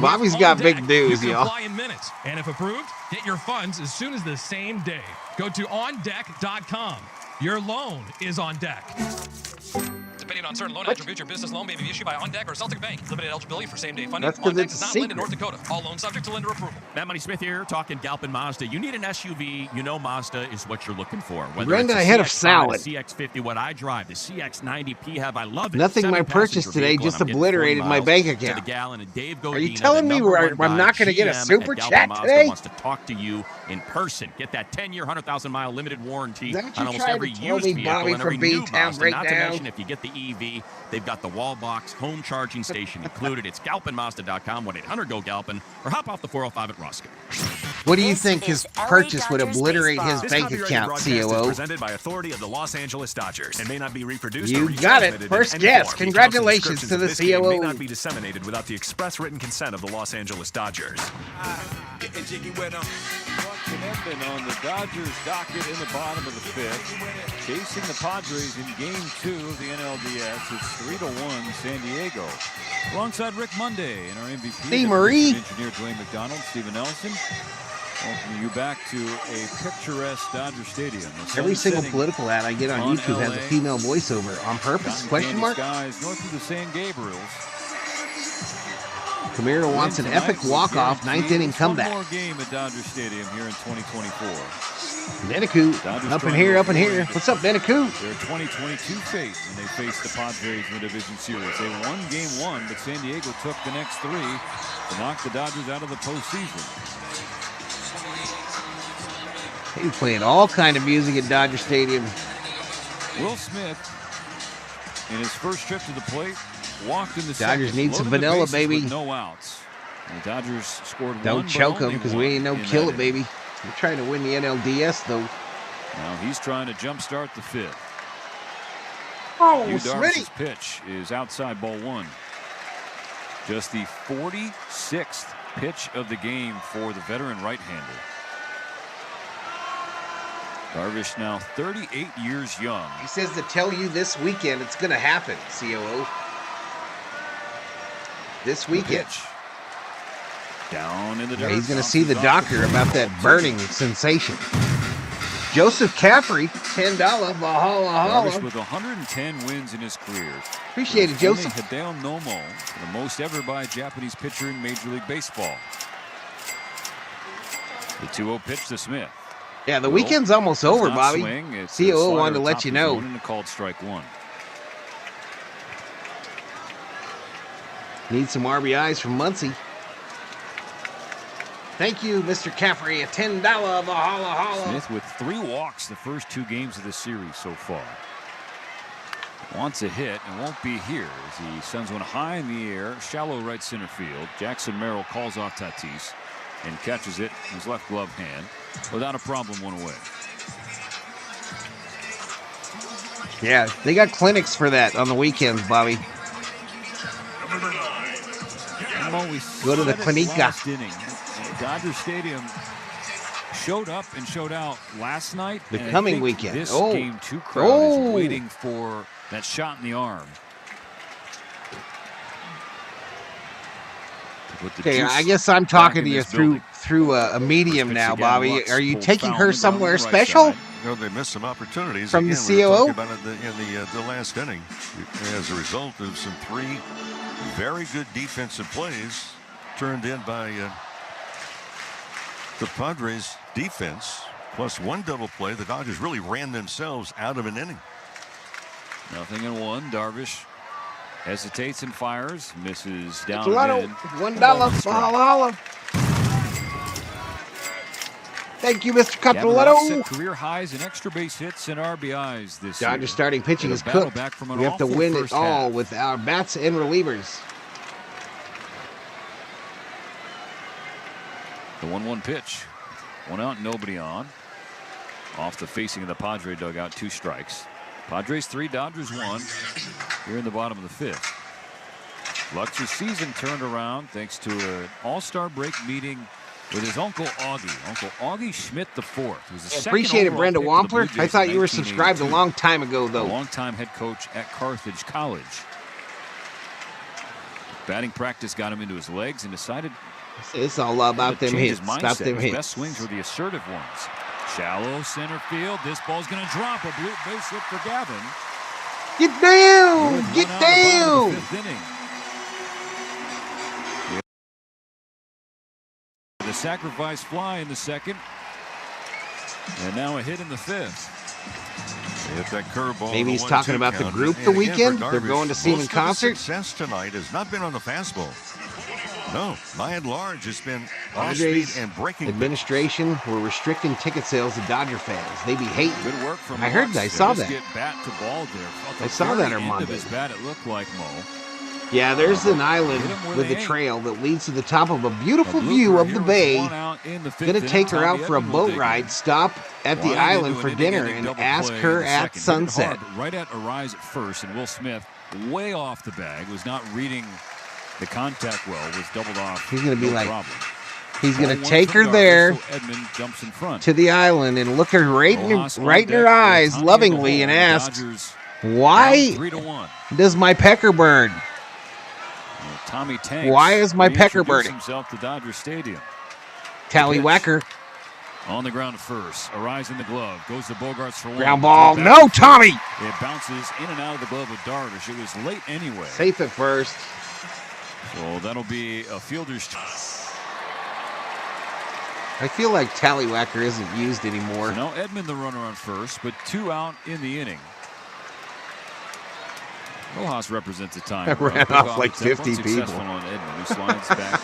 Bobby's With got On big Deck, news, you can y'all. apply in minutes, and if approved, get your funds as soon as the same day. Go to ondeck.com. Your loan is on deck. Depending on certain loan attributes, your business loan may be issued by OnDeck or Celtic Bank. Limited eligibility for same-day funding. That's 'cause OnDeck it's does a not lend in secret. North Dakota. All loans subject to lender approval. Matt Money Smith here, talking Galpin Mazda. You need an SUV, you know Mazda is what you're looking for. Whether Ran it's to a a head of CX-5, salad. a CX-50, what I drive, the CX-90 PHEV, I love it. Nothing my 7-passenger purchase today vehicle, just and I'm getting obliterated 40 my miles bank to account. the gallon. And Dave Are you Godina, telling the me number one I'm guy not going to get a GM super at Galpin chat Mazda today? wants to talk to you in person. Get that 10-year, 100,000-mile limited warranty Is that what on you almost tried every to tell used me, vehicle Bobby, and from every new B-Town Mazda. Not to Breakdown? mention, if you get the EV, they've got the wall box, home charging station included. It's GalpinMazda.com, 1-800-GO-GALPIN, or hop off the 405 at Roscoe. What do you think his purchase would obliterate his bank account, COO? Presented by authority of the Los Angeles Dodgers and may not be reproduced. You got it. First guess. Congratulations to the COO. May not be disseminated without the express written consent of the Los Angeles Dodgers. Connecting on the Dodgers docket in the bottom of the fifth, chasing the Padres in Game 2 of the NLDS. It's 3-1 San Diego. Alongside Rick Monday and our MVP, Hey, Marie. engineer Dwayne McDonald, Stephen Nelson. Welcoming you back to a picturesque Dodger Stadium. Every single political ad I get on YouTube has a female voiceover on purpose? Question mark? Skies north of the San Gabriels. Camaro wants an epic walk-off ninth inning comeback. One more game at Dodger Stadium here in 2024. Beneku, up in here, up in here. What's up, Beneku? Their 2022 fate when they faced the Padres in the division series. They won Game 1, but San Diego took the next 3 to knock the Dodgers out of the postseason. He's playing all kind of music at Dodger Stadium. Will Smith, in his first trip to the plate, walked in the Dodgers second, need some vanilla, baby. No outs. And the Dodgers scored Don't one, choke but him because we ain't no kill it, baby. We're trying to win the NLDS, though. Now he's trying to jumpstart the fifth. Oh, Yu Smitty. Darvish's pitch is outside ball 1. Just the 46th pitch of the game for the veteran right-hander. Darvish now 38 years young. He says to tell you this weekend it's going to happen, COO. This weekend. Down in the dirt. Yeah, he's going to see the doctor about that burning sensation. Joseph Caffrey, $10. Valhalla. Darvish with 110 wins in his career. Appreciate it, Joseph. Hideo Nomo, the most ever by a Japanese pitcher in Major League Baseball. The 2-0 pitch to Smith. Yeah, the weekend's almost over, Bobby. COO wanted to top let you of know. zone and a called strike 1. Need some RBIs from Muncie. Thank you, Mr. Caffrey. A $10 Valhalla. Smith with 3 walks the first 2 games of this series so far. Wants a hit and won't be here as he sends one high in the air, shallow right center field. Jackson Merrill calls off Tatis and catches it in his left glove hand without a problem, 1 away. Yeah, they got clinics for that on the weekends, Bobby. Go to the clinica. Dodger Stadium showed up and showed out last night. The coming weekend. This Game 2 crowd is waiting for that shot in the arm. Okay, I guess I'm talking to you through a medium now, Bobby. Are you taking her somewhere special? No, they missed some opportunities. From Again, the we were COO? talking about it in the last inning. As a result of some 3 very good defensive plays turned in by the Padres defense, plus 1 double play. The Dodgers really ran themselves out of an inning. 0-1. Darvish hesitates and fires, misses down $1 in. Valhalla. Thank you, Mr. Yamamoto set Capitoletto. career highs in extra base hits and RBIs this year. Dodgers starting pitching With is a battle cooked. back from an We have to awful win it first all half. with our bats and relievers. The 1-1 pitch. 1 out, nobody on. Off the facing of the Padre dugout, 2 strikes. Padres 3, Dodgers 1. Here in the bottom of the 5th. Lux's season turned around thanks to an all-star break meeting with his uncle Augie. Uncle Augie Schmidt IV. Who was the second Appreciate it, overall Brenda pick of the Blue Wampler. I Jays thought in you were subscribed a 1982. long time ago, A though. longtime head coach at Carthage College. Batting practice got him into his legs and decided It's all about them change hits. his mindset. Stop them His hits. best swings were the assertive ones. Shallow center field. This ball's going to drop. A blue base hit for Gavin. Get down! With Get 1 out down! of the 5th inning. The sacrifice fly in the 2nd. And now a hit in the 5th. They hit that curveball. Maybe he's the 1-2 talking about the count. group And the again, weekend? for They're Darvish, going to see him in most of the concert? Success tonight has not been on the fastball. No, by and large, it's been off speed Padres and breaking. administration were restricting ticket sales to Dodger fans. They be hating. Good work from I heard that. I Lux. saw Just that. Get bat to ball there. At the I saw very that on end Monday. of his bat, it looked like Mo. Yeah, there's an island Hit 'em where with they a ain't. trail that leads to the top of a beautiful A view blooper of here the with bay. 1 out in the fifth Gonna inning. take her Tommy out for a Edman will boat dig ride. in. Stop at the Wind island into for an dinner inning-ending and double ask play her in the at second. sunset. Hard right at Arise at first, and Will Smith way off the bag, was not reading the contact well, was doubled off. He's gonna be no like, problem. he's gonna Ball one take from her Darvish, there so Edman jumps in front. to the island and look her right in Rojas on her deck, eyes Ohtani in the lovingly hole. and The ask, Dodgers why down 3-1. does my pecker burn? Well, Tommy Tanks Why is my pecker reintroduced burning? himself to Dodger Stadium. Tallywhacker. On the ground first. Arise in the glove. Goes to Bogarts for one. Ground ball. Back No, to Tommy. first. It bounces in and out of the glove of Darvish. It was late anyway. Safe at first. So that'll be a fielder's. I feel like Tallywhacker isn't used anymore. So now Edman the runner on first, but 2 out in the inning. Rojas represents a time. I ran off like 50 people. Successful on Edman, who slides back.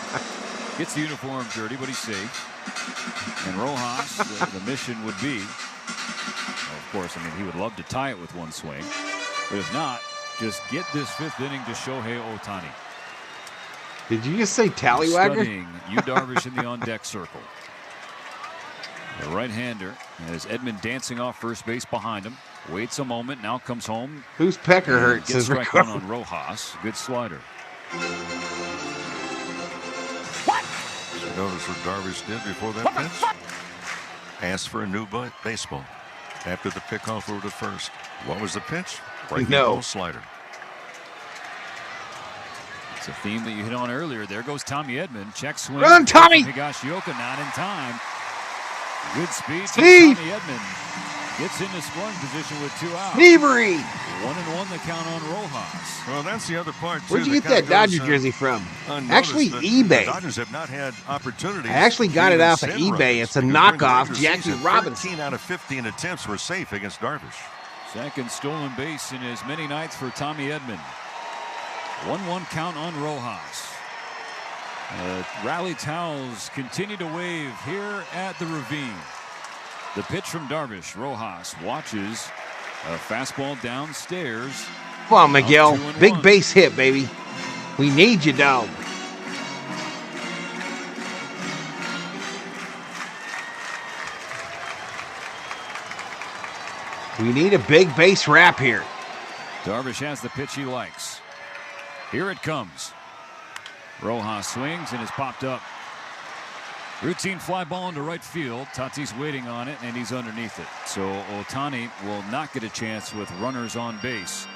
Gets the uniform dirty, but he's safe. And Rojas, the mission would be, well, of course, I mean, he would love to tie it with one swing. But if not, just get this 5th inning to Shohei Ohtani. Did you just say Tallywhacker? Studying Yu Darvish in the on-deck circle. The right-hander has Edman dancing off first base behind him. Waits a moment, now comes home. Whose pecker hurts? Gets strike one on Rojas. Good slider. You notice what Darvish did before that pitch? Asked for a new baseball after the pickoff over to first. What was the pitch? Breaking ball slider. It's a theme that you hit on earlier. There goes Tommy Edman. Check swing. Run, Tommy! Higashioka not in time. Good speed. Steve! Tommy Edman gets into scoring position with 2 outs. Thievery! 1-1 the count on Rojas. Well, that's the other part, too. Where'd you get that Dodger jersey from? Actually, eBay. The Dodgers have not had opportunities. I actually got it off of eBay. It's a knockoff Jackie Robinson. 13 out of 15 attempts were safe against Darvish. Second stolen base in as many nights for Tommy Edman. 1-1 count on Rojas. Rally towels continue to wave here at the Ravine. The pitch from Darvish. Rojas watches a fastball downstairs. Come on, Miguel. 2-1. Big base hit, baby. We need you, dog. We need a big base wrap here. Darvish has the pitch he likes. Here it comes. Rojas swings and is popped up. Routine fly ball into right field. Tatis waiting on it, and he's underneath it. So Ohtani will not get a chance with runners on base.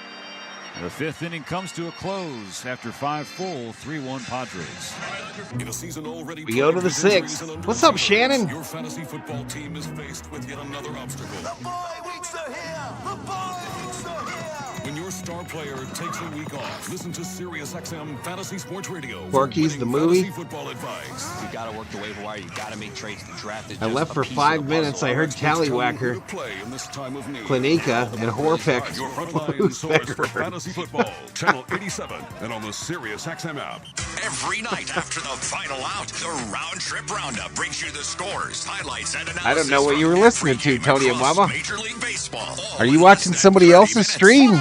The 5th inning comes to a close after 5 full, 3-1 Padres. In a season already We go to the 6th. What's up, Shannon? Your fantasy football team is faced with yet another obstacle. The bye weeks are here! The bye weeks are here! When your star player takes a week off, listen to SiriusXM Fantasy Sports Radio. Porky's the movie. Fantasy football advice. You gotta work the waiver wire. You gotta make trades. The draft is I left for 5 minutes. I heard Tallywhacker, Clinica, and Horpeck. Your frontline source for fantasy football. Channel 87 and on the SiriusXM app. Every night after the final out, the Round Trip Roundup brings you the scores, highlights, and analysis. I don't know what you were listening to, Tony and Mama. Major League Baseball. Are you watching somebody else's stream?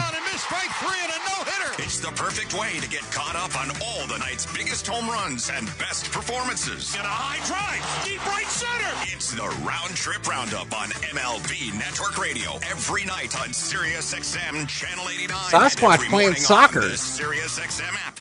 It's the perfect way to get caught up on all the night's biggest home runs and best performances. And a high drive, deep right center. It's the Round Trip Roundup on MLB Network Radio every night on SiriusXM Channel 89. Sasquatch playing soccer. The SiriusXM app.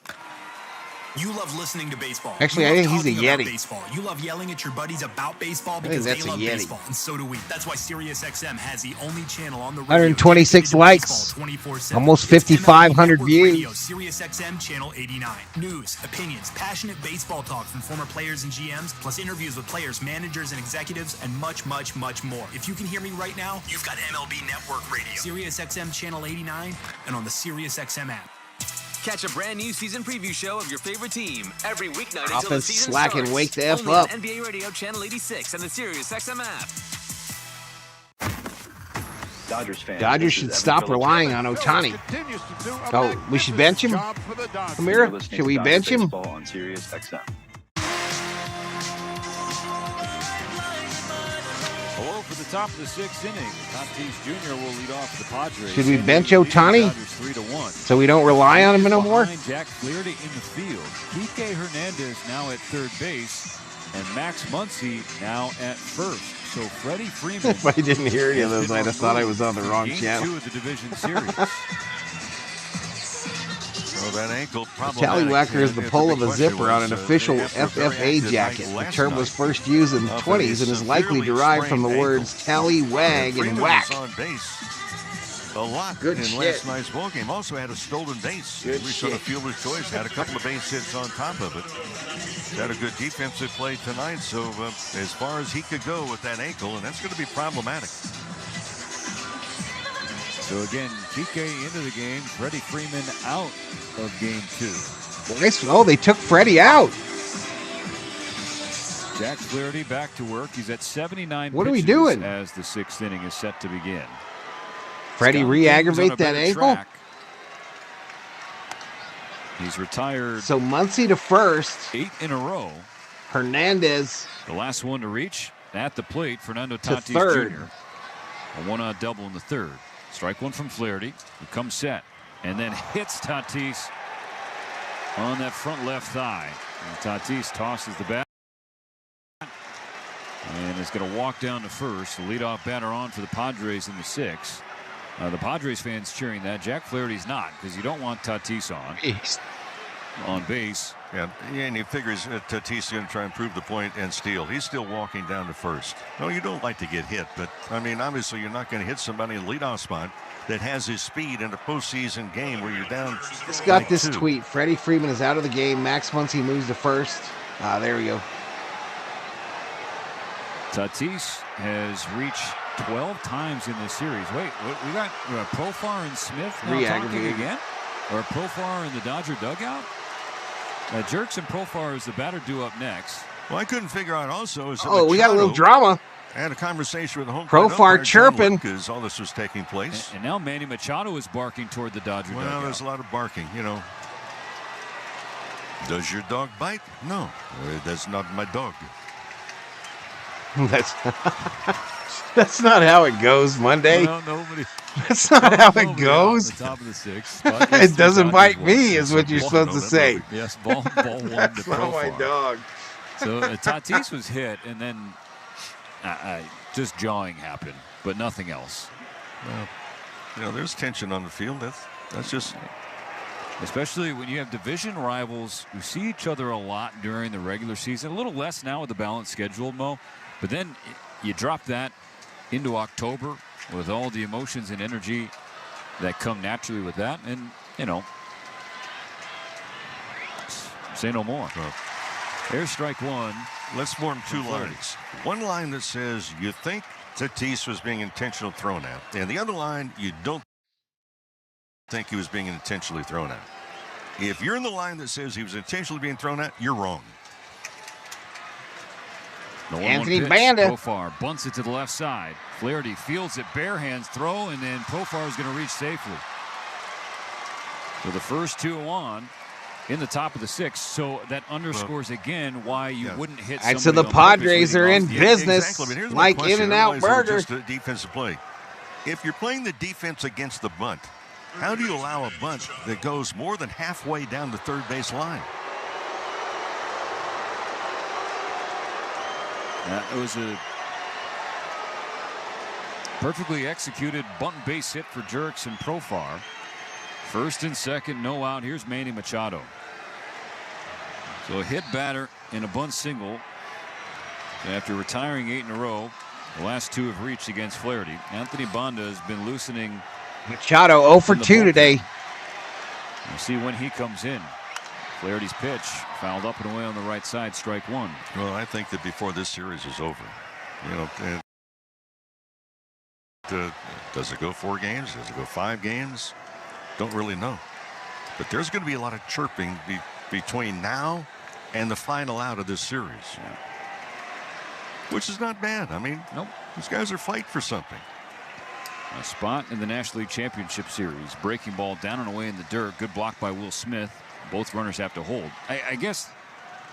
You love listening to baseball. Actually, You I love think he's a talking about Yeti. Baseball. You love yelling at your buddies about baseball think because they that's a love Yeti. baseball, and so do we. That's why SiriusXM has the only channel on the radio 126 dedicated to likes. baseball 24/7. Almost It's 5,500 MLB Network Radio, views. SiriusXM Channel 89. News, opinions, passionate baseball talk from former players and GMs, plus interviews with players, managers, and executives, and much, much, much more. If you can hear me right now, you've got MLB Network Radio, SiriusXM Channel 89, and on the SiriusXM app. Catch a brand new season preview show of your favorite team every weeknight until the Offense season slack starts. and wake the F Only up. on NBA Radio Channel 86 and the SiriusXM app. Dodgers should stop relying on Ohtani. Oh, we should bench him? Amira, should we bench him? On SiriusXM. Hello for the top of the 6th inning. Tatis Jr. will lead off the Padres. Should we bench Ohtani so we don't rely on him no more? Behind Jack Flaherty in the field. Kike Hernandez now at third base. and Max Muncy now at first. So Freddie Freeman. If I didn't hear any of those, I'd have thought I was on the wrong channel. Game 2 of the division series. So that ankle Tallywhacker is the pull of a zipper on an official FFA jacket. The term was first used in the 20s and is likely derived from the words tally, wag, and whack. A lot Good in shit. last night's ball game. Also had a stolen base. Good Reached on a shit. fielder's choice. Had a couple of base hits on top of it. Had a good defensive play tonight. So as far as he could go with that ankle, and that's going to be problematic. So again, PK into the game. Freddie Freeman out of game 2. Nice. Oh, they took Freddie out. Jack Flaherty back to work. He's at 79 What are we pitches doing? as the 6th inning is set to begin. Freddie re-aggravate that ankle. Track. He's retired. So Muncy to first. 8 in a row. Hernandez. The last one to reach at the plate, Fernando To Tatis third. Jr. A one-out double in the 3rd. Strike one from Flaherty, who comes set, and then hits Tatis on that front left thigh. And Tatis tosses the bat. And is going to walk down to first. The leadoff batter on for the Padres in the 6th. The Padres fans cheering that. Jack Flaherty's not, because you don't want Tatis on base. Yeah, and he figures Tatis is going to try and prove the point and steal. He's still walking down to first. No, you don't like to get hit, but I mean, obviously, you're not going to hit somebody in the leadoff spot that has his speed in a postseason game where you're down. Just got like this 2. tweet. Freddie Freeman is out of the game. Max Muncy moves to first. There we go. Tatis has reached 12 times in this series. Wait, we got Profar and Smith now talking again? Or Profar in the Dodger dugout? Jerks and Profar is the batter due up next. Well, I couldn't figure out also. Is Oh, we got a little drama. I had a conversation with the home Profar chirping as all this was taking place. And now Manny Machado is barking toward the Dodger dugout. Well, there's a lot of barking, you know. Does your dog bite? No, that's not my dog. That's not how it goes, Monday. Well, nobody. That's not how it goes. The top of the 6th. It doesn't bite me, is what you're supposed to say. Yes, ball one. That's not my dog. So Tatis was hit, and then just jawing happened, but nothing else. Well, you know, there's tension on the field. That's just. Especially when you have division rivals who see each other a lot during the regular season. A little less now with the balanced schedule, Mo. But then you drop that into October with all the emotions and energy that come naturally with that. And, you know, say no more. There's strike one. Let's form 2 lines. One line that says you think Tatis was being intentionally thrown at. And the other line, you don't think he was being intentionally thrown at. If you're in the line that says he was intentionally being thrown at, you're wrong. Anthony Banda. Profar bunts it to the left side. Flaherty fields it, bare hands throw, and then Profar is going to reach safely. So the first 2 on in the top of the 6th. So that underscores again why you wouldn't hit somebody. And so the Padres are in business, like In-N-Out Burger. Just defensive play. If you're playing the defense against the bunt, how do you allow a bunt that goes more than halfway down the third base line? It was a perfectly executed bunt base hit for Jerks and Profar. First and second, no out. Here's Manny Machado. So a hit batter in a bunt single. After retiring 8 in a row, the last 2 have reached against Flaherty. Anthony Banda has been loosening. Machado 0 for 2 today. We'll see when he comes in. Flaherty's pitch fouled up and away on the right side, strike one. Well, I think that before this series is over, you know, does it go 4 games? Does it go 5 games? Don't really know. But there's going to be a lot of chirping between now and the final out of this series. Yeah. Which is not bad. I mean, these guys are fighting for something. A spot in the National League Championship Series. Breaking ball down and away in the dirt. Good block by Will Smith. Both runners have to hold. I guess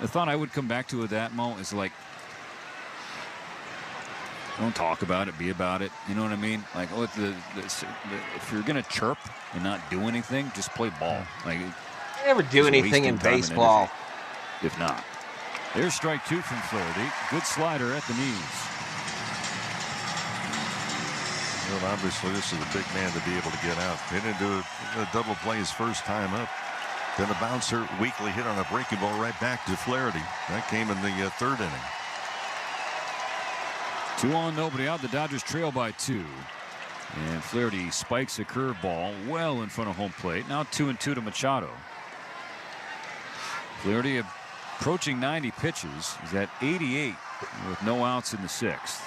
the thought I would come back to with that, Mo, is like, don't talk about it, be about it. You know what I mean? Like, if you're going to chirp and not do anything, just play ball. Like, I never do anything in baseball. If not. There's strike 2 from Flaherty. Good slider at the knees. Well, obviously, this is a big man to be able to get out. He didn't do a double play his first time up. Then a bouncer weakly hit on a breaking ball right back to Flaherty. That came in the third inning. 2 on, nobody out. The Dodgers trail by 2. And Flaherty spikes a curveball well in front of home plate. Now 2-2 to Machado. Flaherty approaching 90 pitches. He's at 88 with no outs in the 6th.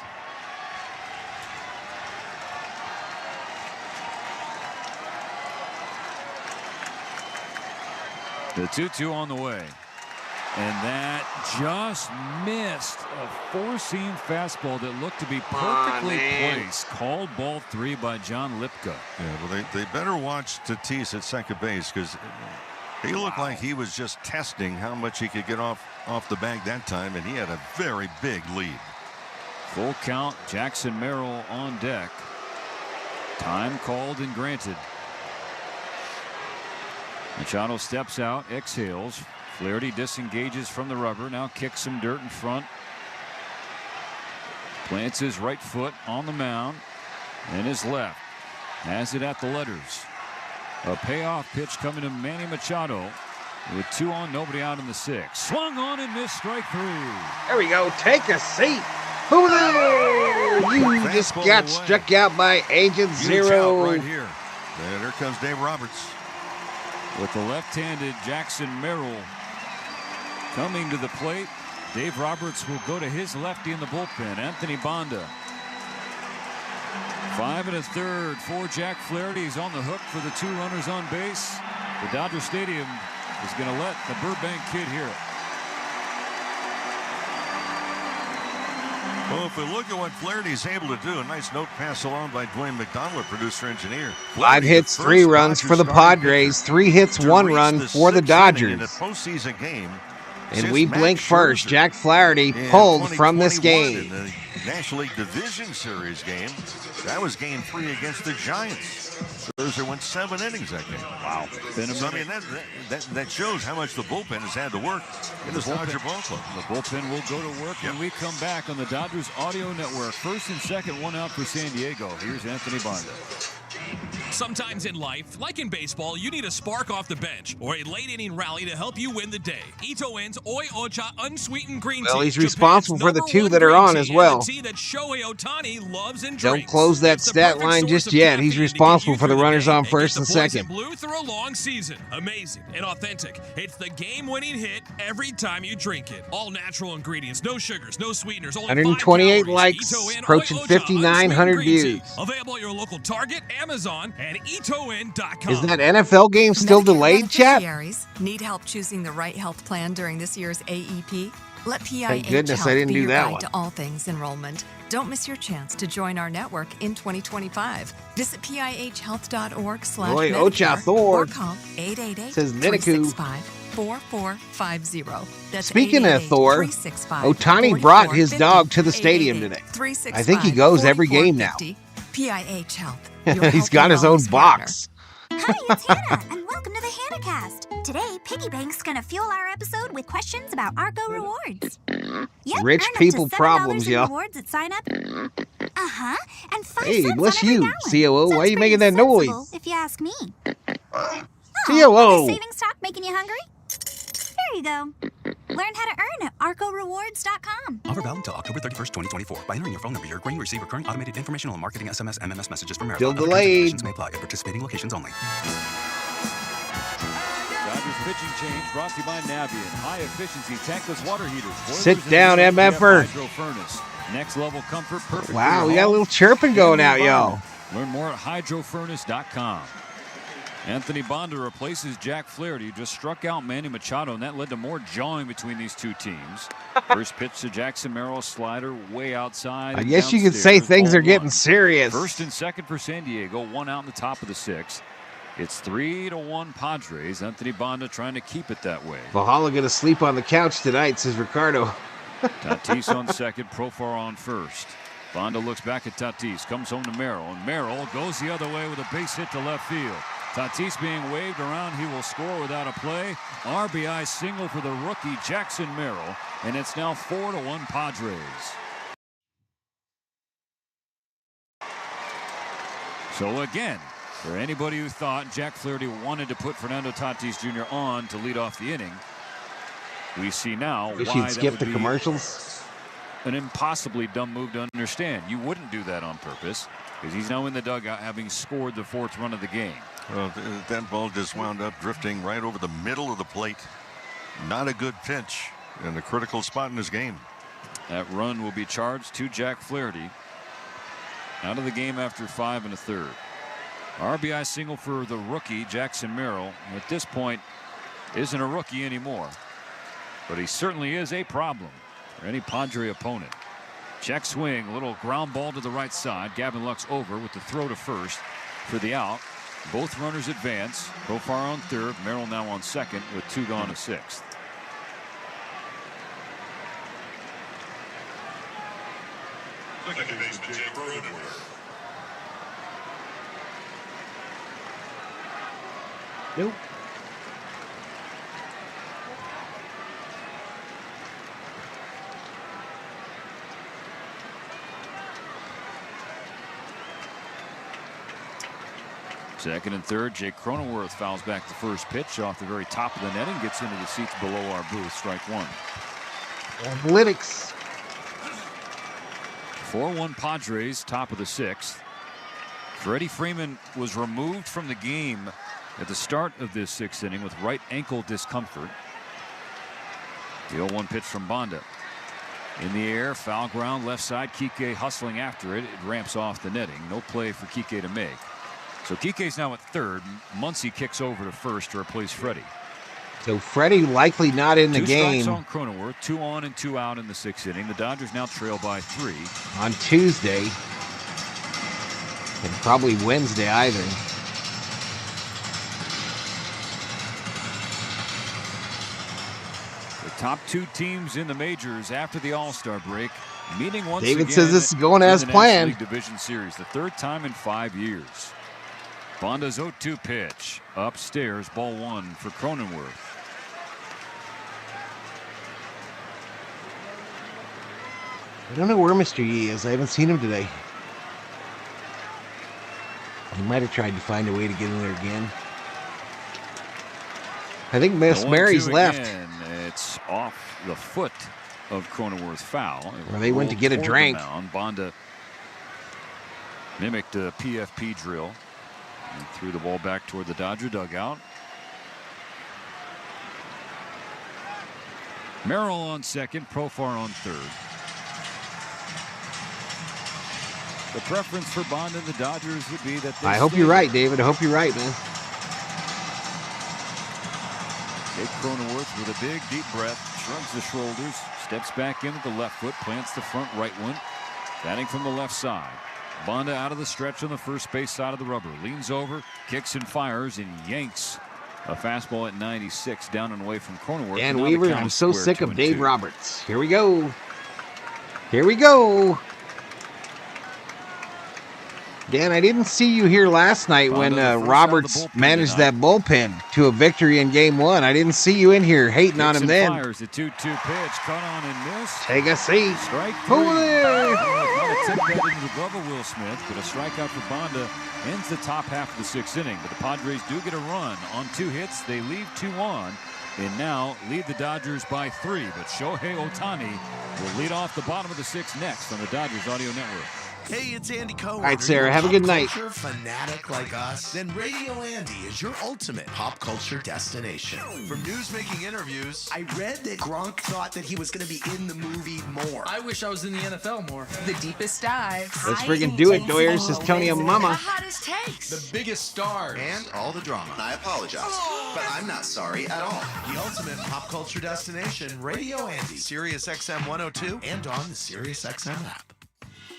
The 2-2 on the way. And that just missed a four-seam fastball that looked to be perfectly placed. Called ball 3 by John Lipka. Yeah, well, they better watch Tatis at second base because he looked like he was just testing how much he could get off the bag that time, and he had a very big lead. Full count. Jackson Merrill on deck. Time called and granted. Machado steps out, exhales. Flaherty disengages from the rubber. Now kicks some dirt in front. Plants his right foot on the mound. And his left. Has it at the letters. A payoff pitch coming to Manny Machado. With 2 on, nobody out in the 6th. Swung on and missed strike 3. There we go. Take a seat. Who there? You just got struck out by Agent Zero. Right here. And here comes Dave Roberts. With the left-handed Jackson Merrill coming to the plate, Dave Roberts will go to his lefty in the bullpen, Anthony Banda. 5 1/3 for Jack Flaherty. He's on the hook for the 2 runners on base. The Dodger Stadium is going to let the Burbank kid hear it. Well, if we look at what Flaherty's able to do, a nice note pass along by Dwayne McDonald, producer engineer. 5 hits, 3 runs for the Padres. 3 hits, 1 run for the Dodgers. In a postseason game. And we blink first. Jack Flaherty pulled from this game. In the National League Division Series game. That was game 3 against the Giants. Scherzer went 7 innings that game. Wow. So, I mean, that shows how much the bullpen has had to work in this Dodger ball club. The bullpen will go to work when we come back on the Dodgers Audio Network. First and second, 1 out for San Diego. Here's Anthony Banda. Sometimes in life, like in baseball, you need a spark off the bench or a late inning rally to help you win the day. Itoen's Oi Ocha unsweetened green tea. Well, he's responsible for the 2 that are on as well. Tea that Shohei Ohtani loves and Don't drinks. close that stat line just yet. He's responsible for the runners on first and second. Blue through a long season. Amazing and authentic. It's the game-winning hit every time you drink it. All natural ingredients, no sugars, no sweeteners. Only 128 likes, approaching 5,900 views. Available at your local Target, Amazon, and itoen.com. Is that NFL game still delayed, chat? Need help choosing the right health plan during this year's AEP? Let PIH Thank goodness Health I didn't be do your that guide one. to all things enrollment. Don't miss your chance to join our network in 2025 Visit PIHhealth.org/Medicare or call 888-365-4450. That's Speaking of Thor, Ohtani brought his dog to the stadium today. I think he goes every game now. PIH Health. He's got his own box. Hi, it's Hannah, and welcome to the HannahCast. Today, Piggy Bank's gonna fuel our episode with questions about Arco rewards. Yep, Rich earn up people to $7 problems, in y'all. rewards at sign up. Uh-huh, and 5 Hey, cents bless on every you, gallon. COO. Why are you making that Sensible, noise? if you ask me. COO. Is savings talk making you hungry? There you go. Learn how to earn at arcorewards.com. Offer valid until October 31st, 2024. By entering your phone number, you're agreeing to receive recurring automated informational and marketing SMS, MMS messages from Still Marathon. delayed. May apply at participating locations only. Dodgers pitching change brought to you by Navien. High-efficiency tankless water heaters. Sit down, MFer. Hydro furnace. Next level comfort, perfect. Wow, we got a little chirping going out, y'all. Learn more at hydrofurnace.com. Anthony Banda replaces Jack Flaherty, who just struck out Manny Machado, and that led to more jawing between these two teams. First pitch to Jackson Merrill, slider way outside. I guess you could say things are getting serious. First and second for San Diego, 1 out in the top of the 6th. It's 3-1 Padres. Anthony Banda trying to keep it that way. Valhalla gonna sleep on the couch tonight, says Ricardo. Tatis on second, Profar on first. Banda looks back at Tatis, comes home to Merrill, and Merrill goes the other way with a base hit to left field. Tatis being waved around. He will score without a play. RBI single for the rookie Jackson Merrill, and it's now 4-1 Padres. So again, for anybody who thought Jack Flaherty wanted to put Fernando Tatis Jr. on to lead off the inning, we see now Wish why you'd that skip would the be commercials. an impossibly dumb move to understand. You wouldn't do that on purpose because he's now in the dugout having scored the 4th run of the game. Well, that ball just wound up drifting right over the middle of the plate. Not a good pitch in the critical spot in this game. That run will be charged to Jack Flaherty. Out of the game after 5 1/3. RBI single for the rookie Jackson Merrill. At this point, isn't a rookie anymore, but he certainly is a problem for any Padre opponent. Check swing, a little ground ball to the right side. Gavin Lux over with the throw to first for the out. Both runners advance. Profar on third. Merrill now on second with 2 gone to 6th. Second baseman Jake Cronenworth. Nope. Second and third, Jake Cronenworth fouls back the first pitch off the very top of the netting, gets into the seats below our booth. Strike 1. Analytics. 4-1 Padres, top of the 6th. Freddie Freeman was removed from the game at the start of this 6th inning with right ankle discomfort. The 0-1 pitch from Bonda. In the air, foul ground, left side. Kike hustling after it. It ramps off the netting. No play for Kike to make. So Kike's now at third. Muncy kicks over to first to replace Freddy. So Freddy likely not in the game. 2 strikes on Cronenworth, 2 on and 2 out in the 6th inning. The Dodgers now trail by 3. On Tuesday. And probably Wednesday either. The top 2 teams in the majors after the All-Star break meeting once again. David says this is going as planned. National League Division Series, the 3rd time in 5 years. Bonda's 0-2 pitch. Upstairs, ball 1 for Cronenworth. I don't know where Mr. Yee is. I haven't seen him today. He might have tried to find a way to get in there again. I think Miss Mary's left. Again. It's off the foot of Cronenworth foul. Or they went to get a drink. Bonda mimicked a PFP drill and threw the ball back toward the Dodger dugout. Merrill on second, Profar on third. The preference for Bonda and the Dodgers would be that they I hope you're right, David. I hope you're right, man. Jake Cronenworth with a big, deep breath, shrugs the shoulders, steps back in with the left foot, plants the front right one, batting from the left side. Bonda out of the stretch on the first base side of the rubber, leans over, kicks and fires, and yanks a fastball at 96 down and away from Cronenworth. Dan Weaver, I'm so sick of Dave Roberts. Here we go. Here we go. Dan, I didn't see you here last night when Roberts managed that bullpen to a victory in Game 1. I didn't see you in here hating on him then. Fires a 2-2 pitch, caught on and missed. Take a seat. Strike 3. Over there. Not a tip that into the glove of Will Smith, but a strikeout for Bonda ends the top half of the 6th inning. But the Padres do get a run on 2 hits. They leave 2 on and now lead the Dodgers by 3. But Shohei Ohtani will lead off the bottom of the 6th next on the Dodgers Audio Network. Hey, it's Andy Cohen. All right, Sarah, have a good night. If you're a fanatic like us, then Radio Andy is your ultimate pop culture destination. From news-making interviews, I read that Gronk thought that he was going to be in the movie more. I wish I was in the NFL more. The deepest dives. Let's friggin' do it, Doyer, says Tony and Mama. The hottest takes. The biggest stars. and all the drama. I apologize, but I'm not sorry at all. The ultimate pop culture destination, Radio Andy. Sirius XM 102 and on the Sirius XM app.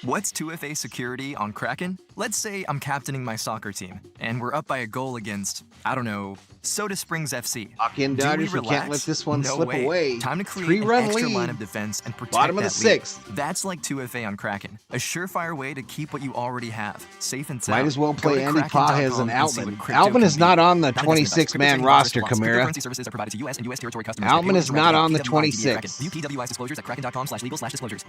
What's 2FA security on Kraken? Let's say I'm captaining my soccer team, and we're up by a goal against, I don't know, Soda Springs FC. Lock in, Dodgers. We can't let this one slip way. away. Time to create 3-run an extra lead. line of defense and protect Bottom of the that lead. 6th. That's like 2FA on Kraken. A surefire way to keep what you already have safe and sound. Might as well Go play to Andy Pages and kraken.com see Altman. what crypto Altman can is be. not on the Not investment advice. 26-man Cryptocurrency roster, loss. Chimera. Cryptocurrency services are provided to U.S. and U.S. territory customers. Altman is not on the PWI 26. View PWI's disclosures at kraken.com/legal/disclosures.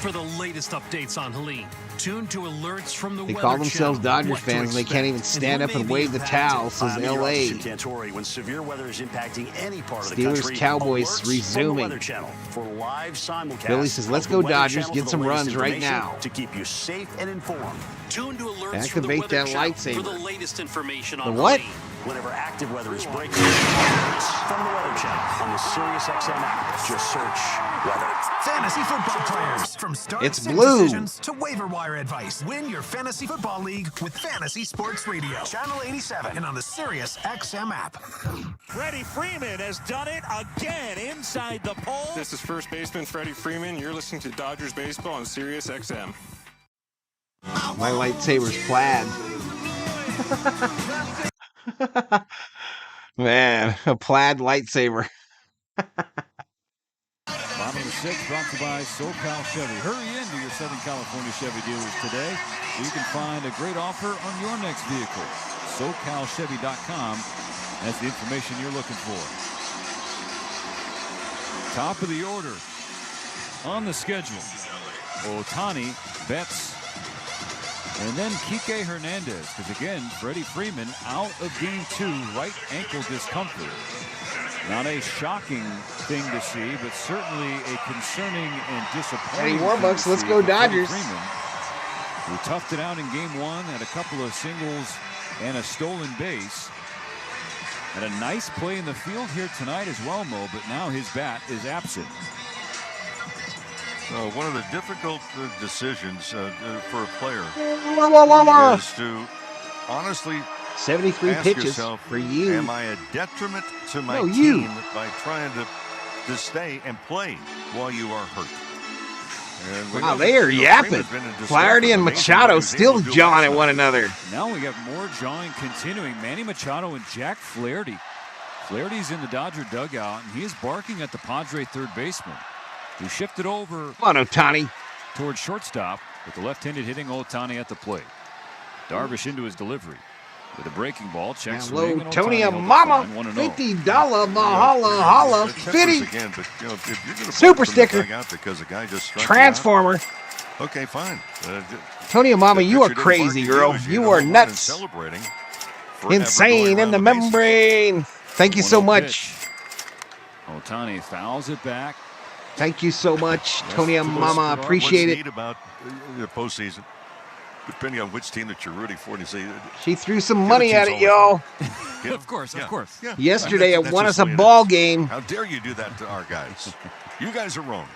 For the latest updates on Helene, tune to alerts from the They Weather call themselves Channel. Dodgers What to fans and they can't even expect stand and up when and may wave be the towel, says I'm LA. Cantori. When severe weather is impacting any part of the Steelers, country, Cowboys alerts from the resuming. Weather Channel for live simulcast. Billy says, let's of go the Weather Dodgers, Channel get for the some latest runs right information now. to keep you safe and informed. Tune to alerts Activate from the Weather that Channel lightsaber. for the latest information The on what? Helene. Whenever active weather is breaking, alerts from the Weather Channel on the SiriusXM app. Just search weather. Fantasy football players, from start It's sit blue. decisions to waiver wire advice. Win your fantasy football league with Fantasy Sports Radio, Channel 87, and on the SiriusXM app. Freddie Freeman has done it again inside the pole. This is first baseman Freddie Freeman. You're listening to Dodgers Baseball on Sirius XM. My lightsaber's plaid. Man, a plaid lightsaber. Bottom of the 6th brought to you by SoCal Chevy. Hurry into your Southern California Chevy dealers today so you can find a great offer on your next vehicle. SoCalChevy.com. That's the information you're looking for. Top of the order on the schedule. Ohtani, Betts, and then Kike Hernandez, because again, Freddie Freeman out of game 2, right ankle discomfort. Not a shocking thing to see, but certainly a concerning and disappointing. Hey, Warbucks, let's go Dodgers. Freeman, who toughed it out in game 1, had a couple of singles and a stolen base. And a nice play in the field here tonight as well, Mo, but now his bat is absent. One of the difficult decisions for a player is to honestly 73 ask pitches yourself, for you. Am I a detriment to my No, team you. by trying to stay and play while you are hurt? And we Wow, know they that, are you know, yapping. Freeman's been in discussion Flaherty and with Mason, Machado what he was still able to do jawing last at one night. another. Now we got more jawing continuing. Manny Machado and Jack Flaherty. Flaherty's in the Dodger dugout, and he is barking at the Padre third baseman, who shifted over Come on, Ohtani. towards shortstop with the left-handed hitting Ohtani at the plate. Darvish into his delivery with a breaking ball. Check swing. Hello, and Tony Ohtani held it Mama. fine, 1-0. $50 Valhalla holla. The tempers 50. again, but, you know, if you're gonna Super bark from the sticker. dugout because a guy just struck you Transformer. out, okay, fine. Tony Mama, the you are pitcher didn't bark crazy, at girl. as You know, are and nuts. celebrating forever Insane going in the around bases. membrane. Thank you so 1-0 much. pitch. Ohtani fouls it back. Thank you so much, That's Tony the Mama. most- Appreciate what's it. neat about the postseason, depending on which team that you're rooting for, you say She threw some the money at team's it, always y'all. Of course. Yeah. Yesterday, That's it won just us a the way it ball is. game. How dare you do that to our guys? You guys are wrong.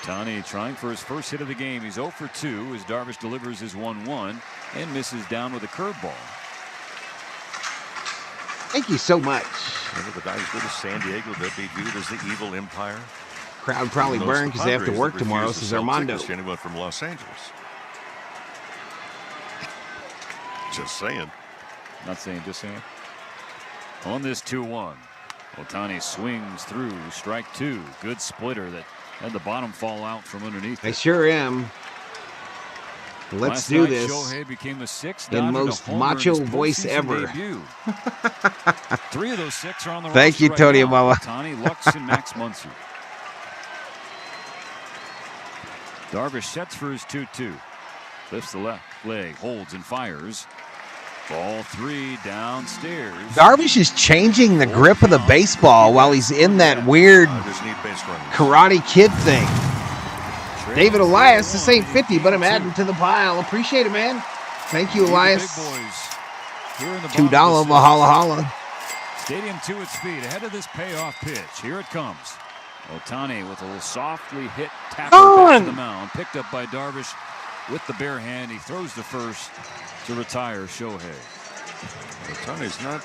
Ohtani trying for his first hit of the game. He's 0 for 2 as Darvish delivers his 1-1 and misses down with a curveball. Thank you so much. Remember the Dodgers go to San Diego, they'll be viewed as the evil empire. Crowd probably Even though it's burned the because they have to Padres work that tomorrow, refuse to says sell Armando. tickets to anyone from Los Angeles. Just saying. Not saying, just saying. On this 2-1, Ohtani swings through strike 2. Good splitter that had the bottom fall out from underneath. I sure am. Let's Last do night, this. Shohei became the 6th In Dodger to most homer macho in his voice postseason ever. debut. 3 of those 6 are on the Thank roster you, right Tony now. Mama. Ohtani, Lux, and Max Muncy. Darvish sets for his 2-2. Lifts the left leg, holds and fires. Ball 3 downstairs. Darvish is changing the grip of the baseball while he's in that weird Just need base runners. Karate Kid thing. David Elias, this ain't 50, but I'm adding to the pile. Appreciate it, man. Thank you, Elias. $2 Valhalla holla. Stadium to its feet, ahead of this payoff pitch. Here it comes. Ohtani with a softly hit tapper back to the mound. Picked up by Darvish with the bare hand. He throws the first to retire Shohei. Ohtani's not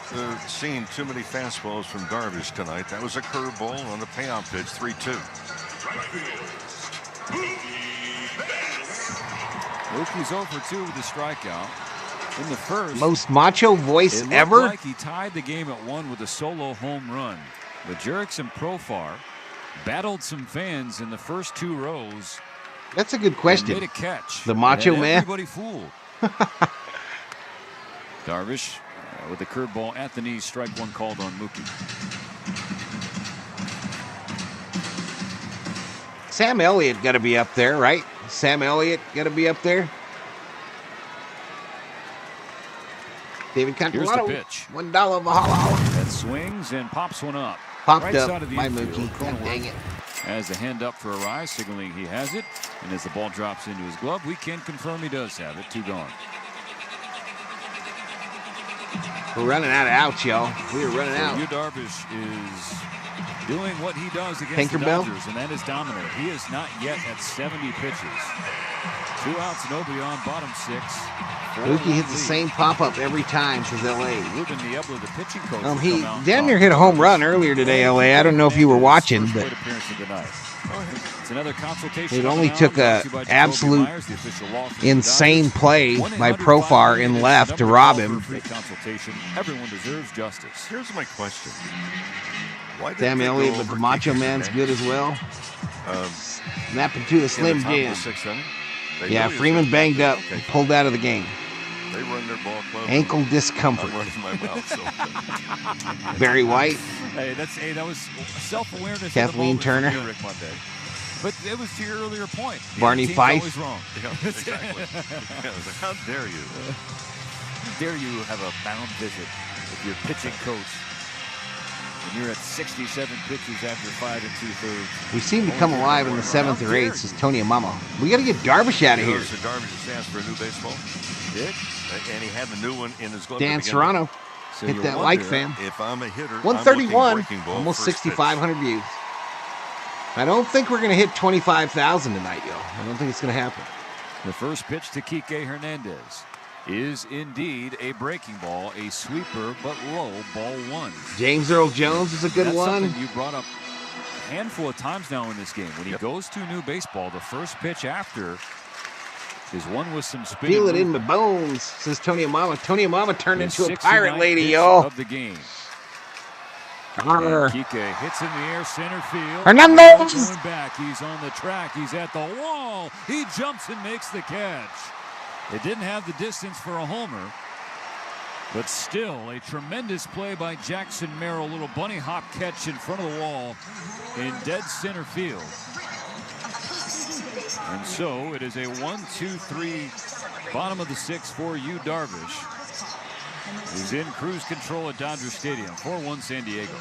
seen too many fastballs from Darvish tonight. That was a curveball on the payoff pitch, 3-2. Mookie's over 2 with a strikeout. In the first, most macho voice it ever. Like he tied the game at 1 with a solo home run. But Jurickson and Profar battled some fans in the first 2 rows. That's a good question. Made a catch. The macho man. Everybody fooled. Darvish with a curveball at the knees. Strike 1 called on Mookie. Sam Elliott got to be up there, right? Sam Elliott got to be up there. David Cantelano, $1 Valhalla. That swings and pops one up. Popped right up side of the by infield. Mookie. God dang it. As the hand up for a rise, signaling he has it. And as the ball drops into his glove, we can confirm he does have it. 2 gone. We're running out of outs, y'all. We are running out. Yu Darvish is doing what he does against Tinkerbell? the Dodgers, and that is dominant. He is not yet at 70 pitches. 2 outs, nobody on, bottom 6. Mookie hits the same pop-up every time since L.A. Ruben Niebla, the pitching coach, He damn near hit a home run earlier today, L.A. I don't know if you were watching, but it's another consultation. it only took a absolute insane play by Profar in left to rob him. Everyone deserves justice. Here's my question. Why Sam Elliott, but the Macho Man's good as well. Snapping to a Slim Jim. Yeah, Freeman banged up, pulled out of the game. They run their ball club. Ankle discomfort. I'm running my mouth, so. Barry White. That was self-awareness. Kathleen Turner. Rick Monday. But it was to your earlier point. Barney Fife. Always wrong. Yeah, exactly. How dare you? Dare you have a mound visit with your pitching coach when you're at 67 pitches after 5 2/3. We seem to come alive in the 7th or 8th, says Tony Amama. We got to get Darvish out of here. So Darvish has asked for a new baseball. Did? And he had the new one in his glove. Dan Serrano. So hit that like, fam. If I'm a hitter, 131. Almost 6,500 views. I don't think we're going to hit 25,000 tonight, yo. I don't think it's going to happen. The first pitch to Kike Hernandez is indeed a breaking ball, a sweeper, but low, ball 1. James Earl Jones is a good one. Something you brought up a handful of times now in this game. When he goes to new baseball, the first pitch after is one with some spin. Feel it in my bones, says Tony Amama. Tony Amama turned into a pirate lady, yo. Of the game. Kike hits in the air, center field. Hernandez! Going back, he's on the track, he's at the wall. He jumps and makes the catch. It didn't have the distance for a homer, but still a tremendous play by Jackson Merrill. Little bunny hop catch in front of the wall in dead center field. And so it is a 1-2-3 bottom of the 6th for Yu Darvish, who's in cruise control at Dodger Stadium. 4-1 San Diego.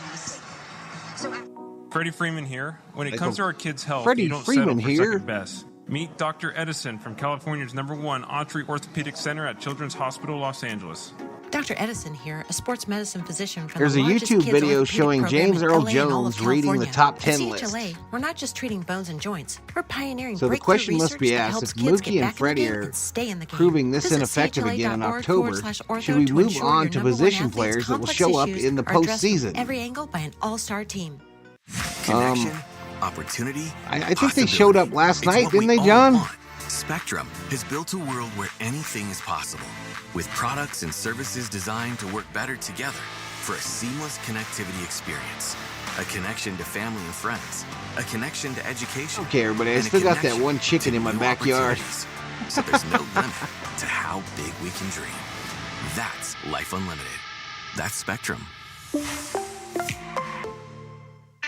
Freddie Freeman here. When it comes to our kids' health, Freddie you don't Freeman settle for here. second best. Meet Dr. Edison from California's #1 Autry Orthopedic Center at Children's Hospital, Los Angeles. Dr. Edison here, a sports medicine physician from There's the a largest YouTube kids video orthopedic showing program James in Earl LA and all of Jones reading the California. top 10 At list. CHLA, we're not just treating bones and joints. We're pioneering So the breakthrough question must be research that asked, helps if kids Mookie get and back in the Freddie game are and stay in the game. proving this Visit ineffective again in October, CHLA.org/ortho should we to move ensure on your to number one position athlete's players that will complex show up issues in the are addressed from postseason? every angle by an all-star team. Connection, opportunity, I think they showed up last night, didn't they, John? Spectrum has built a world where anything is possible, with products and services designed to work better together for a seamless connectivity experience. A connection to family and friends, a connection to education. Okay, everybody, I and a still got that connection one chicken to in my new backyard. opportunities. So there's no limit to how big we can dream. That's Life Unlimited. That's Spectrum.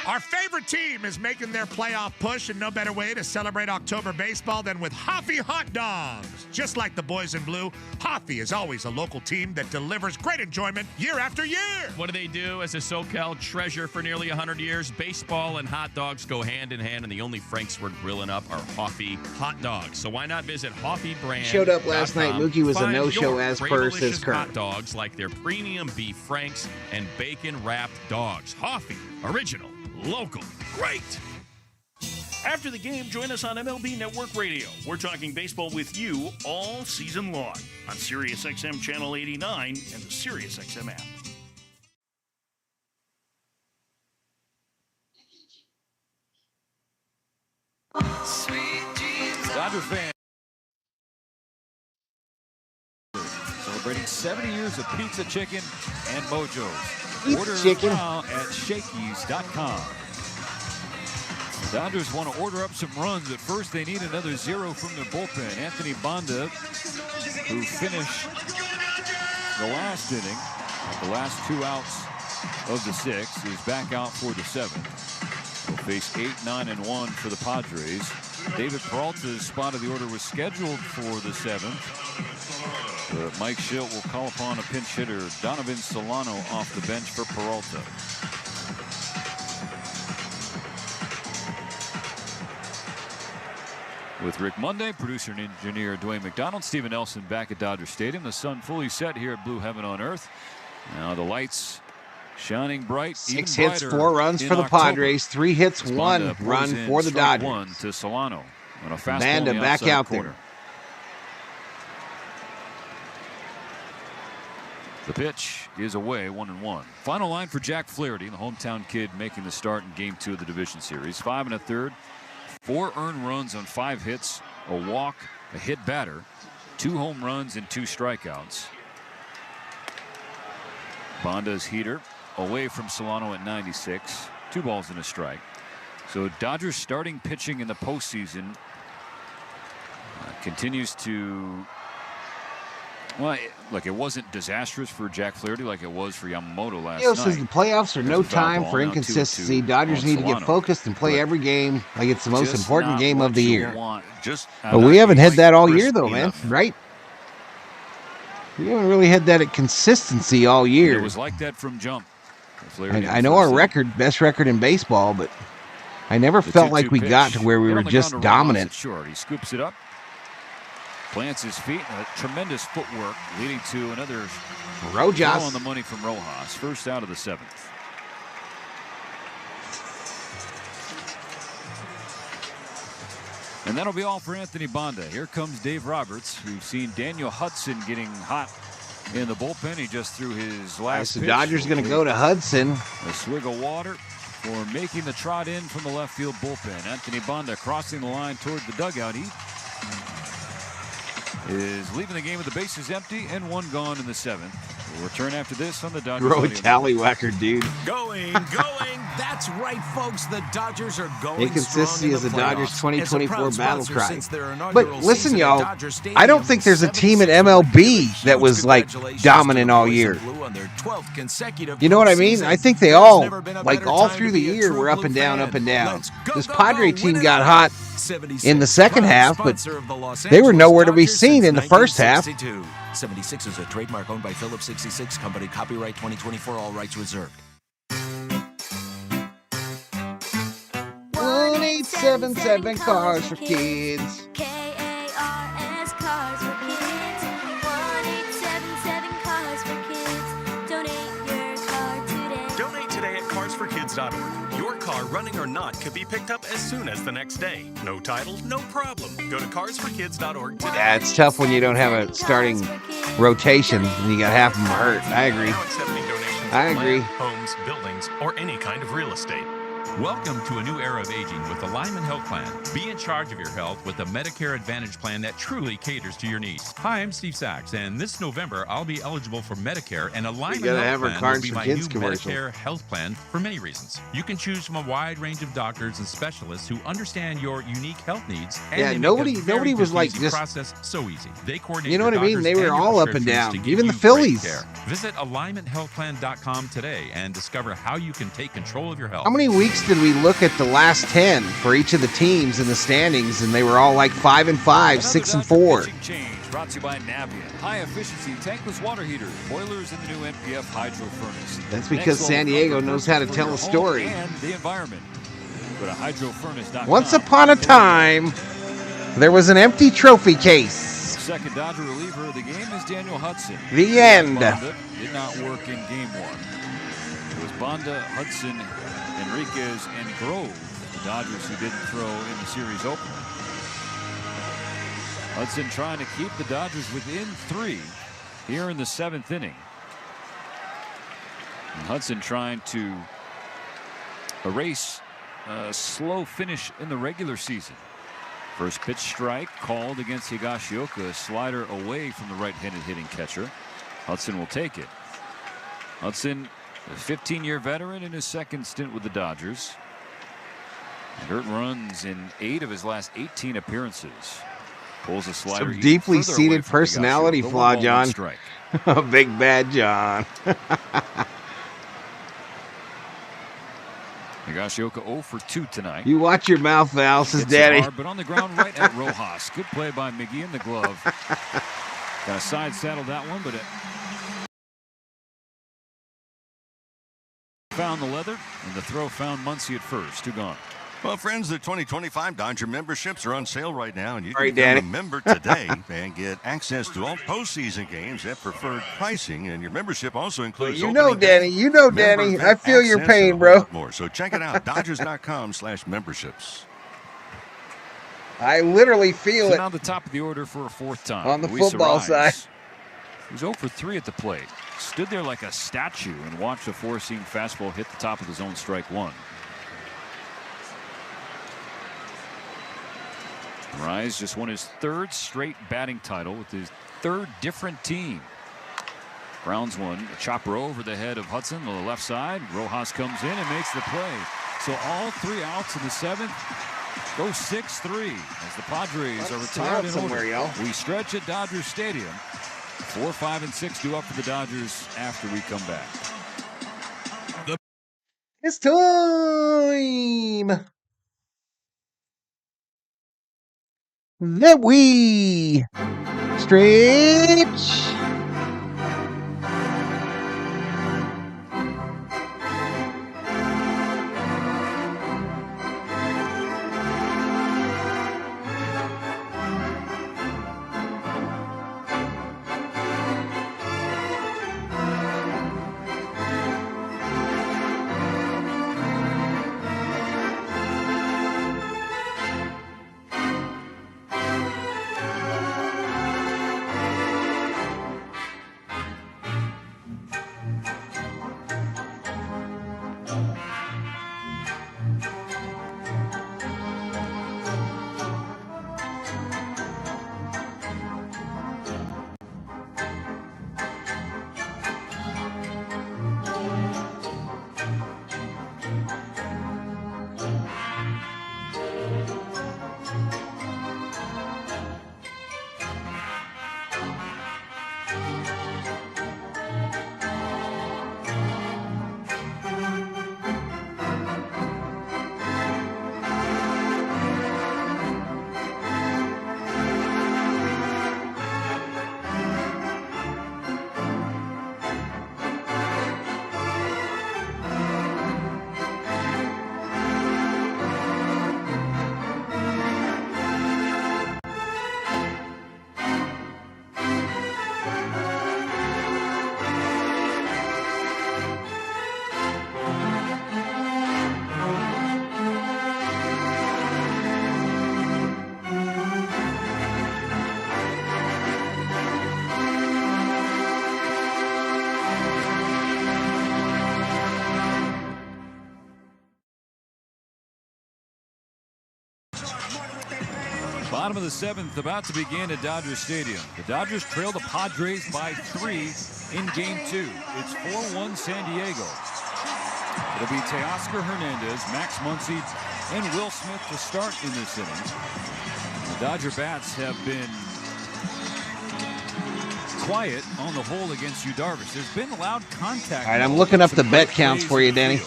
Our favorite team is making their playoff push, and no better way to celebrate October baseball than with Hoffy Hot Dogs. Just like the boys in blue, Hoffy is always a local team that delivers great enjoyment year after year. What do they do as a SoCal treasure for nearly 100 years? Baseball and hot dogs go hand in hand, and the only Franks we're grilling up are Hoffy Hot Dogs. So why not visit HoffyBrand.com? Showed up last night. Mookie was a Find no-show your as great per delicious says Kurt. hot dogs like their premium beef Franks and bacon-wrapped dogs. Hoffy, original, local, great. After the game, join us on MLB Network Radio. We're talking baseball with you all season long on SiriusXM Channel 89 and the SiriusXM app. Dodger fans. celebrating 70 years of pizza, chicken, and mojos. Order chicken. now at Shakey's.com. The Dodgers want to order up some runs. At first, they need another 0 from their bullpen. Anthony Banda, who finished the last inning, the last 2 outs of the 6th, is back out for the 7th. Will face 8, 9, and 1 for the Padres. David Peralta's spot of the order was scheduled for the 7th. Mike Schilt will call upon a pinch hitter, Donovan Solano, off the bench for Peralta. With Rick Monday, producer and engineer Dwayne McDonald, Stephen Nelson back at Dodger Stadium. The sun fully set here at Blue Heaven on Earth. Now the lights shining bright. 6 hits, 4 runs for the Padres. 3 hits, 1 run for the Dodgers. 1 to Solano on a fastball Banda in the back outside out corner. there. The pitch is away, 1-1. Final line for Jack Flaherty, the hometown kid making the start in Game 2 of the Division Series. 5 1/3, 4 earned runs on 5 hits, a walk, a hit batter, 2 home runs, and 2 strikeouts. Banda's heater away from Solano at 96. 2 balls and a strike. So Dodgers starting pitching in the postseason continues to. Well, look, it wasn't disastrous for Jack Flaherty like it was for Yamamoto last Leo night. says the playoffs are no time for inconsistency. Dodgers need to get focused and play every game like it's the most important game of the year. But we haven't had that all year, though, man. Right? We haven't really had that at consistency all year. It was like that from jump. I know our record, best record in baseball, but I never felt like we got to where we were just dominant. Short. He scoops it up. Plants his feet, and a tremendous footwork leading to another Rojas throw on the money from Rojas. First out of the 7th. And that'll be all for Anthony Banda. Here comes Dave Roberts. We've seen Daniel Hudson getting hot in the bullpen. He just threw his last pitch. The Dodgers going to go to Hudson. A swig of water for making the trot in from the left field bullpen. Anthony Banda crossing the line toward the dugout. He is leaving the game with the bases empty and 1 gone in the 7th. We'll return after this on the Dodgers. Throw a tallywhacker, dude. Going. That's right, folks. The Dodgers are going. Inconsistency is the Dodgers 2024 battle cry. But listen, y'all, I don't think there's a team in MLB that was like dominant all year. You know what I mean? I think they all, like all through the year, were up and down, up and down. This Padre team got hot in the second half, but they were nowhere to be seen in the first half. 76 is a trademark owned by Phillips 66 Company. Copyright 2024. All rights reserved. 1877 Cars for Kids. KARS Cars for Kids. 1877 Cars for Kids. Donate your car today. Donate today at carsforkids.org. Your car, running or not, could be picked up as soon as the next day. No title, no problem. Go to carsforkids.org today. Yeah, it's tough when you don't have a starting rotation and you got half of them hurt. I agree. Now accepting donations I of agree. land, homes, buildings, or any kind of real estate. Welcome to a new era of aging with the Lyman Health Plan. Be in charge of your health with a Medicare Advantage plan that truly caters to your needs. Hi, I'm Steve Sachs, and this November I'll be eligible for Medicare, and a Lyman Health Plan will be my new Medicare health plan for many reasons. You can choose from a wide range of doctors and specialists who understand your unique health needs. And Yeah, they nobody was like just just process so easy. They coordinate. You know what I mean? your They doctors were and your all up and prescriptions down, to give even the you great Phillies. care. Visit alignmenthealthplan.com today and discover how you can take control of your health. How many weeks did we look at the last 10 for each of the teams in the standings, and they were all like 5-5, 6-4. Change brought to you by Navient. High efficiency tankless water heaters, boilers in the new NPF hydro furnace. That's because San Diego knows how to tell a story. And the environment. Go to hydrofurnace.com. Once upon a time, there was an empty trophy case. Second Dodger reliever of the game is Daniel Hudson. The end. Banda did not work in game 1. It was Banda, Hudson, Enriquez, and Grove, the Dodgers who didn't throw in the series opener. Hudson trying to keep the Dodgers within 3 here in the 7th inning. And Hudson trying to erase a slow finish in the regular season. First pitch strike called against Higashioka, a slider away from the right-handed hitting catcher. Hudson will take it. Hudson, a 15-year veteran in his second stint with the Dodgers. And earned runs in 8 of his last 18 appearances. Pulls a slider. Some deeply seated personality flaw, John. Big bad John. Higashioka 0 for 2 tonight. You watch your mouth, Val, says Daddy. Hard, but on the ground right at Rojas. Good play by McGee in the glove. Got a side saddle that one, but it found the leather, and the throw found Muncy at first. 2 gone. Well, friends, the 2025 Dodger memberships are on sale right now, and you can Daddy. become a member today and get access to all postseason games at preferred pricing. And your membership also includes Danny. You know, Danny. I feel your pain, bro. More. So check it out, Dodgers.com/memberships. I literally feel it. Now the top of the order for a 4th time. On the Luis football Ariz. side. He was 0 for 3 at the plate. Stood there like a statue and watched a 4-seam fastball hit the top of his own strike 1. Ariz just won his 3rd straight batting title with his 3rd different team. Browns one, a chopper over the head of Hudson on the left side. Rojas comes in and makes the play. So all 3 outs in the 7th. Go 6-3 as the Padres are retired in order. We stretch at Dodger Stadium. 4, 5, and 6 due up for the Dodgers after we come back. It's time that we stretch. Bottom of the 7th about to begin at Dodger Stadium. The Dodgers trail the Padres by 3 in Game 2. It's 4-1 San Diego. It'll be Teoscar Hernandez, Max Muncy, and Will Smith to start in this inning. The Dodger bats have been quiet on the whole against Darvish. There's been loud contact. All right, I'm looking up the bet counts for you, Danny.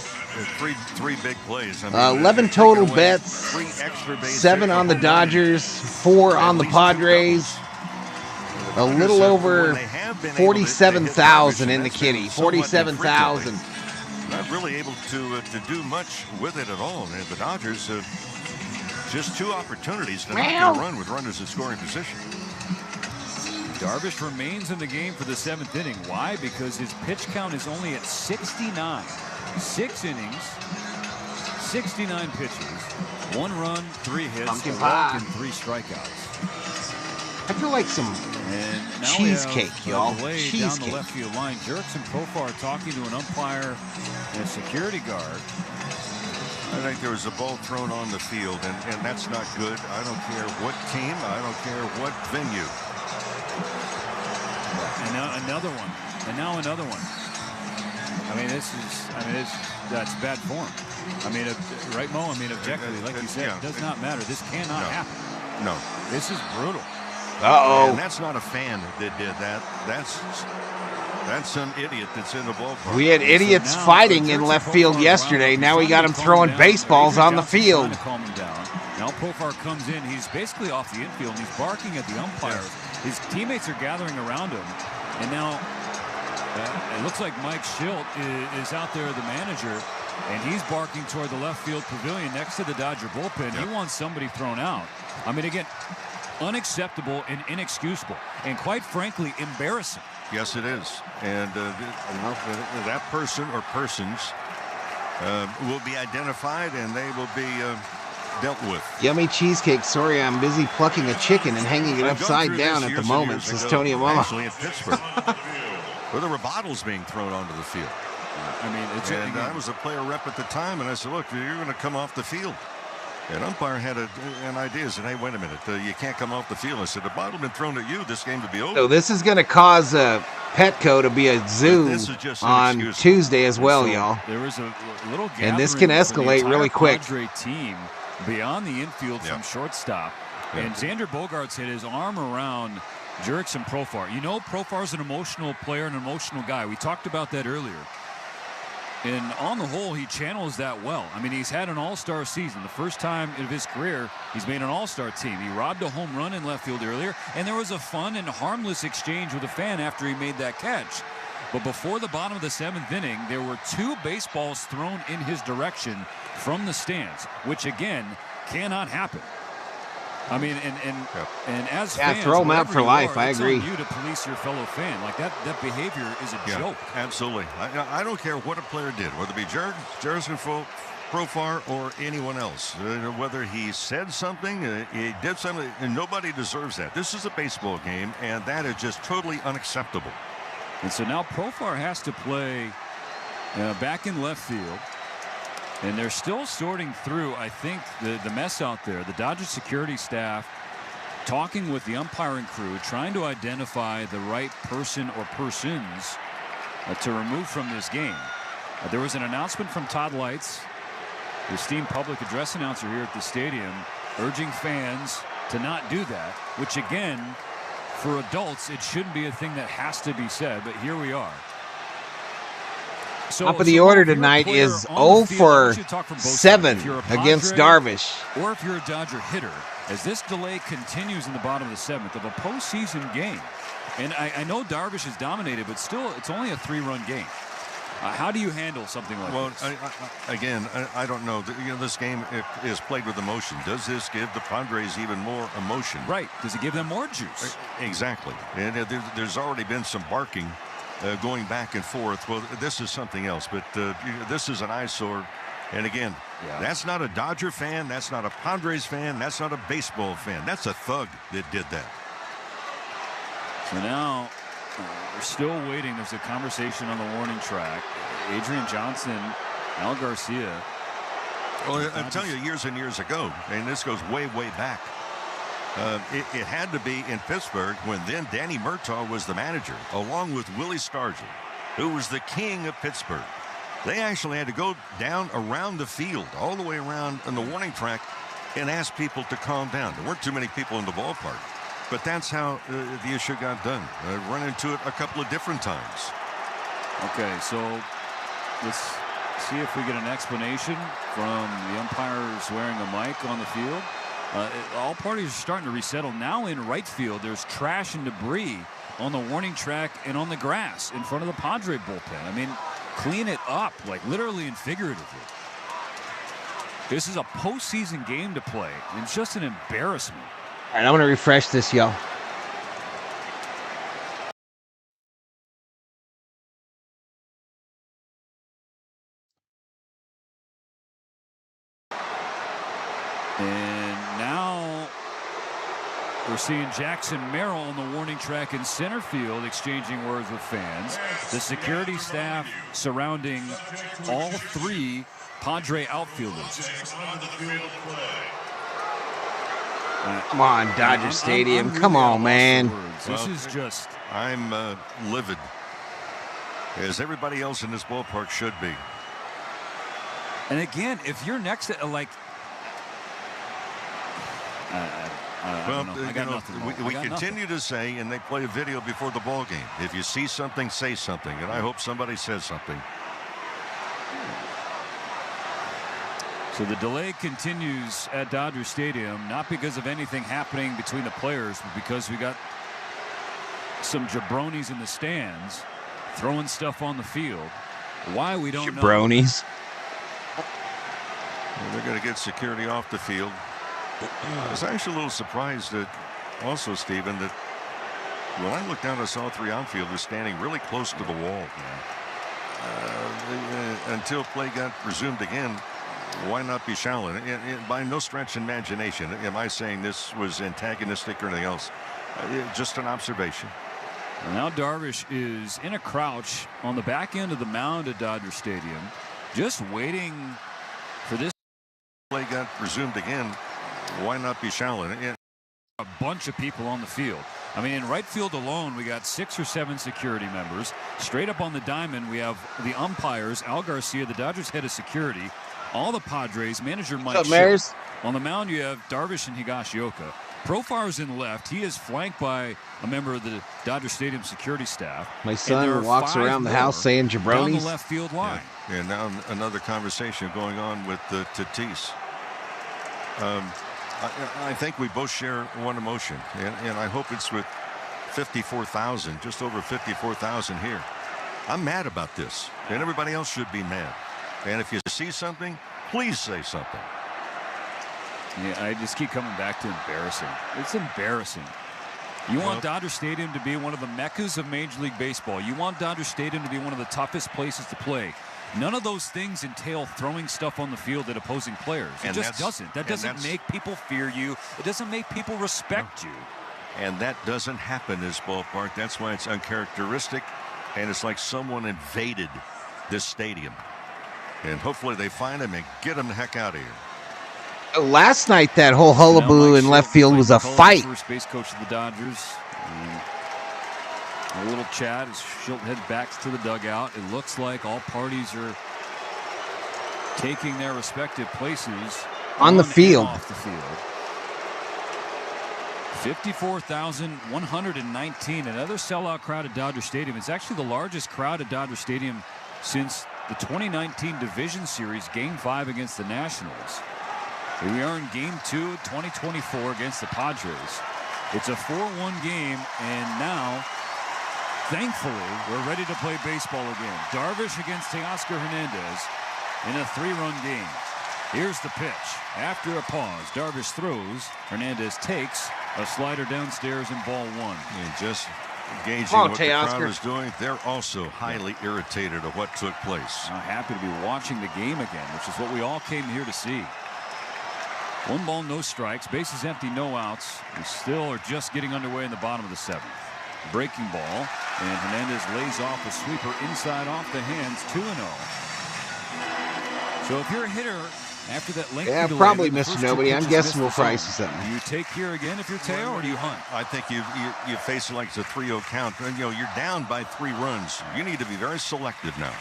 Three big plays. 11 total bets, 7 on the Dodgers, 4 on the Padres. A little over 47,000 in the kitty. 47,000. Not really able to do much with it at all. The Dodgers have just 2 opportunities to knock their run with runners in scoring position. Darvish remains in the game for the 7th inning. Why? Because his pitch count is only at 69. 6 innings, 69 pitches, 1 run, 3 hits, a walk, and 3 strikeouts. I feel like some cheesecake, y'all. Cheesecake. Down the left field line. Jerks and Profar talking to an umpire and a security guard. I think there was a ball thrown on the field, and that's not good. I don't care what team. I don't care what venue. And now another one. And now another one. That's bad form. Right, Mo? Objectively, like you said, it does not matter. This cannot happen. No. This is brutal. Uh-oh. And that's not a fan that did that. That's some idiot that's in the ballpark. We had idiots fighting in left field yesterday. Now we got them throwing baseballs on the field. Now Profar comes in. He's basically off the infield, and he's barking at the umpires. His teammates are gathering around him. And now it looks like Mike Schilt is out there, the manager, and he's barking toward the left field pavilion next to the Dodger bullpen. He wants somebody thrown out. Again, unacceptable and inexcusable, and quite frankly, embarrassing. Yes, it is. And that person or persons will be identified, and they will be dealt with. Yummy cheesecake. Sorry, I'm busy plucking a chicken and hanging it upside down at the moment, says Tony Yamamoto. Actually, in Pittsburgh, where there were bottles being thrown onto the field. I was a player rep at the time, and I said, look, you're going to come off the field. And umpire had an idea. Said, hey, wait a minute. You can't come off the field. I said, the bottle been thrown at you. This game would be over. So this is going to cause Petco to be a zoo on Tuesday as well, y'all. There was a little and this can escalate really quick. Padre team beyond the infield from shortstop. And Xander Bogaerts hit his arm around Jurickson Profar. You know, Profar's an emotional player, an emotional guy. We talked about that earlier. And on the whole, he channels that well. He's had an all-star season. The first time of his career, he's made an all-star team. He robbed a home run in left field earlier, and there was a fun and harmless exchange with a fan after he made that catch. But before the bottom of the 7th inning, there were 2 baseballs thrown in his direction from the stands, which, again, cannot happen. And as fans, throw him out for life. I agree. It's on you to police your fellow fan. Like that behavior is a joke. Absolutely. I don't care what a player did, whether it be Jurickson Profar or anyone else, whether he said something, he did something, and nobody deserves that. This is a baseball game, and that is just totally unacceptable. And so now Profar has to play back in left field. And they're still sorting through, I think, the mess out there. The Dodgers security staff talking with the umpiring crew, trying to identify the right person or persons to remove from this game. There was an announcement from Todd Lights, the esteemed public address announcer here at the stadium, urging fans to not do that, which, again, for adults, it shouldn't be a thing that has to be said, but here we are. Top of the order tonight is 0 for 7 against Darvish. Or if you're a Dodger hitter, as this delay continues in the bottom of the 7th of a postseason game. And I know Darvish is dominated, but still, it's only a 3-run game. How do you handle something like this? Well, I don't know. This game is played with emotion. Does this give the Padres even more emotion? Right. Does it give them more juice? Exactly. And there's already been some barking. Going back and forth. Well, this is something else, but this is an eyesore. And again, that's not a Dodger fan. That's not a Padres fan. That's not a baseball fan. That's a thug that did that. So now we're still waiting. There's a conversation on the warning track. Adrian Johnson, Al Garcia. Well, I'll tell you, years and years ago, and this goes way, way back. It had to be in Pittsburgh when then Danny Murtaugh was the manager, along with Willie Stargell, who was the king of Pittsburgh. They actually had to go down around the field, all the way around on the warning track, and ask people to calm down. There weren't too many people in the ballpark, but that's how the issue got done. Run into it a couple of different times. Okay, so let's see if we get an explanation from the umpires wearing a mic on the field. All parties are starting to resettle. Now in right field, there's trash and debris on the warning track and on the grass in front of the Padre bullpen. Clean it up, like literally and figuratively. This is a postseason game to play. It's just an embarrassment. All right, I'm going to refresh this, y'all. We're seeing Jackson Merrill on the warning track in center field exchanging words with fans. The security staff surrounding all 3 Padre outfielders. Come on, Dodger Stadium. Come on, man. This is just... I'm livid. as everybody else in this ballpark should be. And again, if you're next to, like, we continue to say, and they play a video before the ball game, if you see something, say something. And I hope somebody says something. So the delay continues at Dodger Stadium, not because of anything happening between the players, but because we got some jabronis in the stands throwing stuff on the field. Why, we don't know. Jabronis. Well, they're going to get security off the field. I was actually a little surprised that also, Stephen, that when I looked down, I saw 3 outfielders standing really close to the wall. Until play got resumed again, why not be shallow? By no stretch of imagination am I saying this was antagonistic or anything else. Just an observation. And now Darvish is in a crouch on the back end of the mound at Dodger Stadium, just waiting for this. Play got resumed again. Why not be shallow? A bunch of people on the field. I mean, in right field alone, we got 6 or 7 security members. Straight up on the diamond, we have the umpires, Al Garcia, the Dodgers head of security, all the Padres, manager Mike Shea. On the mound, you have Darvish and Higashioka. Profar's in left. He is flanked by a member of the Dodger Stadium security staff. My son walks around the house saying jabronis. Down the left field line. Yeah, and now another conversation going on with Tatis. I think we both share one emotion, and I hope it's with 54,000, just over 54,000 here. I'm mad about this, and everybody else should be mad. And if you see something, please say something. Yeah, I just keep coming back to embarrassing. It's embarrassing. You want Dodger Stadium to be one of the meccas of Major League Baseball. You want Dodger Stadium to be one of the toughest places to play. None of those things entail throwing stuff on the field at opposing players. It just doesn't. That doesn't make people fear you. It doesn't make people respect you. And that doesn't happen in this ballpark. That's why it's uncharacteristic. And it's like someone invaded this stadium. And hopefully they find him and get him the heck out of here. Last night, that whole hullabaloo in left field was a fight. First base coach of the Dodgers. A little chat as Shilton heads back to the dugout. It looks like all parties are taking their respective places on the field. Off the field. 54,119. Another sellout crowd at Dodger Stadium. It's actually the largest crowd at Dodger Stadium since the 2019 Division Series Game 5 against the Nationals. Here we are in Game 2, 2024 against the Padres. It's a 4-1 game, and now, thankfully, we're ready to play baseball again. Darvish against Teoscar Hernandez in a 3-run game. Here's the pitch. After a pause, Darvish throws. Hernandez takes a slider downstairs in ball 1. And just gauging what the crowd is doing, they're also highly irritated at what took place. I'm happy to be watching the game again, which is what we all came here to see. 1 ball, no strikes, bases empty, no outs. We still are just getting underway in the bottom of the 7th. Breaking ball, and Hernandez lays off a sweeper inside off the hands, 2-0. So if you're a hitter after that lengthy delay, probably Mr. Nobody. I'm guessing we'll probably see something. Do you take here again if you're Teo, or do you hunt? I think you face it like it's a 3-0 count. You know, you're down by 3 runs. You need to be very selective now.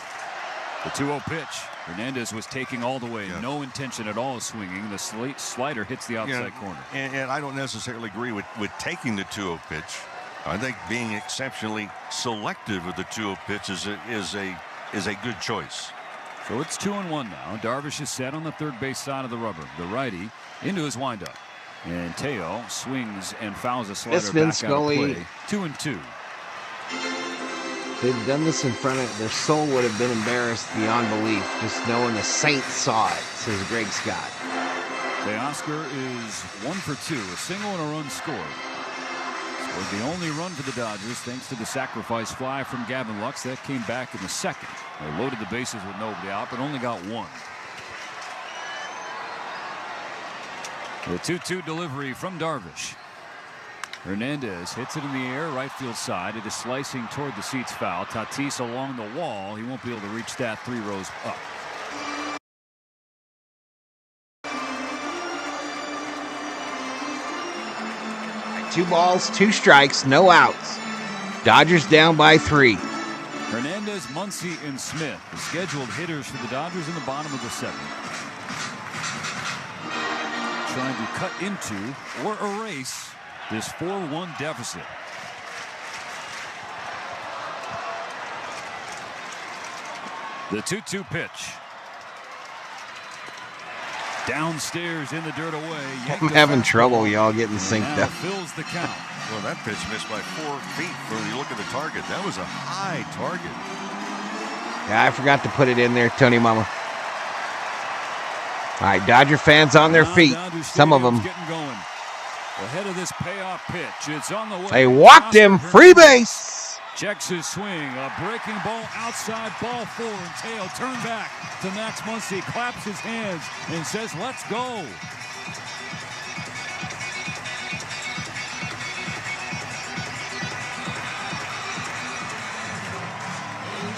The 2-0 pitch. Hernandez was taking all the way. No intention at all of swinging. The slider hits the outside corner. And I don't necessarily agree with taking the 2-0 pitch. I think being exceptionally selective with the 2-0 pitch is a good choice. So it's 2-1 now. Darvish is set on the third base side of the rubber. The righty into his windup. And Teo swings and fouls a slider back out of play. 2-2. If they'd done this in front of their soul would have been embarrassed beyond belief, just knowing the Saints saw it, says Greg Scott. Teoscar is 1 for 2, a single and a run scored. Scored the only run for the Dodgers thanks to the sacrifice fly from Gavin Lux. That came back in the 2nd. They loaded the bases with nobody out, but only got 1. The 2-2 delivery from Darvish. Hernandez hits it in the air, right field side. It is slicing toward the seats foul. Tatis along the wall. He won't be able to reach that 3 rows up. Two balls, 2 strikes, no outs. Dodgers down by 3. Hernandez Hernandez, Muncy, and Smith, the scheduled hitters for the Dodgers in the bottom of the 7th. Trying to cut into or erase this 4-1 deficit. The 2-2 pitch. Downstairs in the dirt away. I'm having trouble, y'all, getting synced up. Fills the count. Well, that pitch missed by 4 feet when you look at the target. That was a high target. Yeah, I forgot to put it in there, Tony Mama. All right, Dodger fans on their feet. Some of them. Getting going. Ahead of this payoff pitch. It's on the way. They walked him. Free base. Checks his swing. A breaking ball outside. Ball 4 and tail. Turn back to Max Muncy. Claps his hands and says, let's go.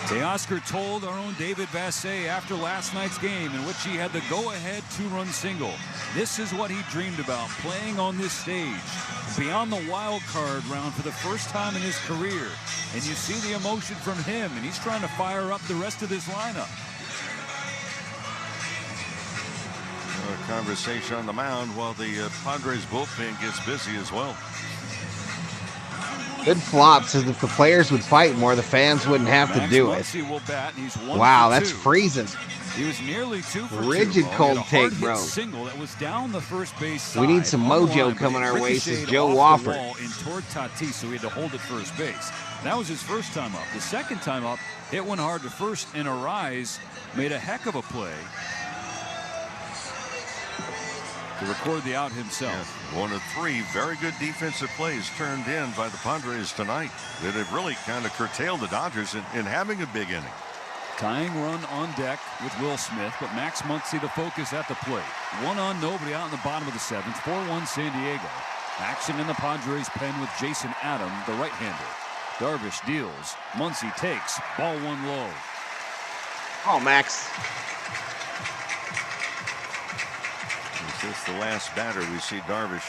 Teoscar told our own David Vassay after last night's game, in which he had the go-ahead 2-run single. This is what he dreamed about, playing on this stage, beyond the wild card round for the first time in his career. And you see the emotion from him, and he's trying to fire up the rest of this lineup. A conversation on the mound while the Padres bullpen gets busy as well. Good flop says if the players would fight more, the fans wouldn't have to do it. Will bat, and he's 1 wow, for that's 2. freezing. He was nearly 2 for 2. Rigid cold take, bro. Single that was down the first base side. We need some mojo coming our way, says Joe Wofford. And toward Tatis, so he had to hold it first base. That was his first time up. The second time up, it went hard to first, and Arise made a heck of a play to record the out himself. Yeah, 1 of 3 very good defensive plays turned in by the Padres tonight that have really kind of curtailed the Dodgers in having a big inning. Tying run on deck with Will Smith, but Max Muncy the focus at the plate. 1 on, nobody out in the bottom of the 7th. 4-1 San Diego. Action in the Padres pen with Jason Adam, the right-hander. Darvish deals. Muncy takes. Ball 1 low. Oh, Max. Is this the last batter we see Darvish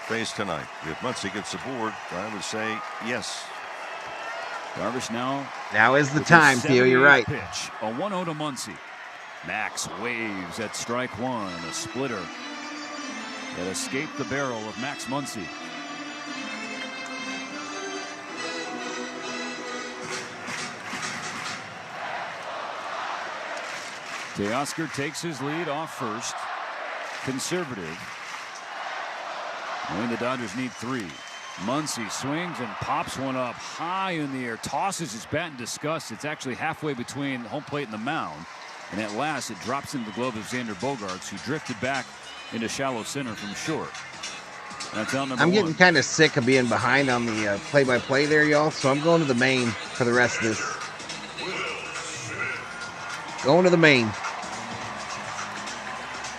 face tonight? If Muncy gets aboard, I would say yes. Darvish now is the time, Theo. You're right. Pitch. A 1-0 to Muncy. Max waves at strike 1. A splitter that escaped the barrel of Max Muncy. Teoscar takes his lead off first. Conservative. Knowing the Dodgers need 3. Muncy swings and pops one up high in the air, tosses his bat in disgust. It's actually halfway between the home plate and the mound, and at last it drops into the glove of Xander Bogaerts, who drifted back into shallow center from short. That's out number 1. I'm getting kind of sick of being behind on the play-by-play there, y'all, so I'm going to the main for the rest of this. Going to the main.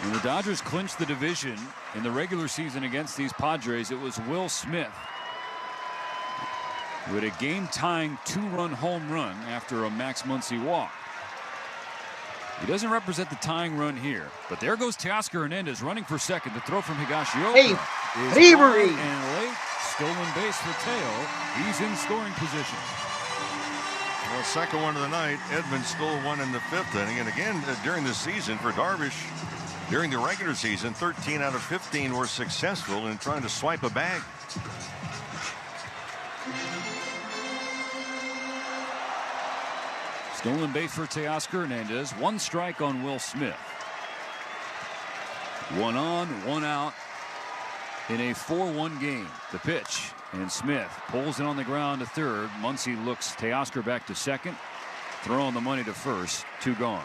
When the Dodgers clinched the division in the regular season against these Padres, it was Will Smith who had a game-tying 2-run home run after a Max Muncy walk. He doesn't represent the tying run here, but there goes Teoscar Hernandez running for second. The throw from Higashioka is high and late. Stolen base for Teo. He's in scoring position. Well, second one of the night. Edmonds stole one in the 5th inning, and again during the season for Darvish. During the regular season, 13 out of 15 were successful in trying to swipe a bag. Stolen base for Teoscar Hernandez. 1 strike on Will Smith. 1 on, 1 out in a 4-1 game. The pitch, and Smith pulls it on the ground to third. Muncy looks Teoscar back to second. Throw on the money to first. 2 gone.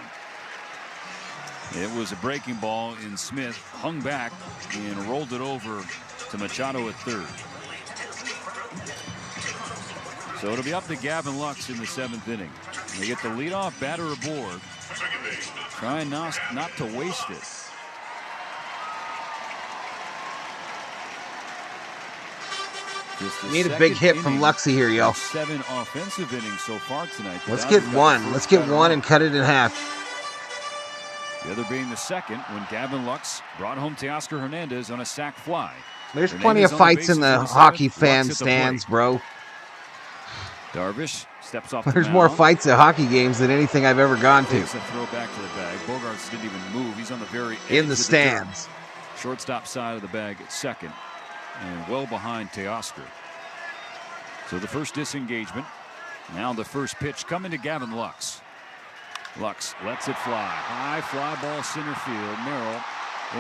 It was a breaking ball, and Smith hung back and rolled it over to Machado at third. So it'll be up to Gavin Lux in the 7th inning. They get the leadoff batter aboard, trying not to waste it. We need a big hit from Luxy here, y'all. 7 offensive innings so far tonight. Let's get 1. Let's get 1 and cut it in half. The other being the second when Gavin Lux brought home Teoscar Hernandez on a sac fly. There's plenty of fights in the hockey fan stands, bro. Darvish Steps off. There's more fights at hockey games than anything I've ever gone to. Takes a throw back to the bag. Bogarts didn't even move. He's on the very edge in the stands. Shortstop side of the bag at second, and well behind Teoscar. So the first disengagement. Now the first pitch coming to Gavin Lux. Lux lets it fly. High fly ball center field. Merrill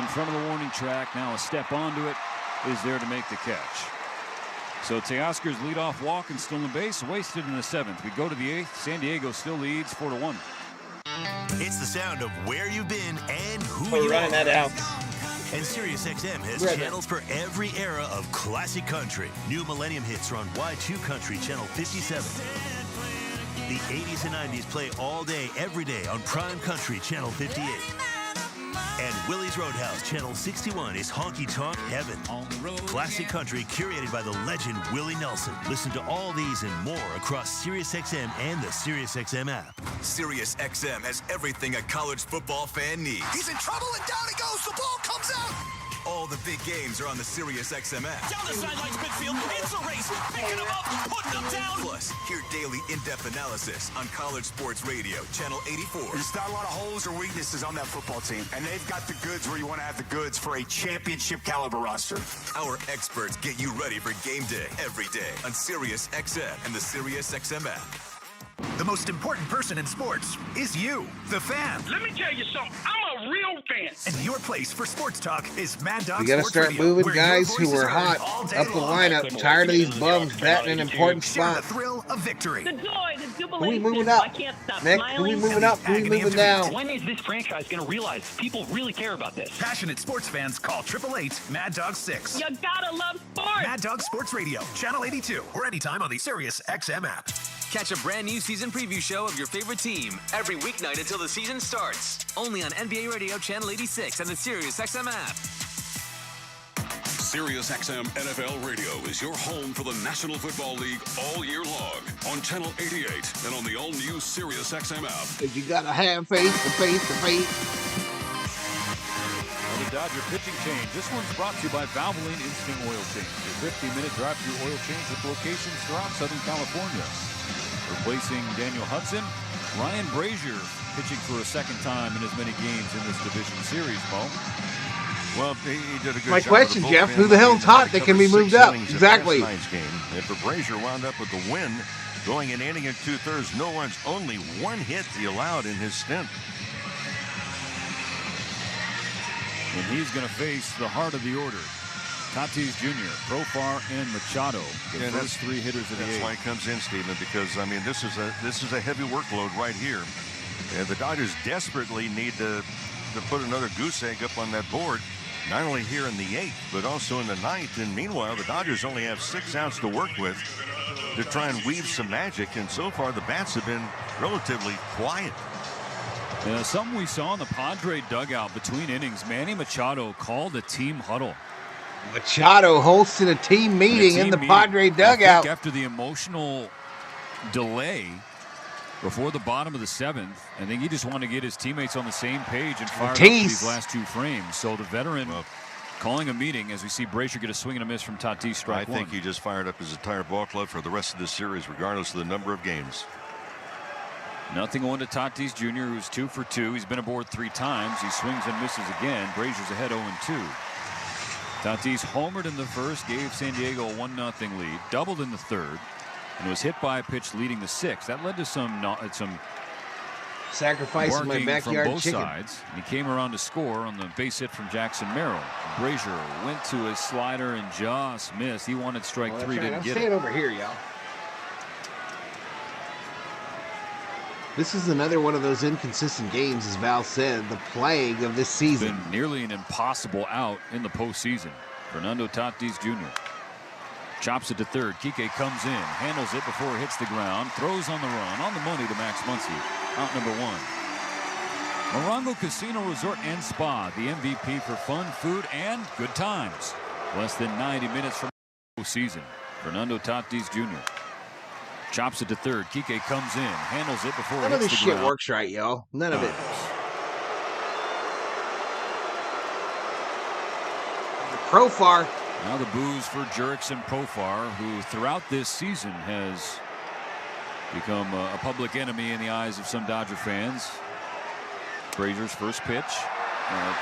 in front of the warning track. Now a step onto it. Is there to make the catch. So Teoscar's leadoff walk and stolen base wasted in the 7th. We go to the 8th. San Diego still leads 4-1. It's the sound of where you've been and who We're you running are. that out. And SiriusXM has channels for every era of classic country. New Millennium hits are on Y2 Country, Channel 57. The 80s and 90s play all day, every day on Prime Country, Channel 58. And Willie's Roadhouse, Channel 61 is honky tonk heaven. Classic country curated by the legend Willie Nelson. Listen to all these and more across SiriusXM and the SiriusXM app. SiriusXM has everything a college football fan needs. He's in trouble and down he goes. The ball comes out. All the big games are on the SiriusXM app. Down the sidelines, midfield. It's a race. Picking him up, putting him down. Plus, hear daily in-depth analysis on College Sports Radio, Channel 84. There's not a lot of holes or weaknesses on that football team, and they've got the goods where you want to have the goods for a championship caliber roster. Our experts get you ready for game day every day on SiriusXM and the SiriusXM app. The most important person in sports is you, the fan. Let me tell you something. I'm a real fan. And your place for sports talk is Mad Dog We got to Sports start Radio, moving where guys your who voices are hot up the lineup. Tired of these bums batting in important Share spots. the thrill of victory. The joy, the Who we moving jubilation. up? I can't stop Nick, who we smiling. moving up? Who we moving down? When is this franchise going to realize people really care about this? Passionate sports fans call 888-MAD-DOG-6. You gotta love sports. Mad Dog Sports Radio, Channel 82, or anytime on the SiriusXM app. Catch a brand new season preview show of your favorite team every weeknight until the season starts. Only on NBA Radio Channel 86 and the SiriusXM app. SiriusXM NFL Radio is your home for the National Football League all year long on Channel 88 and on the all-new SiriusXM app. If you gotta have faith, the faith, the faith. The Dodger pitching change. This one's brought to you by Valvoline Instant Oil Change. Your 15-minute drive-through oil change with locations throughout Southern California. Replacing Daniel Hudson, Ryan Brazier pitching for a second time in as many games in this division series, Mo. Well, he did a good My job. question, with the Jeff, bullpen. who the hell's He had hot to that can cover be moved 6 up? innings in Exactly. last night's game. And for Brazier wound up with the win, going an inning and 2/3, no runs, only 1 hit he allowed in his stint. And he's going to face the heart of the order. Tatis Jr., Profar, and Machado, the first 3 hitters of the That's 8th. why he comes in, Stephen, because, I mean, this is a heavy workload right here. And the Dodgers desperately need to put another goose egg up on that board, not only here in the 8th, but also in the 9th. And meanwhile, the Dodgers only have 6 outs to work with to try and weave some magic. And so far, the bats have been relatively quiet. Something we saw in the Padre dugout between innings. Manny Machado called a team huddle. Machado hosted a team meeting in the Padre dugout. I think after the emotional delay before the bottom of the 7th, I think he just wanted to get his teammates on the same page and fire up these last 2 frames. So the veteran calling a meeting as we see Brazier get a swing and a miss from Tatis, strike one. I think he just fired up his entire ball club for the rest of this series, regardless of the number of games. Nothing on to Tatis Jr., who's 2 for 2. He's been aboard 3 times. He swings and misses again. Brazier's ahead 0-2. Tatis homered in the first, gave San Diego a 1-0 lead, doubled in the third, and was hit by a pitch leading the 6th. That led to some sacrifice in my barking from backyard both chicken. sides. And he came around to score on the base hit from Jackson Merrill. Brazier went to his slider and just missed. He wanted strike 3, didn't I'm get staying it. over here, y'all. This is another one of those inconsistent games, as Val said, the plague of this season. Been nearly an impossible out in the postseason. Fernando Tatis Jr. chops it to third. Kike comes in, handles it before it hits the ground, throws on the run, on the money to Max Muncy. Out number 1. Morongo Casino Resort and Spa, the MVP for fun, food, and good times. Less than 90 minutes from the postseason. Fernando Tatis Jr. chops it to third. Kike comes in, handles it before None it of hits this the shit ground. works right, y'all. None of it. Profar. Now the boos for Jurickson Profar, who throughout this season has become a public enemy in the eyes of some Dodger fans. Brazier's first pitch.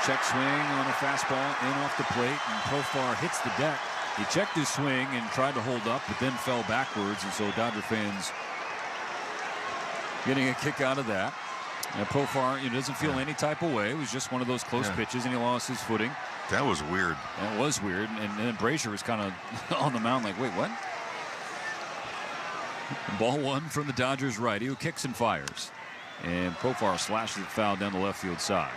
Check swing on a fastball in off the plate, and Profar hits the deck. He checked his swing and tried to hold up, but then fell backwards, and so Dodger fans getting a kick out of that. And Profar, doesn't feel any type of way. It was just one of those close pitches, and he lost his footing. That was weird. That was weird, and then Brazier was kind of on the mound like, wait, what? Ball one from the Dodgers righty, who kicks and fires. And Profar slashes it foul down the left field side.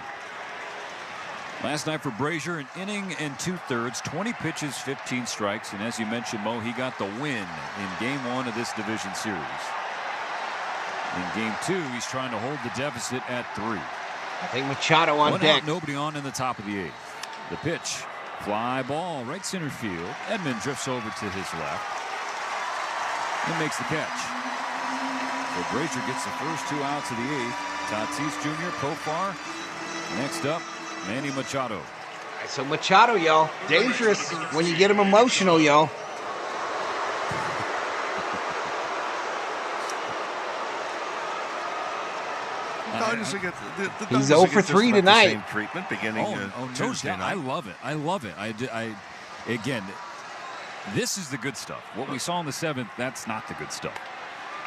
Last night for Brazier, an inning and 2/3, 20 pitches, 15 strikes. And as you mentioned, Mo, he got the win in game 1 of this division series. In game 2, he's trying to hold the deficit at 3. I think Machado on deck. Out, nobody on in the top of the 8th. The pitch, fly ball, right center field. Edman drifts over to his left and makes the catch. So Brazier gets the first 2 outs of the 8th. Tatis Jr., Profar. Next up, Manny Machado. So Machado, y'all, dangerous when you get him emotional, y'all. He's 0 for 3 tonight. Same treatment beginning Tuesday night. I love it. I love it. Again, this is the good stuff. What we saw in the 7th, that's not the good stuff.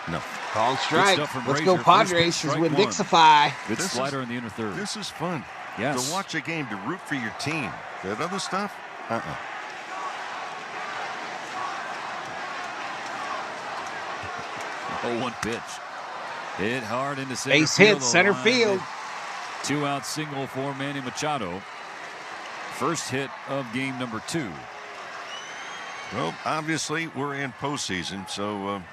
No. Called strike. Let's go Padres as we Dixify. Good slider in the inner third. This is fun. Yes. To watch a game, to root for your team. That other stuff? 0-1 pitch. Hit hard into center base field. hit, center field. 2-out single for Manny Machado. First hit of game number 2. Well, obviously, we're in postseason, so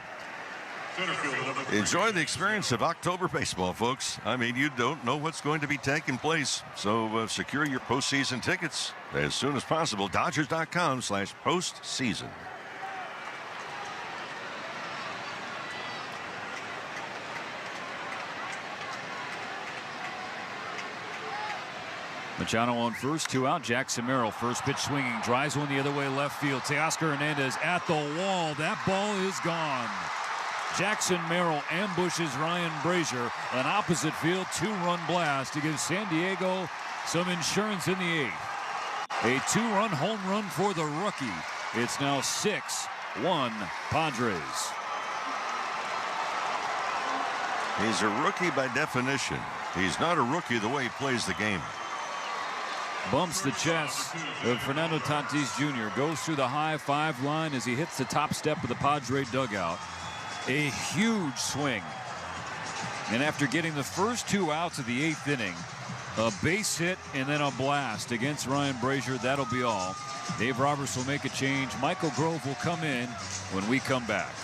enjoy the experience of October baseball, folks. I mean, you don't know what's going to be taking place, so secure your postseason tickets as soon as possible. Dodgers.com/postseason. Machado on first, 2 out. Jackson Merrill, first pitch swinging, drives one the other way, left field. Teoscar Hernandez at the wall. That ball is gone. Jackson Merrill ambushes Ryan Brazier. An opposite field 2-run blast to give San Diego some insurance in the 8th. A 2-run home run for the rookie. It's now 6-1 Padres. He's a rookie by definition. He's not a rookie the way he plays the game. Bumps the chest of Fernando Tatis Jr. Goes through the high 5 line as he hits the top step of the Padre dugout. A huge swing. And after getting the first 2 outs of the 8th inning, a base hit and then a blast against Ryan Brazier. That'll be all. Dave Roberts will make a change. Michael Grove will come in when we come back.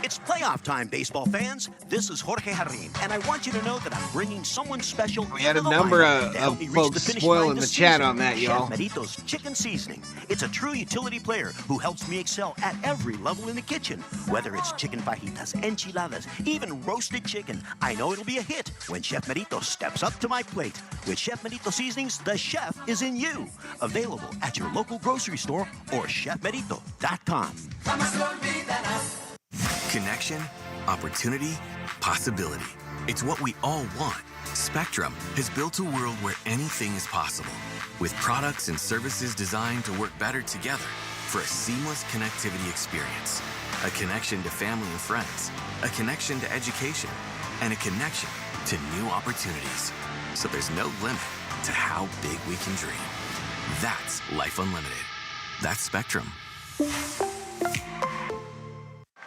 It's playoff time, baseball fans. This is Jorge Jarrin, and I want you to know that I'm bringing someone special. We had a number of folks spoiling the chat on that, y'all. Chef Merito's Chicken Seasoning. It's a true utility player who helps me excel at every level in the kitchen. Whether it's chicken fajitas, enchiladas, even roasted chicken, I know it'll be a hit when Chef Merito steps up to my plate. With Chef Merito Seasonings, the chef is in you. Available at your local grocery store or chefmerito.com. Connection, opportunity, possibility. It's what we all want. Spectrum has built a world where anything is possible, with products and services designed to work better together for a seamless connectivity experience. A connection to family and friends, a connection to education, and a connection to new opportunities. So there's no limit to how big we can dream. That's Life Unlimited. That's Spectrum.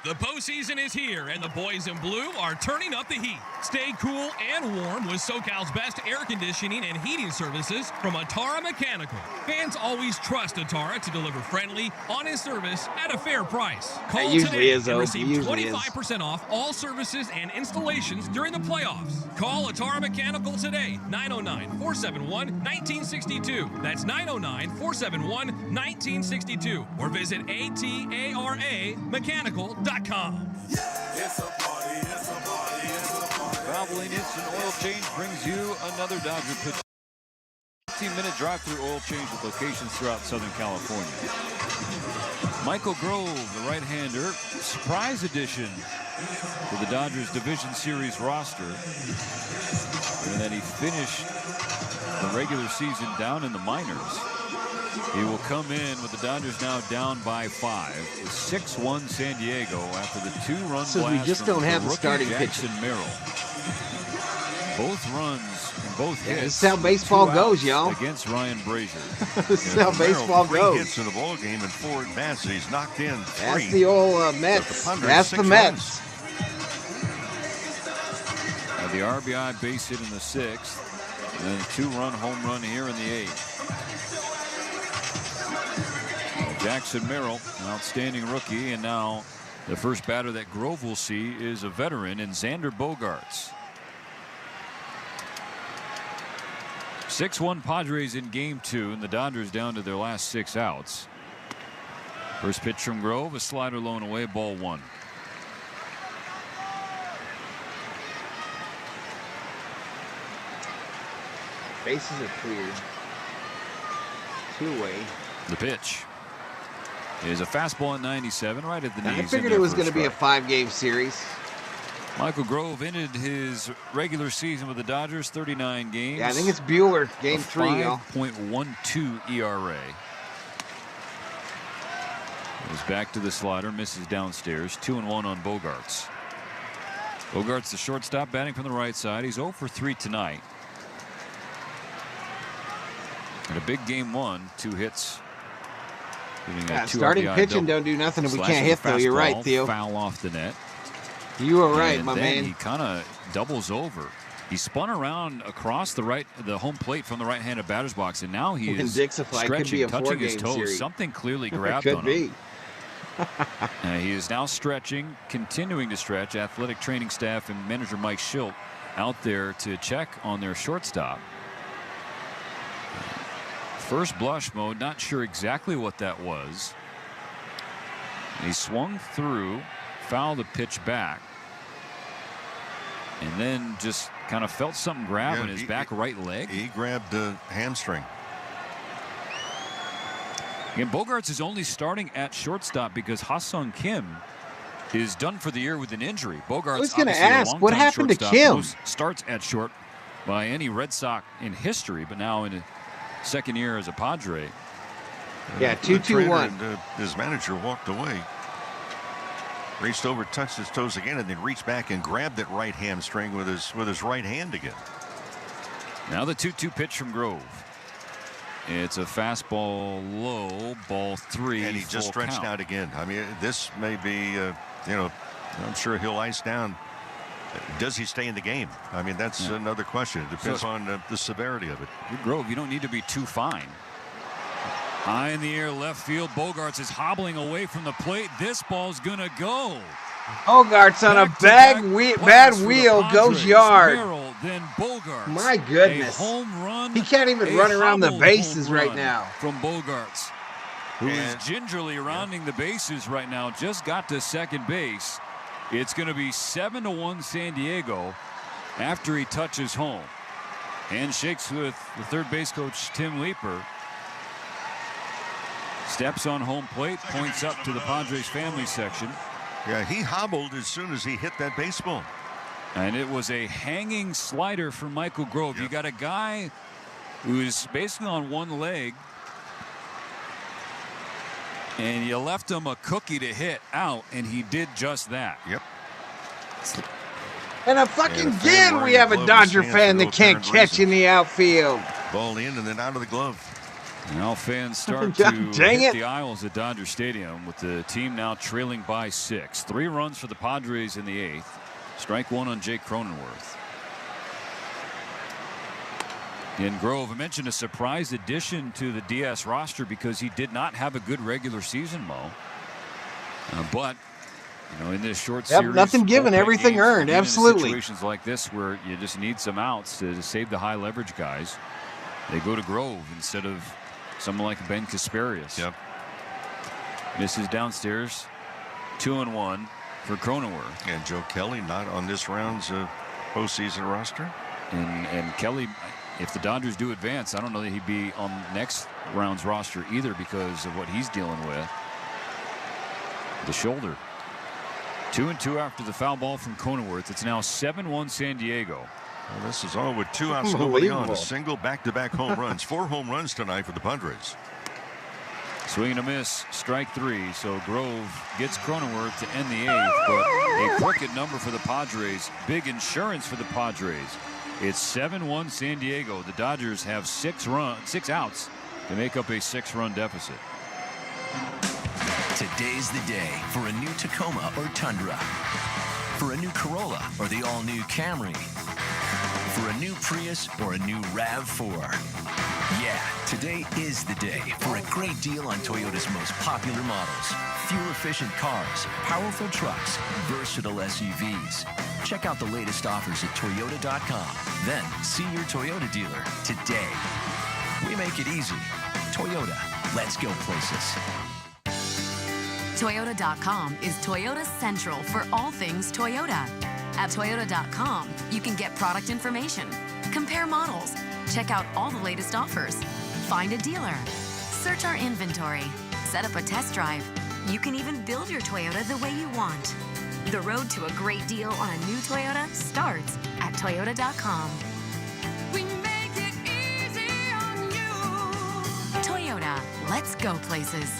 The postseason is here, and the boys in blue are turning up the heat. Stay cool and warm with SoCal's best air conditioning and heating services from Atara Mechanical. Fans always trust Atara to deliver friendly, honest service at a fair price. Call today and receive 25% off all services and installations during the playoffs. Call Atara Mechanical today, 909-471-1962. That's 909-471-1962. Or visit ataramechanical.com. It's a party, it's a party, it's a party. Valvoline Instant Oil Change brings you another Dodger pitch. 15-minute drive-through oil change with locations throughout Southern California. Michael Grove, the right-hander, surprise addition to the Dodgers Division Series roster. And then he finished the regular season down in the minors. He will come in with the Dodgers now down by 5. 6-1 San Diego after the 2-run blast. So we just don't have the starting Jackson Merrill. Both runs and both hits. This is how baseball goes, y'all. Against Ryan Brazier. This is how baseball goes. 3 hits in the ball game and 4 at bats. He's knocked in 3. That's the old Mets. That's the Mets. The RBI base hit in the 6th, and then a 2-run home run here in the 8th. Jackson Merrill, an outstanding rookie, and now the first batter that Grove will see is a veteran in Xander Bogaerts. 6-1 Padres in game 2, and the Dodgers down to their last 6 outs. First pitch from Grove, a slider low and away, ball 1. Bases are cleared. 2-away. The pitch is a fastball at 97, right at the knees. I figured it was going to be a 5-game series. Michael Grove ended his regular season with the Dodgers, 39 games. Yeah, I think it's Bueller, game 3, y'all. 5.12 ERA. Goes back to the slider, misses downstairs. 2-1 on Bogaerts. Bogaerts, the shortstop, batting from the right side. He's 0 for 3 tonight. And a big game 1, 2 hits. Starting pitching don't do nothing if we can't hit, though. You're right, Theo. Foul off the net. You were right, my man. He kind of doubles over. He spun around across the home plate from the right-handed batter's box, and now he is stretching, touching his toes. Series. Something clearly grabbed on him. He is now stretching, continuing to stretch. Athletic training staff and manager Mike Schilt out there to check on their shortstop. First blush mode, not sure exactly what that was. He swung through, fouled the pitch back, and then just kind of felt something grab on his back right leg. He grabbed the hamstring. Again, Bogaerts is only starting at shortstop because Ha-Sung Kim is done for the year with an injury. Bogaerts, I was going to ask, what happened to Kim? Starts at short by any Red Sox in history, but now in a second year as a Padre. Yeah, 2-2-1. His manager walked away. Reached over, touched his toes again, and then reached back and grabbed that right hamstring with his right hand again. Now the 2-2 pitch from Grove. It's a fastball low, ball 3. And he just stretched out again. I mean, this may be, I'm sure he'll ice down. Does he stay in the game? I mean, that's another question. It depends on the severity of it. Grove, you don't need to be too fine. High in the air, left field. Bogaerts is hobbling away from the plate. This ball's going to go. Bogaerts on a bad wheel goes yard. Merrill, then Bogaerts. My goodness. A home run. He can't even run around the bases right now. From Bogaerts, who is gingerly rounding the bases right now. Just got to second base. It's going to be 7-1 San Diego after he touches home. Handshakes with the third base coach, Tim Leeper. Steps on home plate, points up to the Padres family section. Yeah, he hobbled as soon as he hit that baseball. And it was a hanging slider from Michael Grove. You got a guy who is basically on one leg, and you left him a cookie to hit out, and he did just that. Yep. And again, we have a Dodger fan that can't catch in the outfield. Ball in and then out of the glove. Now fans start to hit the aisles at Dodger Stadium with the team now trailing by 6. 3 runs for the Padres in the 8th. Strike 1 on Jake Cronenworth. In Grove, I mentioned a surprise addition to the DS roster because he did not have a good regular season, Mo. But in this short series, nothing given, everything earned. Absolutely. In situations like this where you just need some outs to save the high leverage guys, they go to Grove instead of someone like Ben Kasparius. Yep. Misses downstairs. 2-1 for Cronenworth. And Joe Kelly not on this round's postseason roster. And Kelly, if the Dodgers do advance, I don't know that he'd be on next round's roster either because of what he's dealing with. The shoulder. 2-2 after the foul ball from Cronenworth. It's now 7-1 San Diego. Well, this is all with 2 outs nobody on. A single back-to-back home runs. 4 home runs tonight for the Padres. Swing and a miss, strike 3. So Grove gets Cronenworth to end the 8th, but a crooked number for the Padres. Big insurance for the Padres. It's 7-1 San Diego. The Dodgers have 6 outs to make up a 6-run deficit. Today's the day for a new Tacoma or Tundra, for a new Corolla or the all-new Camry, for a new Prius or a new RAV4. Yeah, today is the day for a great deal on Toyota's most popular models. Fuel-efficient cars, powerful trucks, versatile SUVs. Check out the latest offers at Toyota.com. Then see your Toyota dealer today. We make it easy. Toyota, let's go places. Toyota.com is Toyota's central for all things Toyota. At Toyota.com, you can get product information, compare models, check out all the latest offers, find a dealer, search our inventory, set up a test drive. You can even build your Toyota the way you want. The road to a great deal on a new Toyota starts at Toyota.com. We make it easy on you. Toyota, let's go places.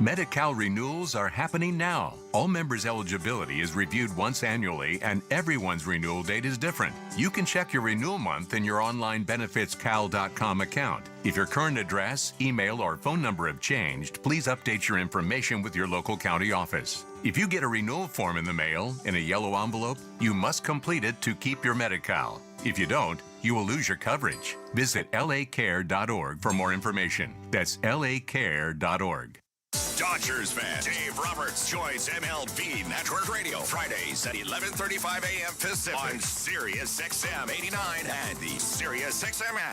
Medi-Cal renewals are happening now. All members' eligibility is reviewed once annually, and everyone's renewal date is different. You can check your renewal month in your online benefitscal.com account. If your current address, email, or phone number have changed, please update your information with your local county office. If you get a renewal form in the mail in a yellow envelope, you must complete it to keep your Medi-Cal. If you don't, you will lose your coverage. Visit lacare.org for more information. That's lacare.org. Dodgers fan Dave Roberts joins MLB Network Radio Fridays at 11:35 a.m. Pacific on Sirius XM 89 and the Sirius XM app.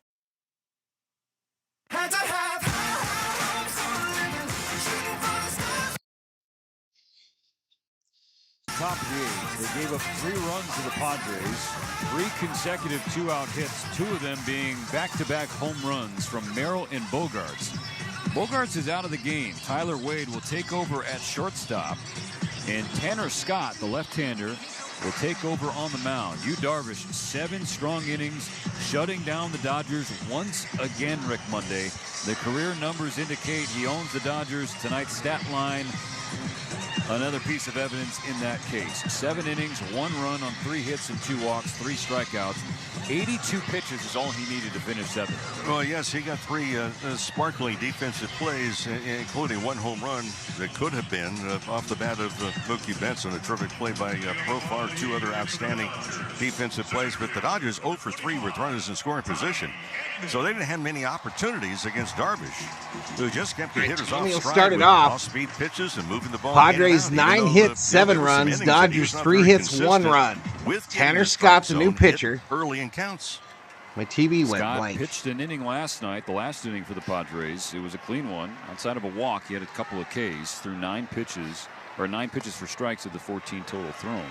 Top of the 8th, they gave up 3 runs to the Padres, 3 consecutive 2-out hits, 2 of them being back-to-back home runs from Merrill and Bogarts. Bogarts is out of the game. Tyler Wade will take over at shortstop. And Tanner Scott, the left-hander, will take over on the mound. Yu Darvish, 7 strong innings, shutting down the Dodgers once again, Rick Monday. The career numbers indicate he owns the Dodgers. Tonight's stat line, another piece of evidence in that case. 7 innings, 1 run on 3 hits and 2 walks, 3 strikeouts. 82 pitches is all he needed to finish 7th. Well, yes, he got 3 sparkling defensive plays, including 1 home run that could have been off the bat of Mookie Benson, a terrific play by Profar, 2 other outstanding defensive plays. But the Dodgers 0 for 3 with runners in scoring position. So they didn't have many opportunities against Darvish, who just kept the hitters off stride started with off off-speed pitches and moving the ball. Padres 9 hits, 7 runs. Dodgers 3 hits, 1 run. Tanner Scott's a new pitcher. Early in counts. My TV went Scott blank. pitched an inning last night, the last inning for the Padres. It was a clean one. Outside of a walk, he had a couple of Ks through 9 pitches for strikes of the 14 total thrown.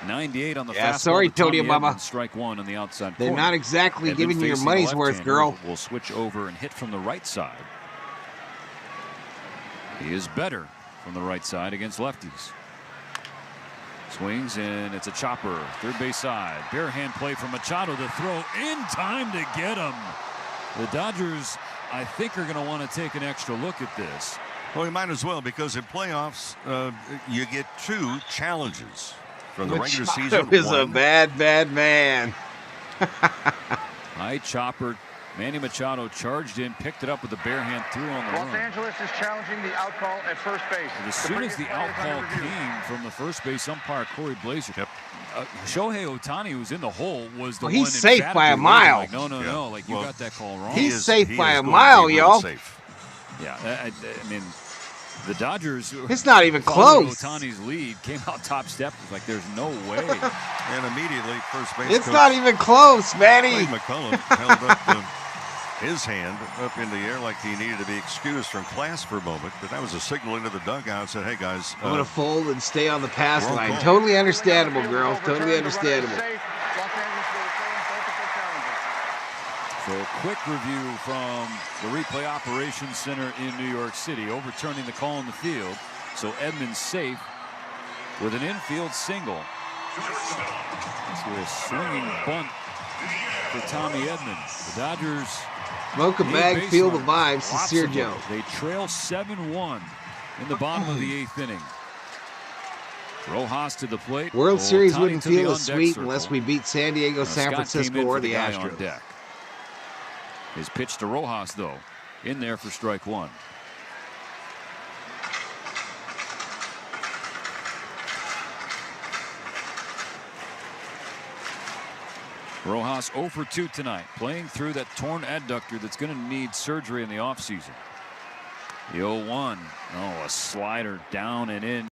98 on the fastball. Sorry, Tony Mama. Strike 1 on the outside They're corner. not exactly And giving you your money's worth, girl. Will switch over and hit from the right side. He is better from the right side against lefties. Swings, and it's a chopper. Third base side. Bare hand play from Machado. The throw in time to get him. The Dodgers, I think, are going to want to take an extra look at this. Well, you might as well, because in playoffs, you get 2 challenges from the regular season. Is a bad man. High chopper. Manny Machado charged in, picked it up with the bare hand, threw on the Los run. Angeles is challenging the out call at first base. And as soon as the out call came from the first base umpire, Corey Blazer, Shohei Ohtani, who was in the hole, was the one. He's safe by a mile. Like, no, like you got that call wrong. He's safe by a mile, y'all. Yeah, I mean, the Dodgers. It's not even close. Ohtani's lead came out top step. It was like, there's no way. And immediately, first base. It's not even close, Manny. McCullum held up his hand up in the air like he needed to be excused from class for a moment, but that was a signal into the dugout. Said, "Hey guys, I'm gonna fold and stay on the pass line." Call. Totally understandable, girls. Totally understandable. So a quick review from the replay operations center in New York City, overturning the call in the field. So Edmonds safe with an infield single. So a swinging bunt for Tommy Edmonds. The Dodgers. Mocha bag, feel the vibes. Sincere Joe. They trail 7-1 in the bottom of the 8th inning. Rojas to the plate. World Series wouldn't feel as sweet circle. unless we beat San Diego, San Francisco, or the Astros. Deck. His pitch to Rojas, though, in there for strike one. Rojas 0 for 2 tonight, playing through that torn adductor that's going to need surgery in the offseason. The 0-1. Oh, a slider down and in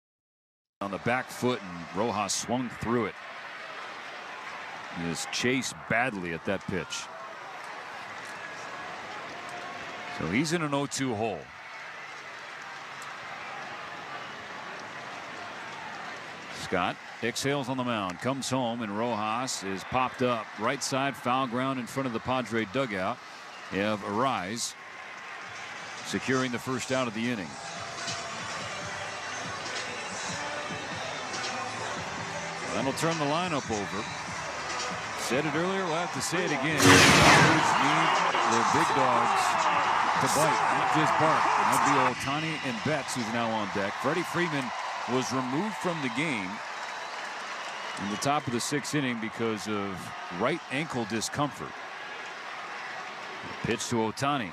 on the back foot, and Rojas swung through it. He was chased badly at that pitch. So he's in an 0-2 hole. Scott exhales on the mound, comes home, and Rojas is popped up right side, foul ground in front of the Padre dugout. You have Arise securing the first out of the inning. That'll turn the lineup over. Said it earlier, we'll have to say it again. The Dodgers need their big dogs to bite, not just bark. And that'd be Ohtani and Betts, who's now on deck. Freddie Freeman was removed from the game in the top of the 6th inning because of right ankle discomfort. Pitch to Ohtani.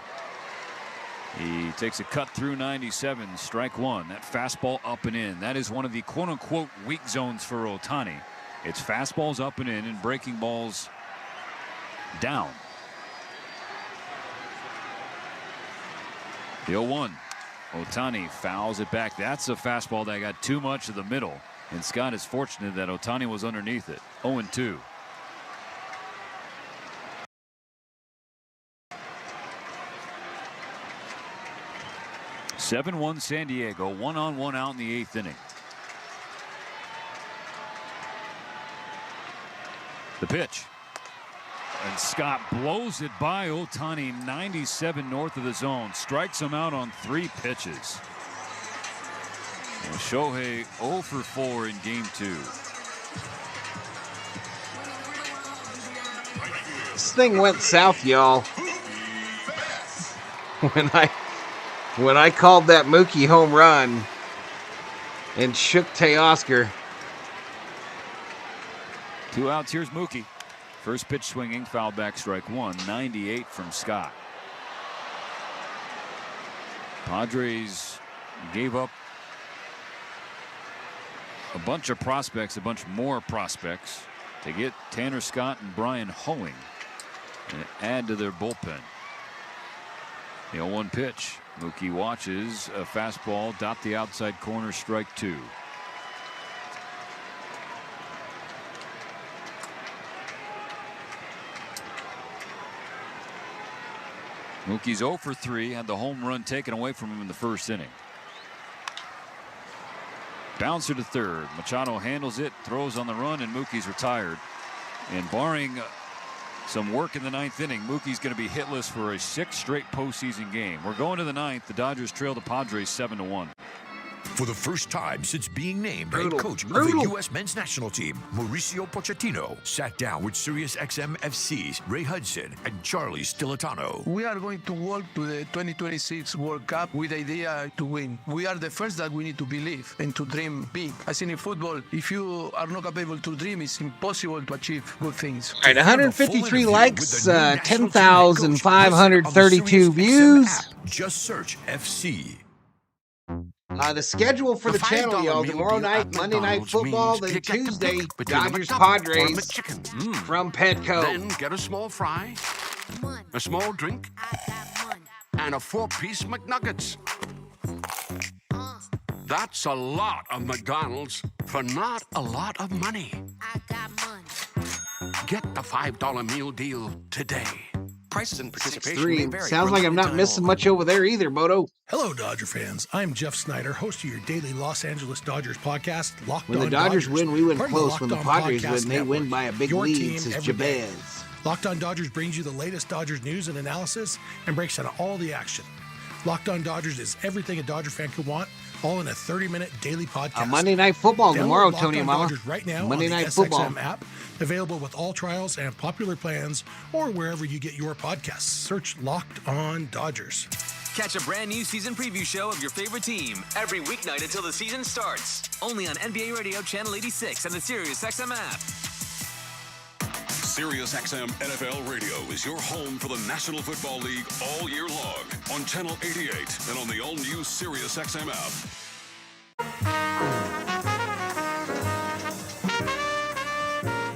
He takes a cut through 97, strike one. That fastball up and in. That is one of the quote-unquote weak zones for Ohtani. It's fastballs up and in and breaking balls down. The 0-1. Ohtani fouls it back. That's a fastball that got too much of the middle. And Scott is fortunate that Ohtani was underneath it. 0-2. (7-1) San Diego, 1-on-1 out in the 8th inning. The pitch. And Scott blows it by Ohtani, 97 north of the zone. Strikes him out on 3 pitches. And Shohei 0 for 4 in game 2. This thing went south, y'all. When I called that Mookie home run and shook Teoscar. 2 outs. Here's Mookie. First pitch swinging, foul back, strike one. 98 from Scott. Padres gave up a bunch of prospects, a bunch more prospects to get Tanner Scott and Brian Hoeing and add to their bullpen. The 0-1 pitch. Mookie watches a fastball dot the outside corner, strike two. Mookie's 0 for 3, had the home run taken away from him in the first inning. Bouncer to third. Machado handles it, throws on the run, and Mookie's retired. And barring some work in the 9th inning, Mookie's going to be hitless for a 6th straight postseason game. We're going to the 9th. The Dodgers trail the Padres 7-1. For the first time since being named head coach of the U.S. men's national team, Mauricio Pochettino sat down with SiriusXM FC's Ray Hudson and Charlie Stilitano. We are going to work to the 2026 World Cup with the idea to win. We are the first that we need to believe and to dream big. As in football, if you are not capable to dream, it's impossible to achieve good things. All right, 153 likes, 10,532 views. Just search FC. The schedule for the channel, y'all. Tomorrow night, Monday Night Football. Then Tuesday, Dodgers Padres from Petco. Then get a small fry, a small drink, and a 4-piece McNuggets. That's a lot of McDonald's for not a lot of money. Get the $5 meal deal today. Prices and participation may 6-3. vary. Sounds like I'm not missing much over there either, Bodo. Hello, Dodger fans. I'm Jeff Snyder, host of your daily Los Angeles Dodgers podcast, Locked When On the Dodgers win, we win part of the close. When the Locked On Padres Podcast win, they win Network. by a big Your lead, team says every day. Jabez. Locked On Dodgers brings you the latest Dodgers news and analysis and breaks down all the action. Locked On Dodgers is everything a Dodger fan could want, all in a 30-minute daily podcast. Monday Night Football Download tomorrow, Locked Tony On Mama. Dodgers right now Monday on the Night SXM Football app, available with all trials and popular plans, or wherever you get your podcasts. Search Locked On Dodgers. Catch a brand new season preview show of your favorite team every weeknight until the season starts. Only on NBA Radio Channel 86 and the SiriusXM app. SiriusXM NFL Radio is your home for the National Football League all year long on Channel 88 and on the all-new SiriusXM app.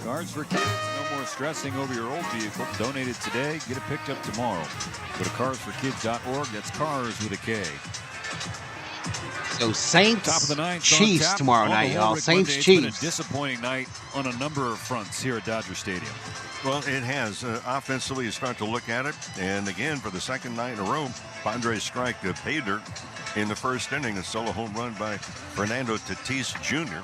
Cars for kids. No more stressing over your old vehicle. Donate it today. Get it picked up tomorrow. Go to carsforkids.org. That's cars with a K. So Saints, Top of the ninth, Chiefs tomorrow night, y'all. Saints, It's Chiefs. been a disappointing night on a number of fronts here at Dodger Stadium. Well, it has. Offensively, you start to look at it. And again, for the second night in a row, Padres strike pay dirt in the first inning. A solo home run by Fernando Tatis Jr.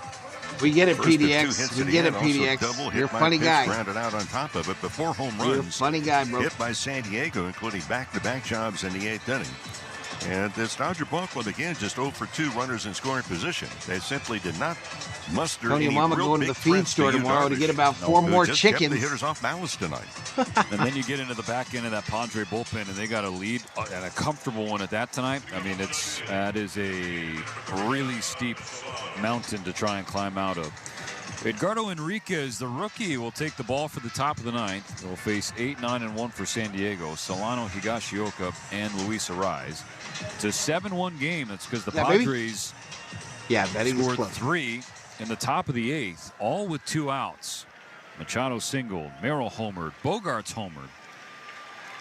We get it, First of two PDX. hits We that he get had, it, also PDX. double hit You're a by funny pitch, guy. grounded out on top of it, but 4 home runs. You're a funny guy, bro. Hit by San Diego, including back-to-back jobs in the 8th inning. And this Dodger ball club, again, just 0 for 2 runners in scoring position. They simply did not muster Tony any Mama real going to big the feed threats store Yu tomorrow to Darvish. get about 4 No, more just kept chickens. the hitters off balance tonight. And then you get into the back end of that Padre bullpen, and they got a lead and a comfortable one at that tonight. I mean, that is a really steep mountain to try and climb out of. Edgardo Enriquez, the rookie, will take the ball for the top of the ninth. They'll face 8, 9, and 1 for San Diego. Solano, Higashioka, and Luis Arraez. It's a 7-1 game. That's because the Padres scored 3 in the top of the 8th, all with 2 outs. Machado singled, Merrill homered, Bogarts homered.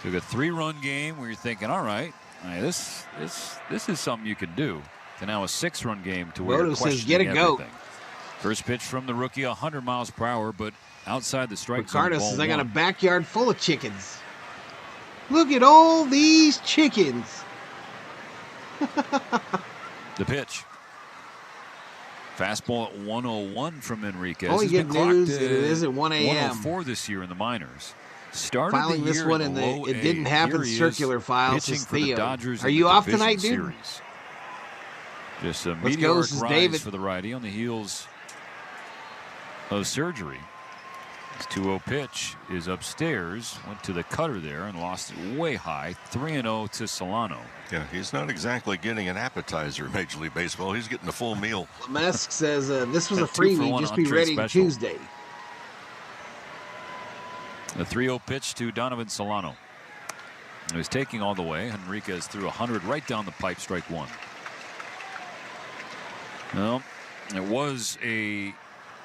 Took a 3-run game where you're thinking, all right, this is something you can do. To now a 6-run game to where Roto you're says, questioning get it, go. everything. First pitch from the rookie, 100 miles per hour, but outside the strike zone. Ricardo ball says, I got a 1. backyard full of chickens. Look at all these chickens. The pitch. Fastball at 101 from Enriquez. Only It's good been news clocked, that it isn't 1 a.m. 104 this year in the minors. Started Filing the this year one at in the low it A. didn't happen Here he is circular files pitching is for the Theo. Dodgers Are in you the off division tonight, dude? series. Just a Let's go, meteoric this is rise David. for the righty on the heels of surgery. His 2-0 pitch is upstairs. Went to the cutter there and lost it way high. 3-0 to Solano. Yeah, he's not exactly getting an appetizer in Major League Baseball. He's getting a full meal. Lemesk says, this was a 2 for 1 freebie. Just be entree ready special. Tuesday. The 3-0 pitch to Donovan Solano. He was taking all the way. Enriquez threw 100 right down the pipe, strike 1. Well, it was a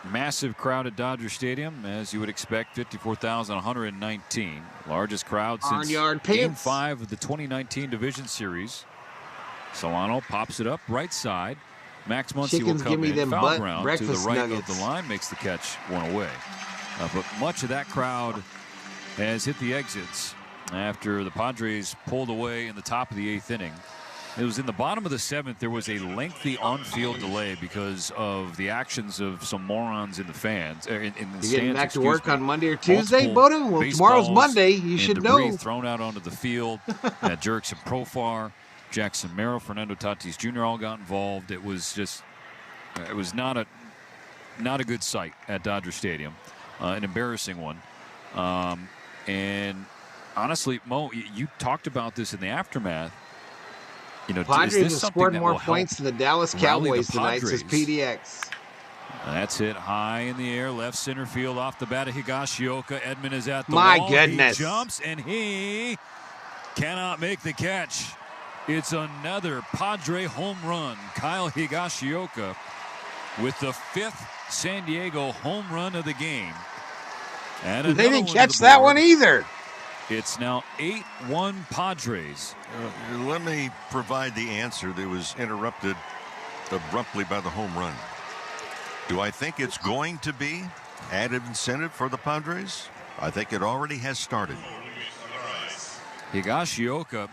massive crowd at Dodger Stadium, as you would expect, 54,119. Largest crowd since Barnyard Game Pants. 5 of the 2019 Division Series. Solano pops it up right side. Max Muncy Chickens will give come me in, them foul butt ground to the breakfast right nuggets. of the line, makes the catch, 1 away. But much of that crowd has hit the exits after the Padres pulled away in the top of the 8th inning. It was in the bottom of the 7th. There was a lengthy on-field delay because of the actions of some morons in the fans. In the You stands, getting back to excuse work me. on Monday or Tuesday, Multiple Bodo? Well, tomorrow's baseballs Monday. You and should debris know. thrown out onto the field. Jerks and Profar, Jackson Merrill, Fernando Tatis Jr. all got involved. It was just, it was not a good sight at Dodger Stadium, an embarrassing one. And honestly, Mo, you talked about this in the aftermath. You know, Padres is this have something scored that more will help points than the Dallas rally Cowboys the tonight, says Padres? PDX. That's it, high in the air, left center field, off the bat of Higashioka. Edman is at the My wall. goodness. He jumps, and he cannot make the catch. It's another Padre home run. Kyle Higashioka with the 5th San Diego home run of the game. And They another didn't one catch to the that board. one either. It's now 8-1 Padres. Let me provide the answer that was interrupted abruptly by the home run. Do I think it's going to be added incentive for the Padres? I think it already has started. Higashioka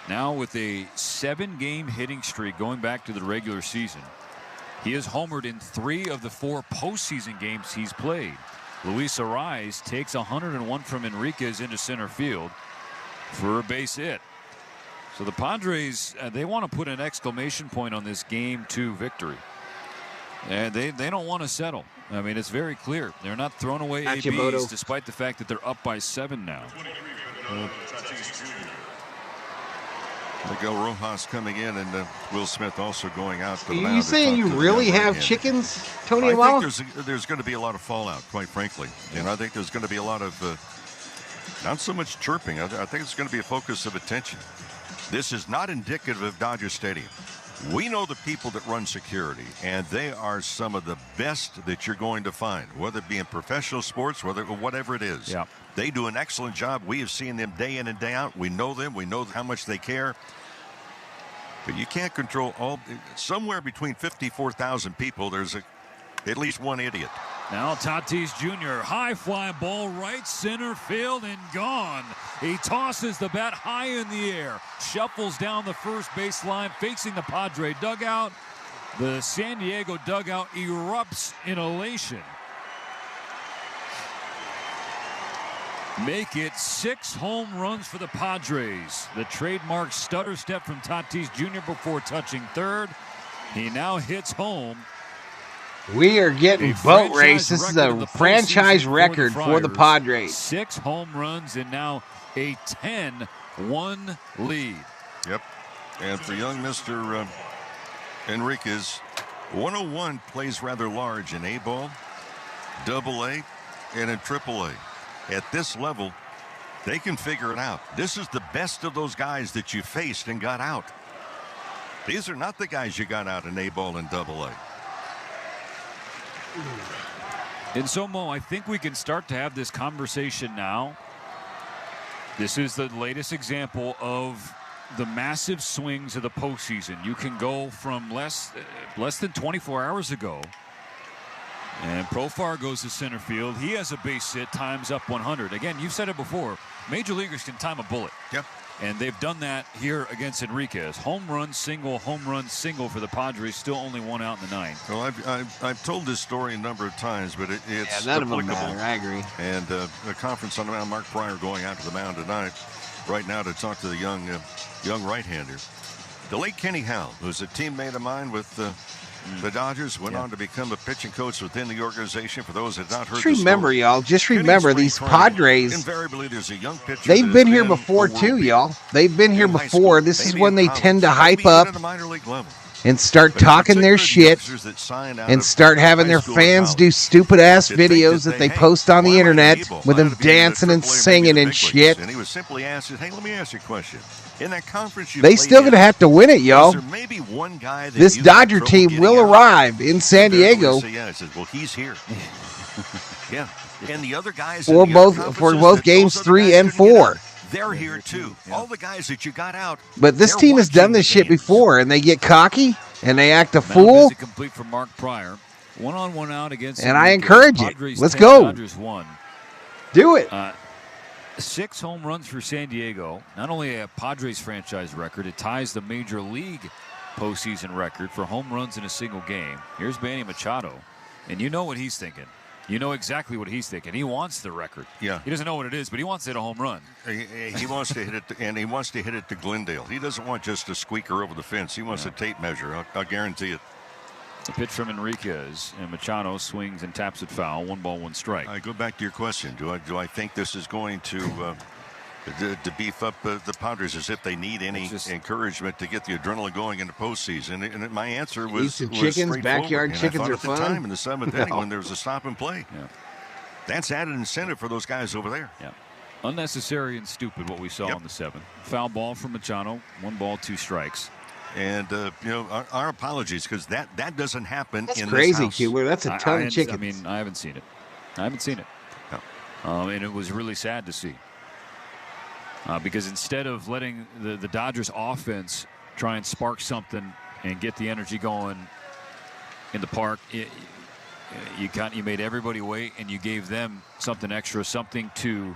now with a 7-game hitting streak going back to the regular season. He has homered in 3 of the 4 postseason games he's played. Luis Arraez takes 101 from Enriquez into center field for a base hit. So the Padres, they want to put an exclamation point on this Game 2 victory. And they don't want to settle. I mean, it's very clear. They're not throwing away Yamamoto. ABs despite the fact that they're up by 7 now. Miguel Rojas coming in, and Will Smith also going out to the mound. Are you saying you really have chickens, Tony I Amala? think there's going to be a lot of fallout, quite frankly. And I think there's going to be a lot of, not so much chirping. I think it's going to be a focus of attention. This is not indicative of Dodger Stadium. We know the people that run security, and they are some of the best that you're going to find, whether it be in professional sports, whatever it is. Yeah. They do an excellent job. We have seen them day in and day out. We know them. We know how much they care. But you can't control somewhere between 54,000 people, there's at least one idiot. Now Tatis Jr. high fly ball right center field and gone. He tosses the bat high in the air, shuffles down the first baseline facing the Padre dugout. The San Diego dugout erupts in elation. Make it 6 home runs for the Padres. The trademark stutter step from Tatis Jr. before touching third. He now hits home. We are getting boat race. This is a franchise record for the Padres. 6 home runs and now a 10-1 lead. Yep. And for young Mr. Enriquez, 101 plays rather large in A-ball, AA, and in AAA. At this level, they can figure it out. This is the best of those guys that you faced and got out. These are not the guys you got out in A-ball and AA. And so, Mo, I think we can start to have this conversation now. This is the latest example of the massive swings of the postseason. You can go from less than 24 hours ago. And Profar goes to center field. He has a base hit, times up 100. Again, you've said it before. Major leaguers can time a bullet. Yep. And they've done that here against Enriquez. Home run, single for the Padres. Still only 1 out in the 9th. Well, I've told this story a number of times, but it's none of them applicable. matter. I agree. And the conference on the mound, Mark Pryor going out to the mound tonight, right now to talk to the young right-hander. The late Kenny Howell, who's a teammate of mine with the Dodgers, went on to become a pitching coach within the organization. For those that have not heard Just remember, y'all. Just remember these Padres. Invariably, there's a young pitcher. They've been here before too, y'all. They've been here before. This is when they tend to hype up and start talking their shit and start having their fans do stupid ass videos that they post on the internet with them dancing and singing and shit. And he was simply asked, "Hey, let me ask you a question. In that conference, They still gonna have to win it, y'all. maybe one guy that This Dodger team will arrive in San Diego Yeah, I said, well, he's here. Yeah, and the other guys for both games 3 and 4. They're here too. All the guys that you got out. But this team has done this shit before, and they get cocky and they act a fool. Complete for Mark Pryor. 1-on-1 out against. And I encourage it. Padres Let's 10, go. Dodgers 1. Do it. 6 home runs for San Diego. Not only a Padres franchise record, it ties the Major League postseason record for home runs in a single game. Here's Manny Machado, and you know what he's thinking. You know exactly what he's thinking. He wants the record. Yeah. He doesn't know what it is, but he wants to hit a home run. He wants to hit it, and he wants to hit it to Glendale. He doesn't want just a squeaker over the fence. He wants a tape measure. I'll guarantee it. A pitch from Enriquez, and Machado swings and taps it foul. 1 ball, 1 strike. I go back to your question. Do I think this is going to beef up the Padres as if they need any encouragement to get the adrenaline going in the postseason? And my answer was chickens, backyard chickens are fun. At the time in the 7th inning when there was a stop and play. Yeah. That's added incentive for those guys over there. Yeah. Unnecessary and stupid what we saw in the 7th. Foul ball from Machado. 1 ball, 2 strikes. And our apologies, because that doesn't happen. That's in crazy, this house. Cuber. That's a ton of chickens. I mean, I haven't seen it. No. And it was really sad to see. Because instead of letting the Dodgers offense try and spark something and get the energy going in the park, you made everybody wait, and you gave them something extra, something to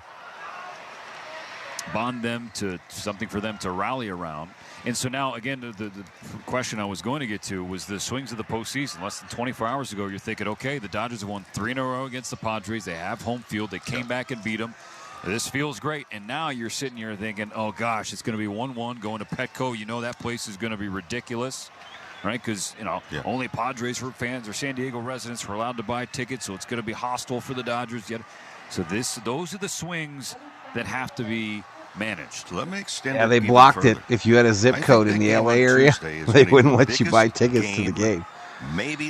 bond them to something for them to rally around. And so now, again, the question I was going to get to was the swings of the postseason. Less than 24 hours ago, you're thinking, okay, the Dodgers have won 3 in a row against the Padres. They have home field. They came back and beat them. This feels great. And now you're sitting here thinking, oh, gosh, it's going to be 1-1 going to Petco. You know that place is going to be ridiculous, right? Because, only Padres fans or San Diego residents are allowed to buy tickets, so it's going to be hostile for the Dodgers. So those are the swings that have to be managed. Let me extend it. Yeah, they blocked it. If you had a zip code in the LA area, they wouldn't let you buy tickets to the game.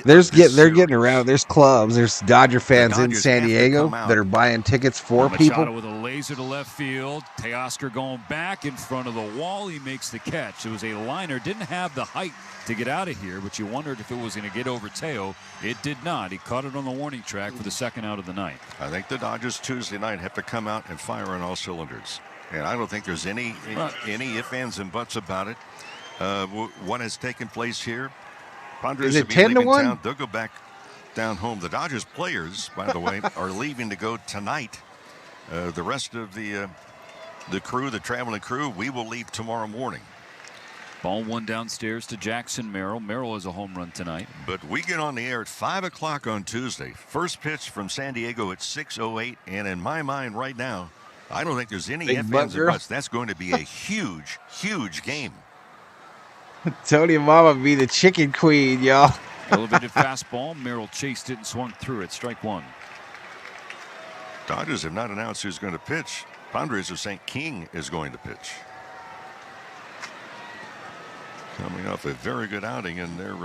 They're getting around. There's clubs. There's Dodger fans in San Diego that are buying tickets for people. Machado with a laser to left field. Teoscar going back in front of the wall. He makes the catch. It was a liner. Didn't have the height to get out of here, but you wondered if it was going to get over Teo. It did not. He caught it on the warning track for the second out of the night. I think the Dodgers Tuesday night have to come out and fire on all cylinders. And I don't think there's any ifs, ands, and buts about it. What has taken place here? Padres is it 10-1? They'll go back down home. The Dodgers players, by the way, are leaving to go tonight. The rest of the crew, the traveling crew, we will leave tomorrow morning. Ball one downstairs to Jackson Merrill. Merrill has a home run tonight. But we get on the air at 5 o'clock on Tuesday. First pitch from San Diego at 6:08. And in my mind right now, I don't think there's any ifs, ands, or buts. That's going to be a huge, huge game. Tony Mama be the chicken queen, y'all. Elevated fastball. Merrill chased it and swung through it. Strike one. Dodgers have not announced who's going to pitch. Padres are saying King is going to pitch. Coming off a very good outing in their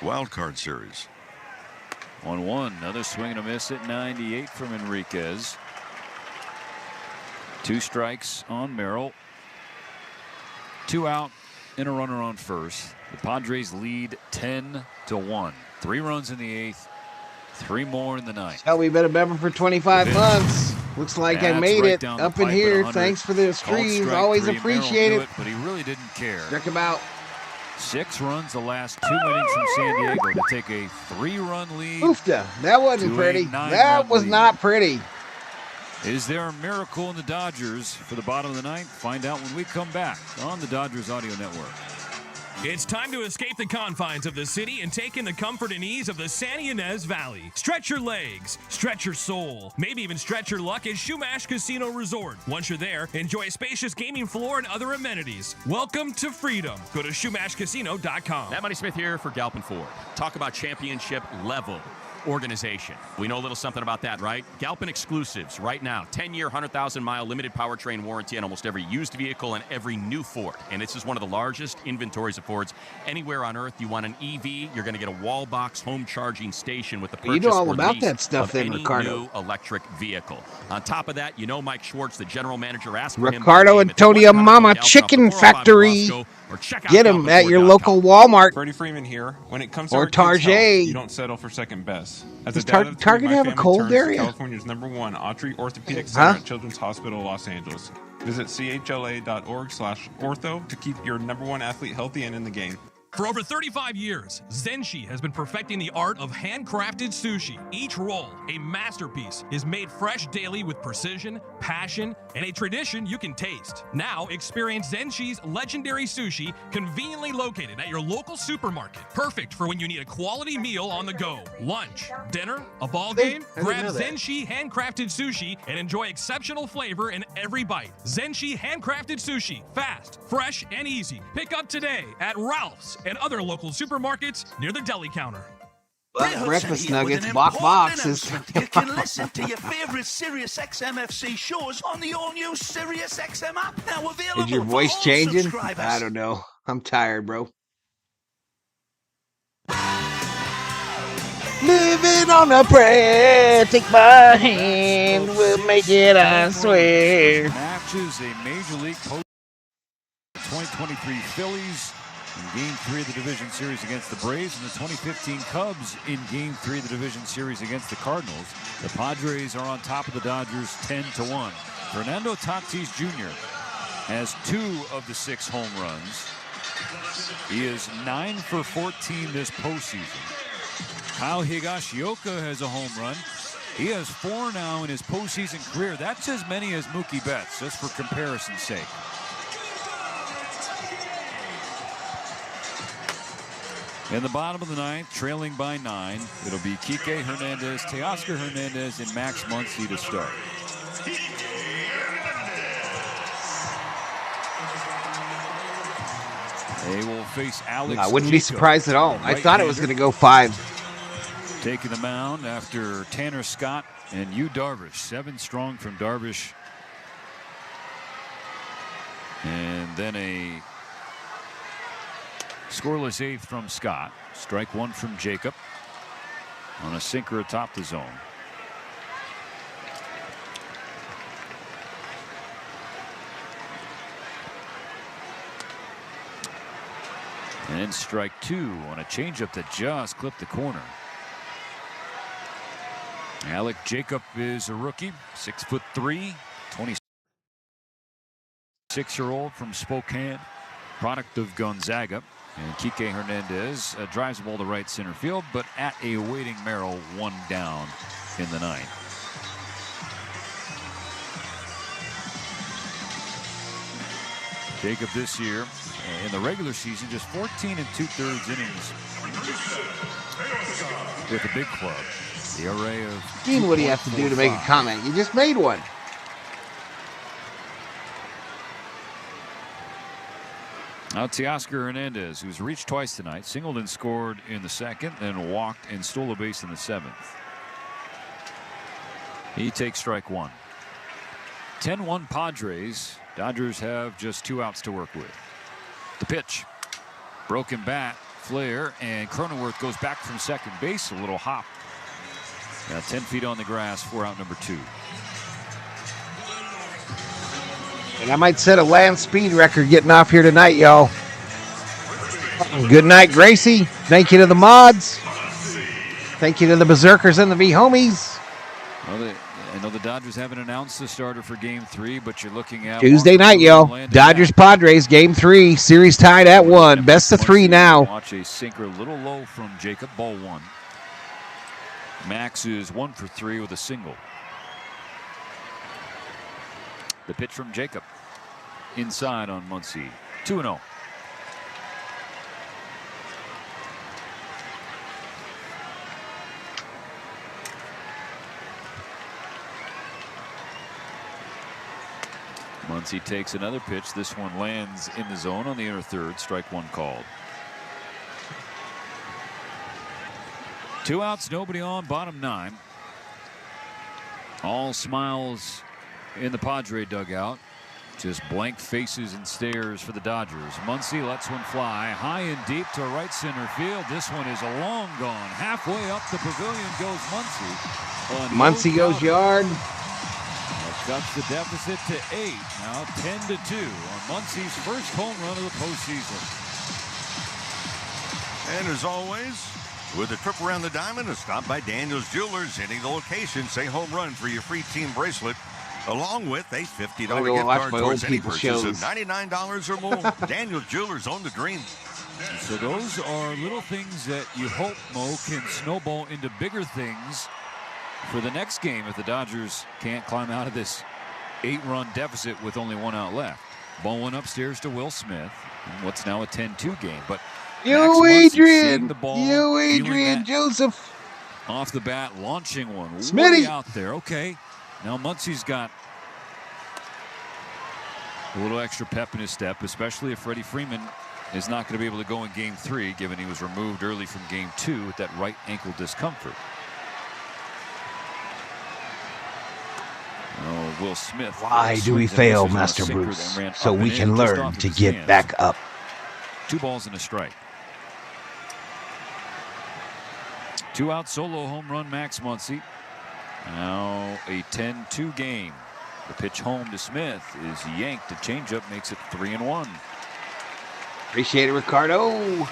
wild card series. 1-1. Another swing and a miss at 98 from Enriquez. 2 strikes on Merrill. 2 out and a runner on first. The Padres lead 10-1. 3 runs in the 8th. 3 more in the 9th. Hell, we've been a member for 25 months. Looks like I made it up in here. Thanks for the streams. Always appreciate it. But he really didn't care. Check him out. 6 runs the last 2 innings from San Diego to take a 3-run lead. Oofta. That wasn't pretty. That was not pretty. Is there a miracle in the Dodgers for the bottom of the 9th? Find out when we come back on the Dodgers Audio Network. It's time to escape the confines of the city and take in the comfort and ease of the San Ynez Valley. Stretch your legs, stretch your soul, maybe even stretch your luck at Shumash Casino Resort. Once you're there, enjoy a spacious gaming floor and other amenities. Welcome to freedom. Go to shumashcasino.com. Matt Money Smith here for Galpin Ford. Talk about championship level organization. We know a little something about that, right? Galpin exclusives right now. 10-year, 100,000-mile limited powertrain warranty on almost every used vehicle and every new Ford. And this is one of the largest inventories of Fords anywhere on earth. You want an EV, you're going to get a wall box home charging station with the purchase you know all or about lease that stuff of then, any Ricardo. new electric vehicle. On top of that, you know Mike Schwartz, the general manager, asked for Ricardo him. Antonio Mama Chicken Factory. Get him at your local Walmart. Freddie Freeman here. When it comes to or our kids' Target. health, you don't settle for second best. As Does a dad of 3, Target my have a family cold turns area? to California's #1 Autry Orthopedic Center at Children's Hospital, Los Angeles. Visit chla.org/ortho to keep your #1 athlete healthy and in the game. For over 35 years, Zenshi has been perfecting the art of handcrafted sushi. Each roll, a masterpiece, is made fresh daily with precision, passion, and a tradition you can taste. Now, experience Zenshi's legendary sushi conveniently located at your local supermarket. Perfect for when you need a quality meal on the go. Lunch, dinner, a ball game? Grab Zenshi handcrafted sushi and enjoy exceptional flavor in every bite. Zenshi handcrafted sushi, fast, fresh, and easy. Pick up today at Ralph's and other local supermarkets near the deli counter. Breakfast nuggets, boxes. You can listen to your favorite Sirius XM FC shows on the all-new Sirius XM app. Now available Is your voice changing? I don't know. I'm tired, bro. Living on a prayer, take my hand, we'll make it, I swear. Matches a Major League 2023 Phillies in Game 3 of the Division Series against the Braves, and the 2015 Cubs in Game 3 of the Division Series against the Cardinals. The Padres are on top of the Dodgers 10-1. Fernando Tatis Jr. has 2 of the 6 home runs. He is 9 for 14 this postseason. Kyle Higashioka has a home run. He has 4 now in his postseason career. That's as many as Mookie Betts, just for comparison's sake. In the bottom of the 9th, trailing by 9, it'll be Kike Hernandez, Teoscar Hernandez, and Max Muncy to start. They will face Alex. I wouldn't be surprised at all. I thought it was going to go 5. Taking the mound after Tanner Scott and Yu Darvish. 7 strong from Darvish. And then a scoreless 8th from Scott. Strike 1 from Jacob on a sinker atop the zone. And strike 2 on a changeup that just clipped the corner. Alec Jacob is a rookie, 6'3", 26-year-old from Spokane, product of Gonzaga. And Kike Hernandez drives the ball to right center field, but at a waiting Merrill, 1 down in the 9th. Jacob this year in the regular season just 14 2/3 innings with a big club. The array of Dean, what do you have to do to make a comment? You just made one. Now Teoscar Hernandez, who's reached twice tonight, singled and scored in the 2nd, then walked and stole a base in the 7th. He takes strike 1. 10-1 Padres. Dodgers have just 2 outs to work with. The pitch. Broken bat. Flair and Cronenworth goes back from second base. A little hop. 10 feet on the grass for out number 2. And I might set a land speed record getting off here tonight, y'all. Good night, Gracie. Thank you to the mods. Thank you to the Berserkers and the V-Homies. Well, I know the Dodgers haven't announced the starter for Game 3, but you're looking at Tuesday night, y'all. Dodgers-Padres, Game 3. Series tied at 1. Best of 3 now. Watch a sinker a little low from Jacob. Ball 1. Max is 1 for 3 with a single. The pitch from Jacob. Inside on Muncy. 2-0. Muncy takes another pitch. This one lands in the zone on the inner 3rd. Strike 1 called. 2 outs, nobody on, bottom 9. All smiles in the Padre dugout. Just blank faces and stares for the Dodgers. Muncy lets one fly high and deep to right center field. This one is a long gone. Halfway up the pavilion goes Muncy. Muncy goes yard. That cuts the deficit to 8. Now 10-2 on Muncy's first home run of the postseason. And as always, with a trip around the diamond, a stop by Daniel's Jewelers. Hitting the location, say home run for your free team bracelet, along with a $50 gift card towards any purchase of $99 or more. Daniel's Jewelers, own the dream. So those are little things that you hope, Mo, can snowball into bigger things for the next game if the Dodgers can't climb out of this 8-run deficit with only 1 out left. Ball 1 upstairs to Will Smith. And what's now a 10-2 game, but You, Adrian. You, Adrian Joseph. Off the bat, launching one Smitty way out there. Okay, now Muncy's got a little extra pep in his step, especially if Freddie Freeman is not going to be able to go in Game 3, given he was removed early from Game 2 with that right ankle discomfort. Oh, Will Smith. Why do we fail, Master Bruce? So we can learn to get back up. 2 balls and a strike. 2-out solo home run, Max Muncy. Now a 10-2 game. The pitch home to Smith is yanked. The changeup makes it 3-1. Appreciate it, Ricardo.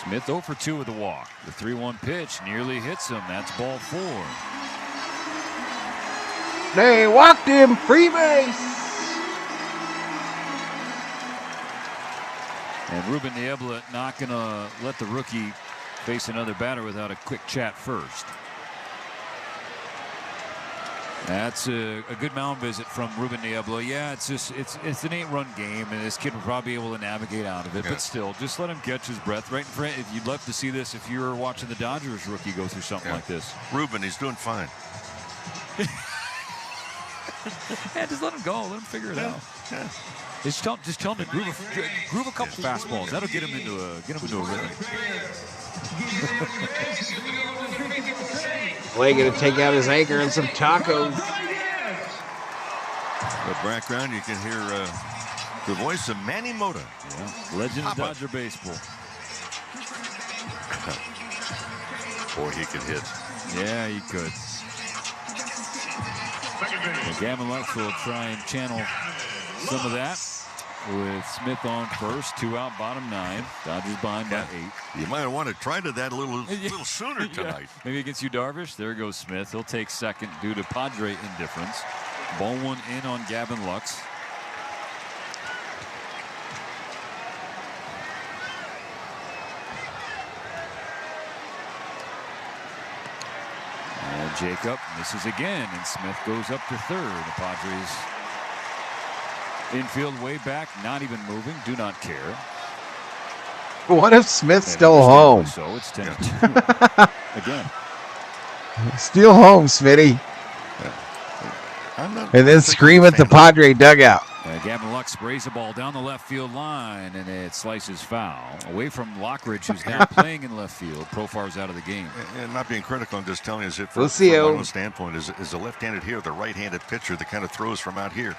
Smith 0 for 2 with a walk. The 3-1 pitch nearly hits him. That's ball 4. They walked him. Free base. And Ruben Niebla not going to let the rookie face another batter without a quick chat first. That's a good mound visit from Ruben Niebla. Yeah, it's an 8-run game, and this kid will probably be able to navigate out of it. Yeah. But still, just let him catch his breath right in front. If you'd love to see this, if you were watching the Dodgers rookie go through something like this. Ruben, he's doing fine. Yeah, just let him go. Let him figure it out. Yeah. Just tell him to groove a couple fastballs. That'll get him into a rhythm. Clay going to take out his anchor and some tacos. The background, you can hear the voice of Manny Mota. Yeah. Legend of Dodger baseball. Boy, he could hit. Yeah, he could. Well, Gavin Lux will try and channel some of that with Smith on first, 2 out, bottom 9. Dodgers behind by 8. You might want to try to that a little sooner tonight. Yeah. Maybe against you, Darvish. There goes Smith. He'll take second due to Padre indifference. Ball 1 in on Gavin Lux. And Jacob misses again, and Smith goes up to third. The Padres infield way back, not even moving, do not care. What if Smith's still home? So it's 10-2 again. Still home, Smitty. And then scream at the Padre dugout. Gavin Lux sprays the ball down the left field line, and it slices foul. Away from Lockridge, who's now playing in left field. Profar's out of the game. And not being critical, I'm just telling you, from one standpoint, is a left-handed hitter, the right-handed pitcher that kind of throws from out here.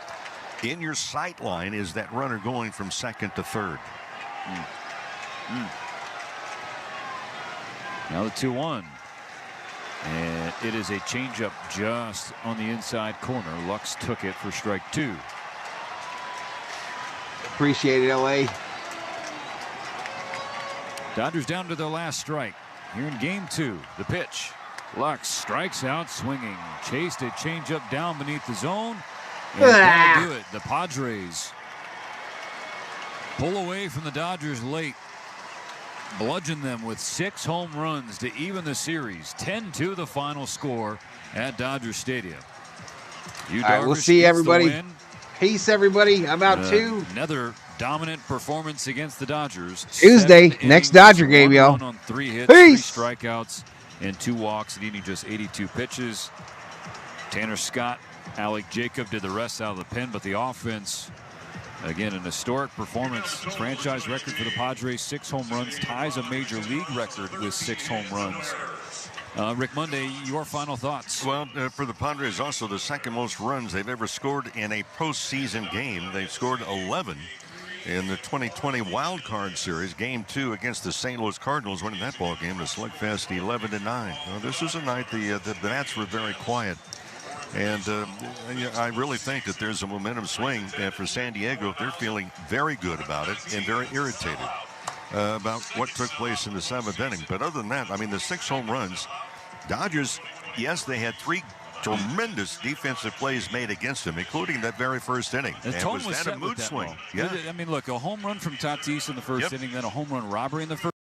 In your sight line is that runner going from second to third. Now the 2-1. And it is a changeup just on the inside corner. Lux took it for strike 2. Appreciate it, LA. Dodgers down to their last strike. Here in game 2, the pitch. Lux strikes out swinging. Chased a changeup down beneath the zone. And that'll do it. The Padres pull away from the Dodgers late. Bludgeon them with 6 home runs to even the series. 10-2 the final score at Dodger Stadium. All right, we'll see everybody. Peace, everybody. I'm out too. Another dominant performance against the Dodgers. Tuesday, next Dodger game, y'all. On 3 hits, Peace. 3 strikeouts, and 2 walks, needing just 82 pitches. Tanner Scott, Alec Jacob did the rest out of the pen, but the offense, again, an historic performance. Franchise record for the Padres, 6 home runs, ties a major league record with 6 home runs. Rick Monday, your final thoughts? Well, for the Padres, also the second most runs they've ever scored in a postseason game. They scored 11 in the 2020 Wild Card Series, Game 2 against the St. Louis Cardinals, winning that ball game, the slugfest 11-9. Well, this was a night the bats were very quiet. And I really think that there's a momentum swing for San Diego. They're feeling very good about it and very irritated about what took place in the 7th inning. But other than that, I mean, the 6 home runs, Dodgers, yes, they had 3 tremendous defensive plays made against them, including that very first inning. The tone was set a mood swing. Yeah. I mean, look, a home run from Tatis in the first inning, then a home run robbery in the first.